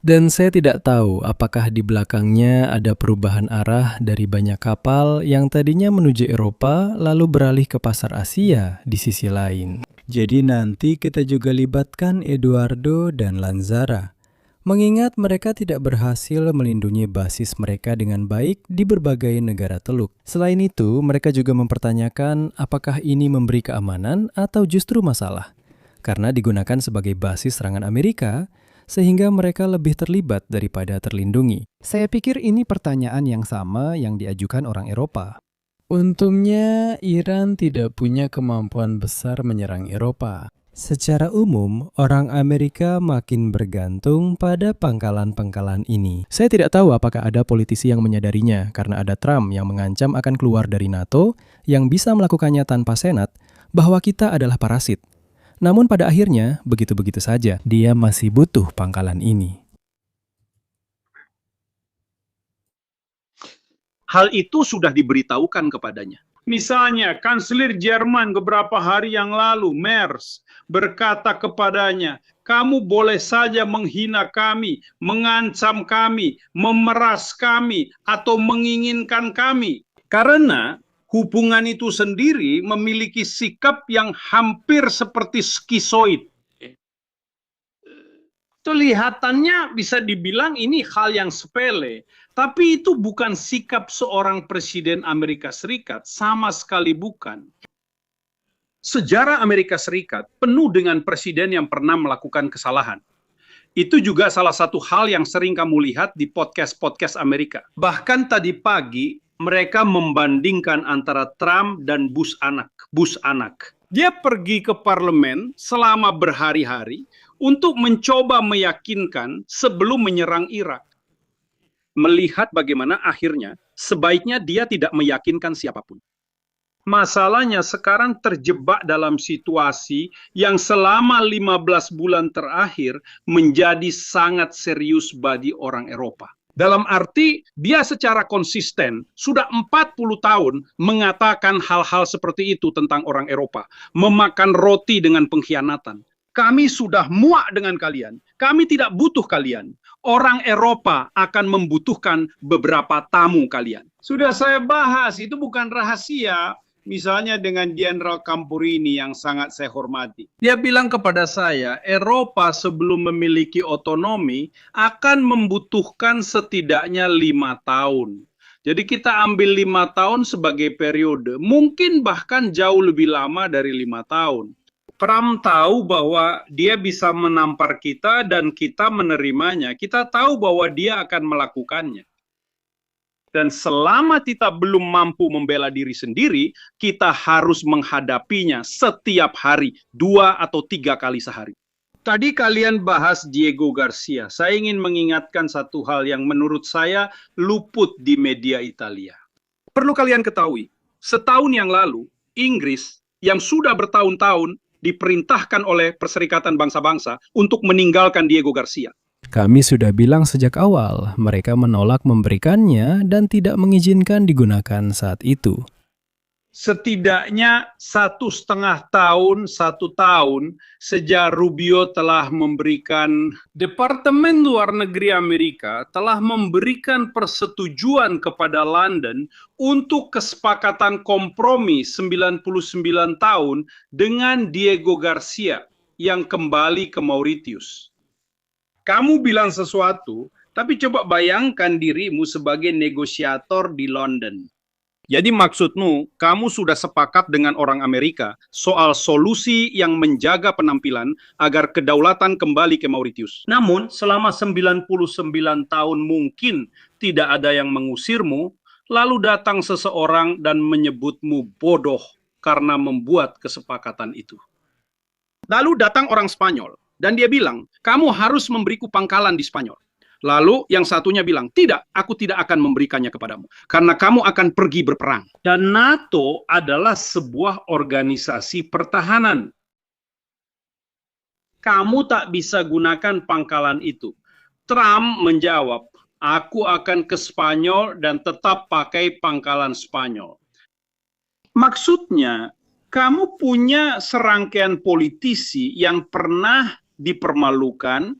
Dan saya tidak tahu apakah di belakangnya ada perubahan arah dari banyak kapal yang tadinya menuju Eropa lalu beralih ke pasar Asia di sisi lain. Jadi nanti kita juga libatkan Eduardo dan Lanzara. Mengingat mereka tidak berhasil melindungi basis mereka dengan baik di berbagai negara teluk. Selain itu, mereka juga mempertanyakan apakah ini memberi keamanan atau justru masalah. Karena digunakan sebagai basis serangan Amerika, sehingga mereka lebih terlibat daripada terlindungi. Saya pikir ini pertanyaan yang sama yang diajukan orang Eropa. Untungnya, Iran tidak punya kemampuan besar menyerang Eropa. Secara umum, orang Amerika makin bergantung pada pangkalan-pangkalan ini. Saya tidak tahu apakah ada politisi yang menyadarinya, karena ada Trump yang mengancam akan keluar dari NATO, yang bisa melakukannya tanpa Senat, bahwa kita adalah parasit. Namun pada akhirnya, begitu-begitu saja, dia masih butuh pangkalan ini. Hal itu sudah diberitahukan kepadanya. Misalnya, Kanselir Jerman beberapa hari yang lalu, Merz, berkata kepadanya, kamu boleh saja menghina kami, mengancam kami, memeras kami, atau menginginkan kami. Karena hubungan itu sendiri memiliki sikap yang hampir seperti skizoid. Kelihatannya bisa dibilang ini hal yang sepele, tapi itu bukan sikap seorang presiden Amerika Serikat, sama sekali bukan. Sejarah Amerika Serikat penuh dengan presiden yang pernah melakukan kesalahan. Itu juga salah satu hal yang sering kamu lihat di podcast-podcast Amerika. Bahkan tadi pagi, mereka membandingkan antara Trump dan Bush anak. Dia pergi ke parlemen selama berhari-hari untuk mencoba meyakinkan sebelum menyerang Irak. Melihat bagaimana akhirnya sebaiknya dia tidak meyakinkan siapapun. Masalahnya sekarang terjebak dalam situasi yang selama 15 bulan terakhir menjadi sangat serius bagi orang Eropa. Dalam arti dia secara konsisten sudah 40 tahun mengatakan hal-hal seperti itu tentang orang Eropa. Memakan roti dengan pengkhianatan. Kami sudah muak dengan kalian. Kami tidak butuh kalian. Orang Eropa akan membutuhkan beberapa tamu kalian. Sudah saya bahas, itu bukan rahasia. Misalnya dengan Jenderal Camporini yang sangat saya hormati. Dia bilang kepada saya, Eropa sebelum memiliki otonomi akan membutuhkan setidaknya 5 tahun. Jadi kita ambil 5 tahun sebagai periode. Mungkin bahkan jauh lebih lama dari 5 tahun. Trump tahu bahwa dia bisa menampar kita dan kita menerimanya. Kita tahu bahwa dia akan melakukannya. Dan selama kita belum mampu membela diri sendiri, kita harus menghadapinya setiap hari, 2 atau 3 kali sehari. Tadi kalian bahas Diego Garcia. Saya ingin mengingatkan satu hal yang menurut saya luput di media Italia. Perlu kalian ketahui, setahun yang lalu, Inggris yang sudah bertahun-tahun diperintahkan oleh Perserikatan Bangsa-Bangsa untuk meninggalkan Diego Garcia. Kami sudah bilang sejak awal, mereka menolak memberikannya dan tidak mengizinkan digunakan saat itu. Setidaknya 1,5 tahun, 1 tahun sejak Rubio telah memberikan, Departemen Luar Negeri Amerika telah memberikan persetujuan kepada London untuk kesepakatan kompromi 99 tahun dengan Diego Garcia yang kembali ke Mauritius. Kamu bilang sesuatu, tapi coba bayangkan dirimu sebagai negosiator di London. Jadi maksudmu, kamu sudah sepakat dengan orang Amerika soal solusi yang menjaga penampilan agar kedaulatan kembali ke Mauritius. Namun, selama 99 tahun mungkin tidak ada yang mengusirmu, lalu datang seseorang dan menyebutmu bodoh karena membuat kesepakatan itu. Lalu datang orang Spanyol, dan dia bilang, kamu harus memberiku pangkalan di Spanyol. Lalu yang satunya bilang, tidak, aku tidak akan memberikannya kepadamu. Karena kamu akan pergi berperang. Dan NATO adalah sebuah organisasi pertahanan. Kamu tak bisa gunakan pangkalan itu. Trump menjawab, aku akan ke Spanyol dan tetap pakai pangkalan Spanyol. Maksudnya, kamu punya serangkaian politisi yang pernah dipermalukan,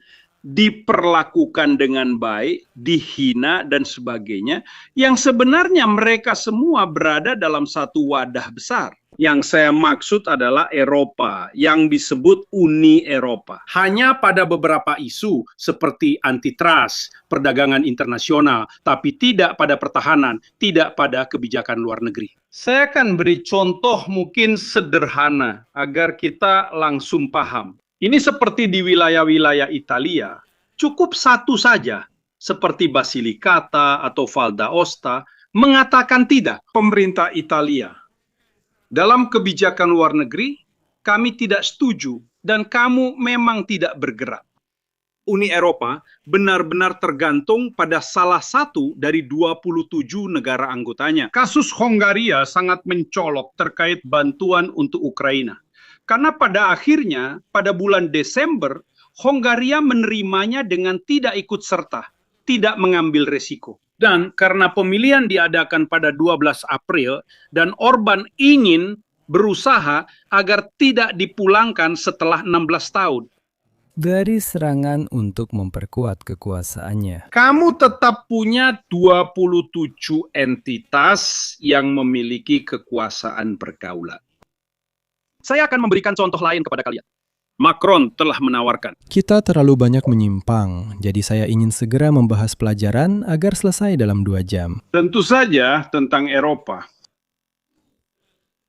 diperlakukan dengan baik, dihina, dan sebagainya, yang sebenarnya mereka semua berada dalam satu wadah besar. Yang saya maksud adalah Eropa, yang disebut Uni Eropa. Hanya pada beberapa isu seperti antitrust, perdagangan internasional, tapi tidak pada pertahanan, tidak pada kebijakan luar negeri. Saya akan beri contoh mungkin sederhana, agar kita langsung paham. Ini seperti di wilayah-wilayah Italia, cukup satu saja, seperti Basilicata atau Val d'Aosta, mengatakan tidak. Pemerintah Italia, dalam kebijakan luar negeri, kami tidak setuju, dan kamu memang tidak bergerak. Uni Eropa benar-benar tergantung pada salah satu dari 27 negara anggotanya. Kasus Hongaria sangat mencolok terkait bantuan untuk Ukraina. Karena pada akhirnya, pada bulan Desember, Hongaria menerimanya dengan tidak ikut serta, tidak mengambil resiko. Dan karena pemilihan diadakan pada 12 April, dan Orban ingin berusaha agar tidak dipulangkan setelah 16 tahun. Dari serangan untuk memperkuat kekuasaannya. Kamu tetap punya 27 entitas yang memiliki kekuasaan pergaulan. Saya akan memberikan contoh lain kepada kalian. Macron telah menawarkan. Kita terlalu banyak menyimpang, jadi saya ingin segera membahas pelajaran agar selesai dalam 2 jam. Tentu saja tentang Eropa.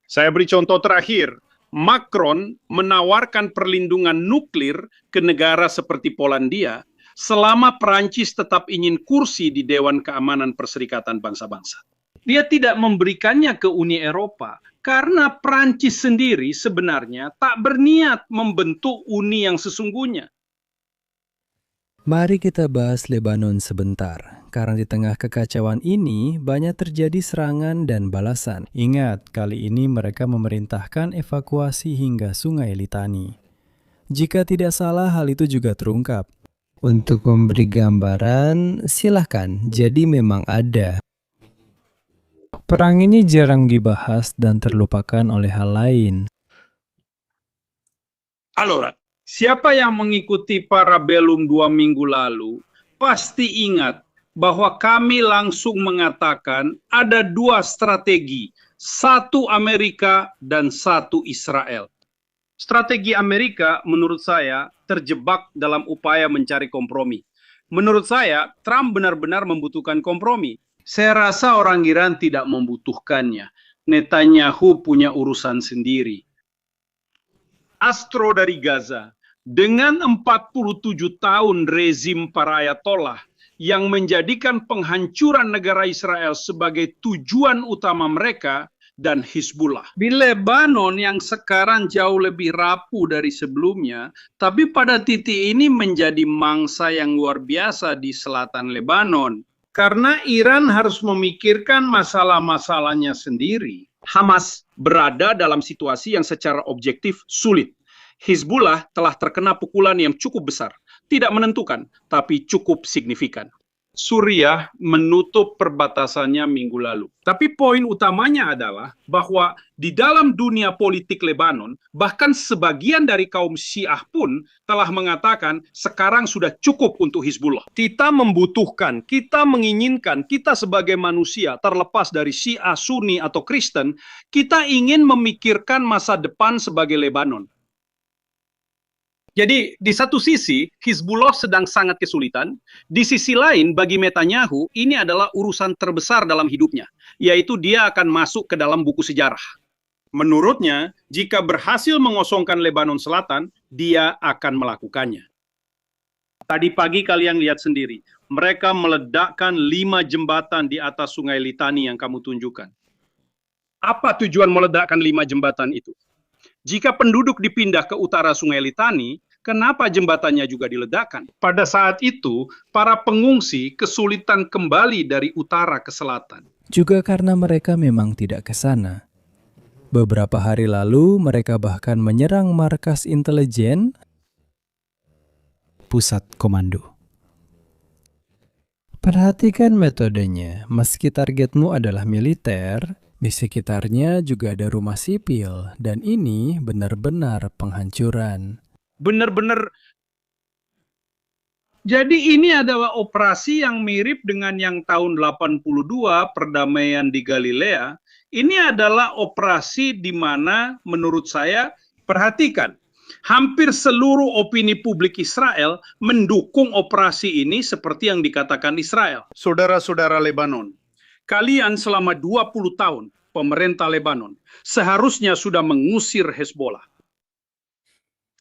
Saya beri contoh terakhir. Macron menawarkan perlindungan nuklir ke negara seperti Polandia selama Perancis tetap ingin kursi di Dewan Keamanan Perserikatan Bangsa-Bangsa. Dia tidak memberikannya ke Uni Eropa karena Perancis sendiri sebenarnya tak berniat membentuk uni yang sesungguhnya. Mari kita bahas Lebanon sebentar, karena di tengah kekacauan ini banyak terjadi serangan dan balasan. Ingat, kali ini mereka memerintahkan evakuasi hingga Sungai Litani. Jika tidak salah, hal itu juga terungkap. Untuk memberi gambaran, silahkan, jadi memang ada. Perang ini jarang dibahas dan terlupakan oleh hal lain. Allora, siapa yang mengikuti Parabellum 2 minggu lalu pasti ingat bahwa kami langsung mengatakan ada 2 strategi, satu Amerika dan satu Israel. Strategi Amerika menurut saya terjebak dalam upaya mencari kompromi. Menurut saya, Trump benar-benar membutuhkan kompromi. Saya rasa orang Iran tidak membutuhkannya. Netanyahu punya urusan sendiri. Astro dari Gaza, dengan 47 tahun rezim para ayatollah yang menjadikan penghancuran negara Israel sebagai tujuan utama mereka, dan Hizbullah. Di Lebanon yang sekarang jauh lebih rapuh dari sebelumnya, tapi pada titik ini menjadi mangsa yang luar biasa di selatan Lebanon. Karena Iran harus memikirkan masalah-masalahnya sendiri. Hamas berada dalam situasi yang secara objektif sulit. Hizbullah telah terkena pukulan yang cukup besar. Tidak menentukan, tapi cukup signifikan. Suriah menutup perbatasannya minggu lalu. Tapi poin utamanya adalah bahwa di dalam dunia politik Lebanon, bahkan sebagian dari kaum Syiah pun telah mengatakan sekarang sudah cukup untuk Hizbullah. Kita membutuhkan, kita menginginkan, kita sebagai manusia terlepas dari Syiah, Sunni atau Kristen, kita ingin memikirkan masa depan sebagai Lebanon. Jadi di satu sisi Hizbullah sedang sangat kesulitan, di sisi lain bagi Netanyahu ini adalah urusan terbesar dalam hidupnya, yaitu dia akan masuk ke dalam buku sejarah. Menurutnya, jika berhasil mengosongkan Lebanon Selatan, dia akan melakukannya. Tadi pagi kalian lihat sendiri, mereka meledakkan 5 jembatan di atas Sungai Litani yang kamu tunjukkan. Apa tujuan meledakkan 5 jembatan itu? Jika penduduk dipindah ke utara Sungai Litani, kenapa jembatannya juga diledakkan? Pada saat itu, para pengungsi kesulitan kembali dari utara ke selatan. Juga karena mereka memang tidak ke sana. Beberapa hari lalu, mereka bahkan menyerang markas intelijen pusat komando. Perhatikan metodenya. Meski targetmu adalah militer, di sekitarnya juga ada rumah sipil, dan ini benar-benar penghancuran. Benar-benar. Jadi ini adalah operasi yang mirip dengan yang tahun 82 perdamaian di Galilea. Ini adalah operasi di mana menurut saya, perhatikan, hampir seluruh opini publik Israel mendukung operasi ini seperti yang dikatakan Israel. Saudara-saudara Lebanon, kalian selama 20 tahun pemerintah Lebanon seharusnya sudah mengusir Hezbollah.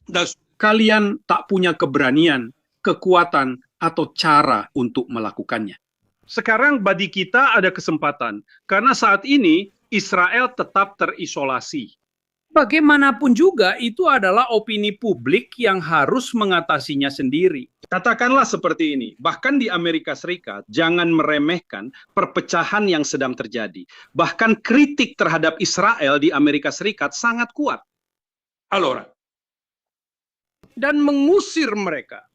Dan kalian tak punya keberanian, kekuatan, atau cara untuk melakukannya. Sekarang bagi kita ada kesempatan, karena saat ini Israel tetap terisolasi. bagaimanapun juga itu adalah opini publik yang harus mengatasinya sendiri. Katakanlah seperti ini, bahkan di Amerika Serikat, jangan meremehkan perpecahan yang sedang terjadi. Bahkan kritik terhadap Israel di Amerika Serikat sangat kuat. Allora, dan mengusir mereka.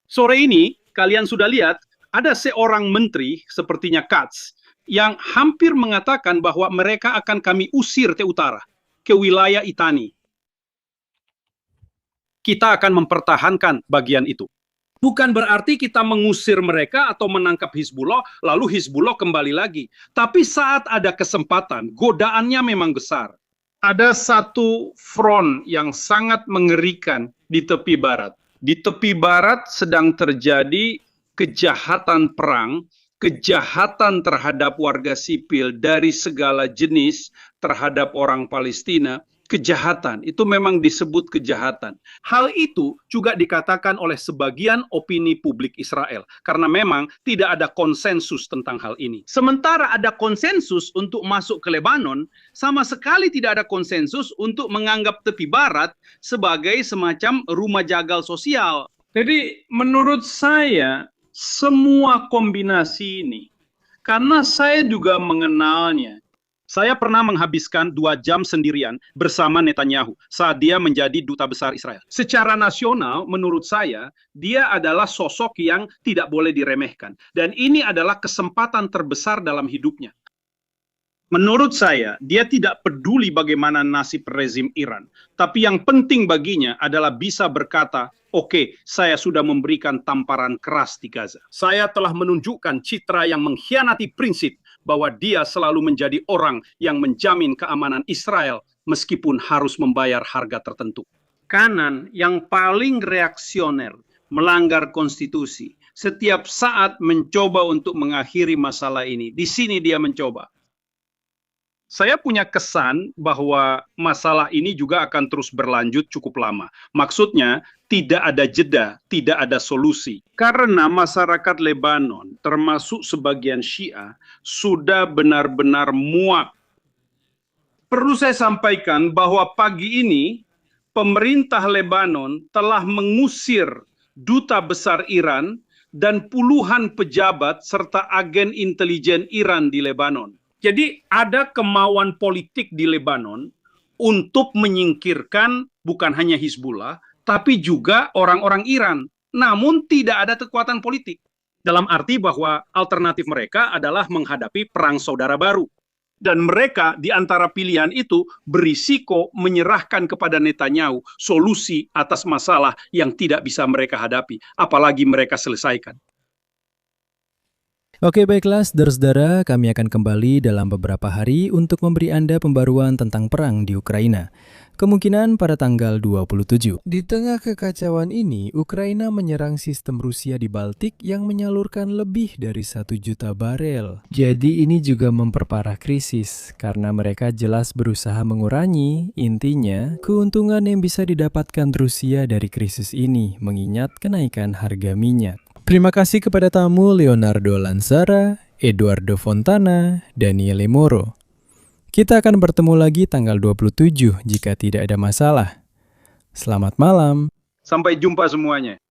Sore ini, kalian sudah lihat, ada seorang menteri, sepertinya Katz, yang hampir mengatakan bahwa mereka akan kami usir ke utara, ke wilayah Itani. Kita akan mempertahankan bagian itu. Bukan berarti kita mengusir mereka atau menangkap Hizbullah, lalu Hizbullah kembali lagi. Tapi saat ada kesempatan, godaannya memang besar. Ada satu front yang sangat mengerikan di tepi barat. Di tepi barat sedang terjadi kejahatan perang, kejahatan terhadap warga sipil dari segala jenis terhadap orang Palestina. Kejahatan, itu memang disebut kejahatan. Hal itu juga dikatakan oleh sebagian opini publik Israel, karena memang tidak ada konsensus tentang hal ini. Sementara ada konsensus untuk masuk ke Lebanon, sama sekali tidak ada konsensus untuk menganggap tepi barat sebagai semacam rumah jagal sosial. Jadi menurut saya, semua kombinasi ini, karena saya juga mengenalnya, saya pernah menghabiskan 2 jam sendirian bersama Netanyahu saat dia menjadi duta besar Israel. Secara nasional, menurut saya, dia adalah sosok yang tidak boleh diremehkan. Dan ini adalah kesempatan terbesar dalam hidupnya. Menurut saya, dia tidak peduli bagaimana nasib rezim Iran. Tapi yang penting baginya adalah bisa berkata, oke, saya sudah memberikan tamparan keras di Gaza. Saya telah menunjukkan citra yang mengkhianati prinsip bahwa dia selalu menjadi orang yang menjamin keamanan Israel meskipun harus membayar harga tertentu. Kanan yang paling reaksioner, melanggar konstitusi, setiap saat mencoba untuk mengakhiri masalah ini. Di sini dia mencoba. Saya punya kesan bahwa masalah ini juga akan terus berlanjut cukup lama. Maksudnya, tidak ada jeda, tidak ada solusi. Karena masyarakat Lebanon, termasuk sebagian Syiah, sudah benar-benar muak. Perlu saya sampaikan bahwa pagi ini, pemerintah Lebanon telah mengusir duta besar Iran dan puluhan pejabat serta agen intelijen Iran di Lebanon. Jadi ada kemauan politik di Lebanon untuk menyingkirkan bukan hanya Hizbullah, tapi juga orang-orang Iran. Namun tidak ada kekuatan politik. Dalam arti bahwa alternatif mereka adalah menghadapi perang saudara baru. Dan mereka di antara pilihan itu berisiko menyerahkan kepada Netanyahu solusi atas masalah yang tidak bisa mereka hadapi, apalagi mereka selesaikan. Oke baiklah, saudara-saudara, kami akan kembali dalam beberapa hari untuk memberi Anda pembaruan tentang perang di Ukraina. Kemungkinan pada tanggal 27. Di tengah kekacauan ini, Ukraina menyerang sistem Rusia di Baltik yang menyalurkan lebih dari 1 juta barel. Jadi ini juga memperparah krisis, karena mereka jelas berusaha mengurangi, intinya, keuntungan yang bisa didapatkan Rusia dari krisis ini, mengingat kenaikan harga minyak. Terima kasih kepada tamu Leonardo Lanzara, Eduardo Fontana, Daniele Moro. Kita akan bertemu lagi tanggal 27 jika tidak ada masalah. Selamat malam. Sampai jumpa semuanya.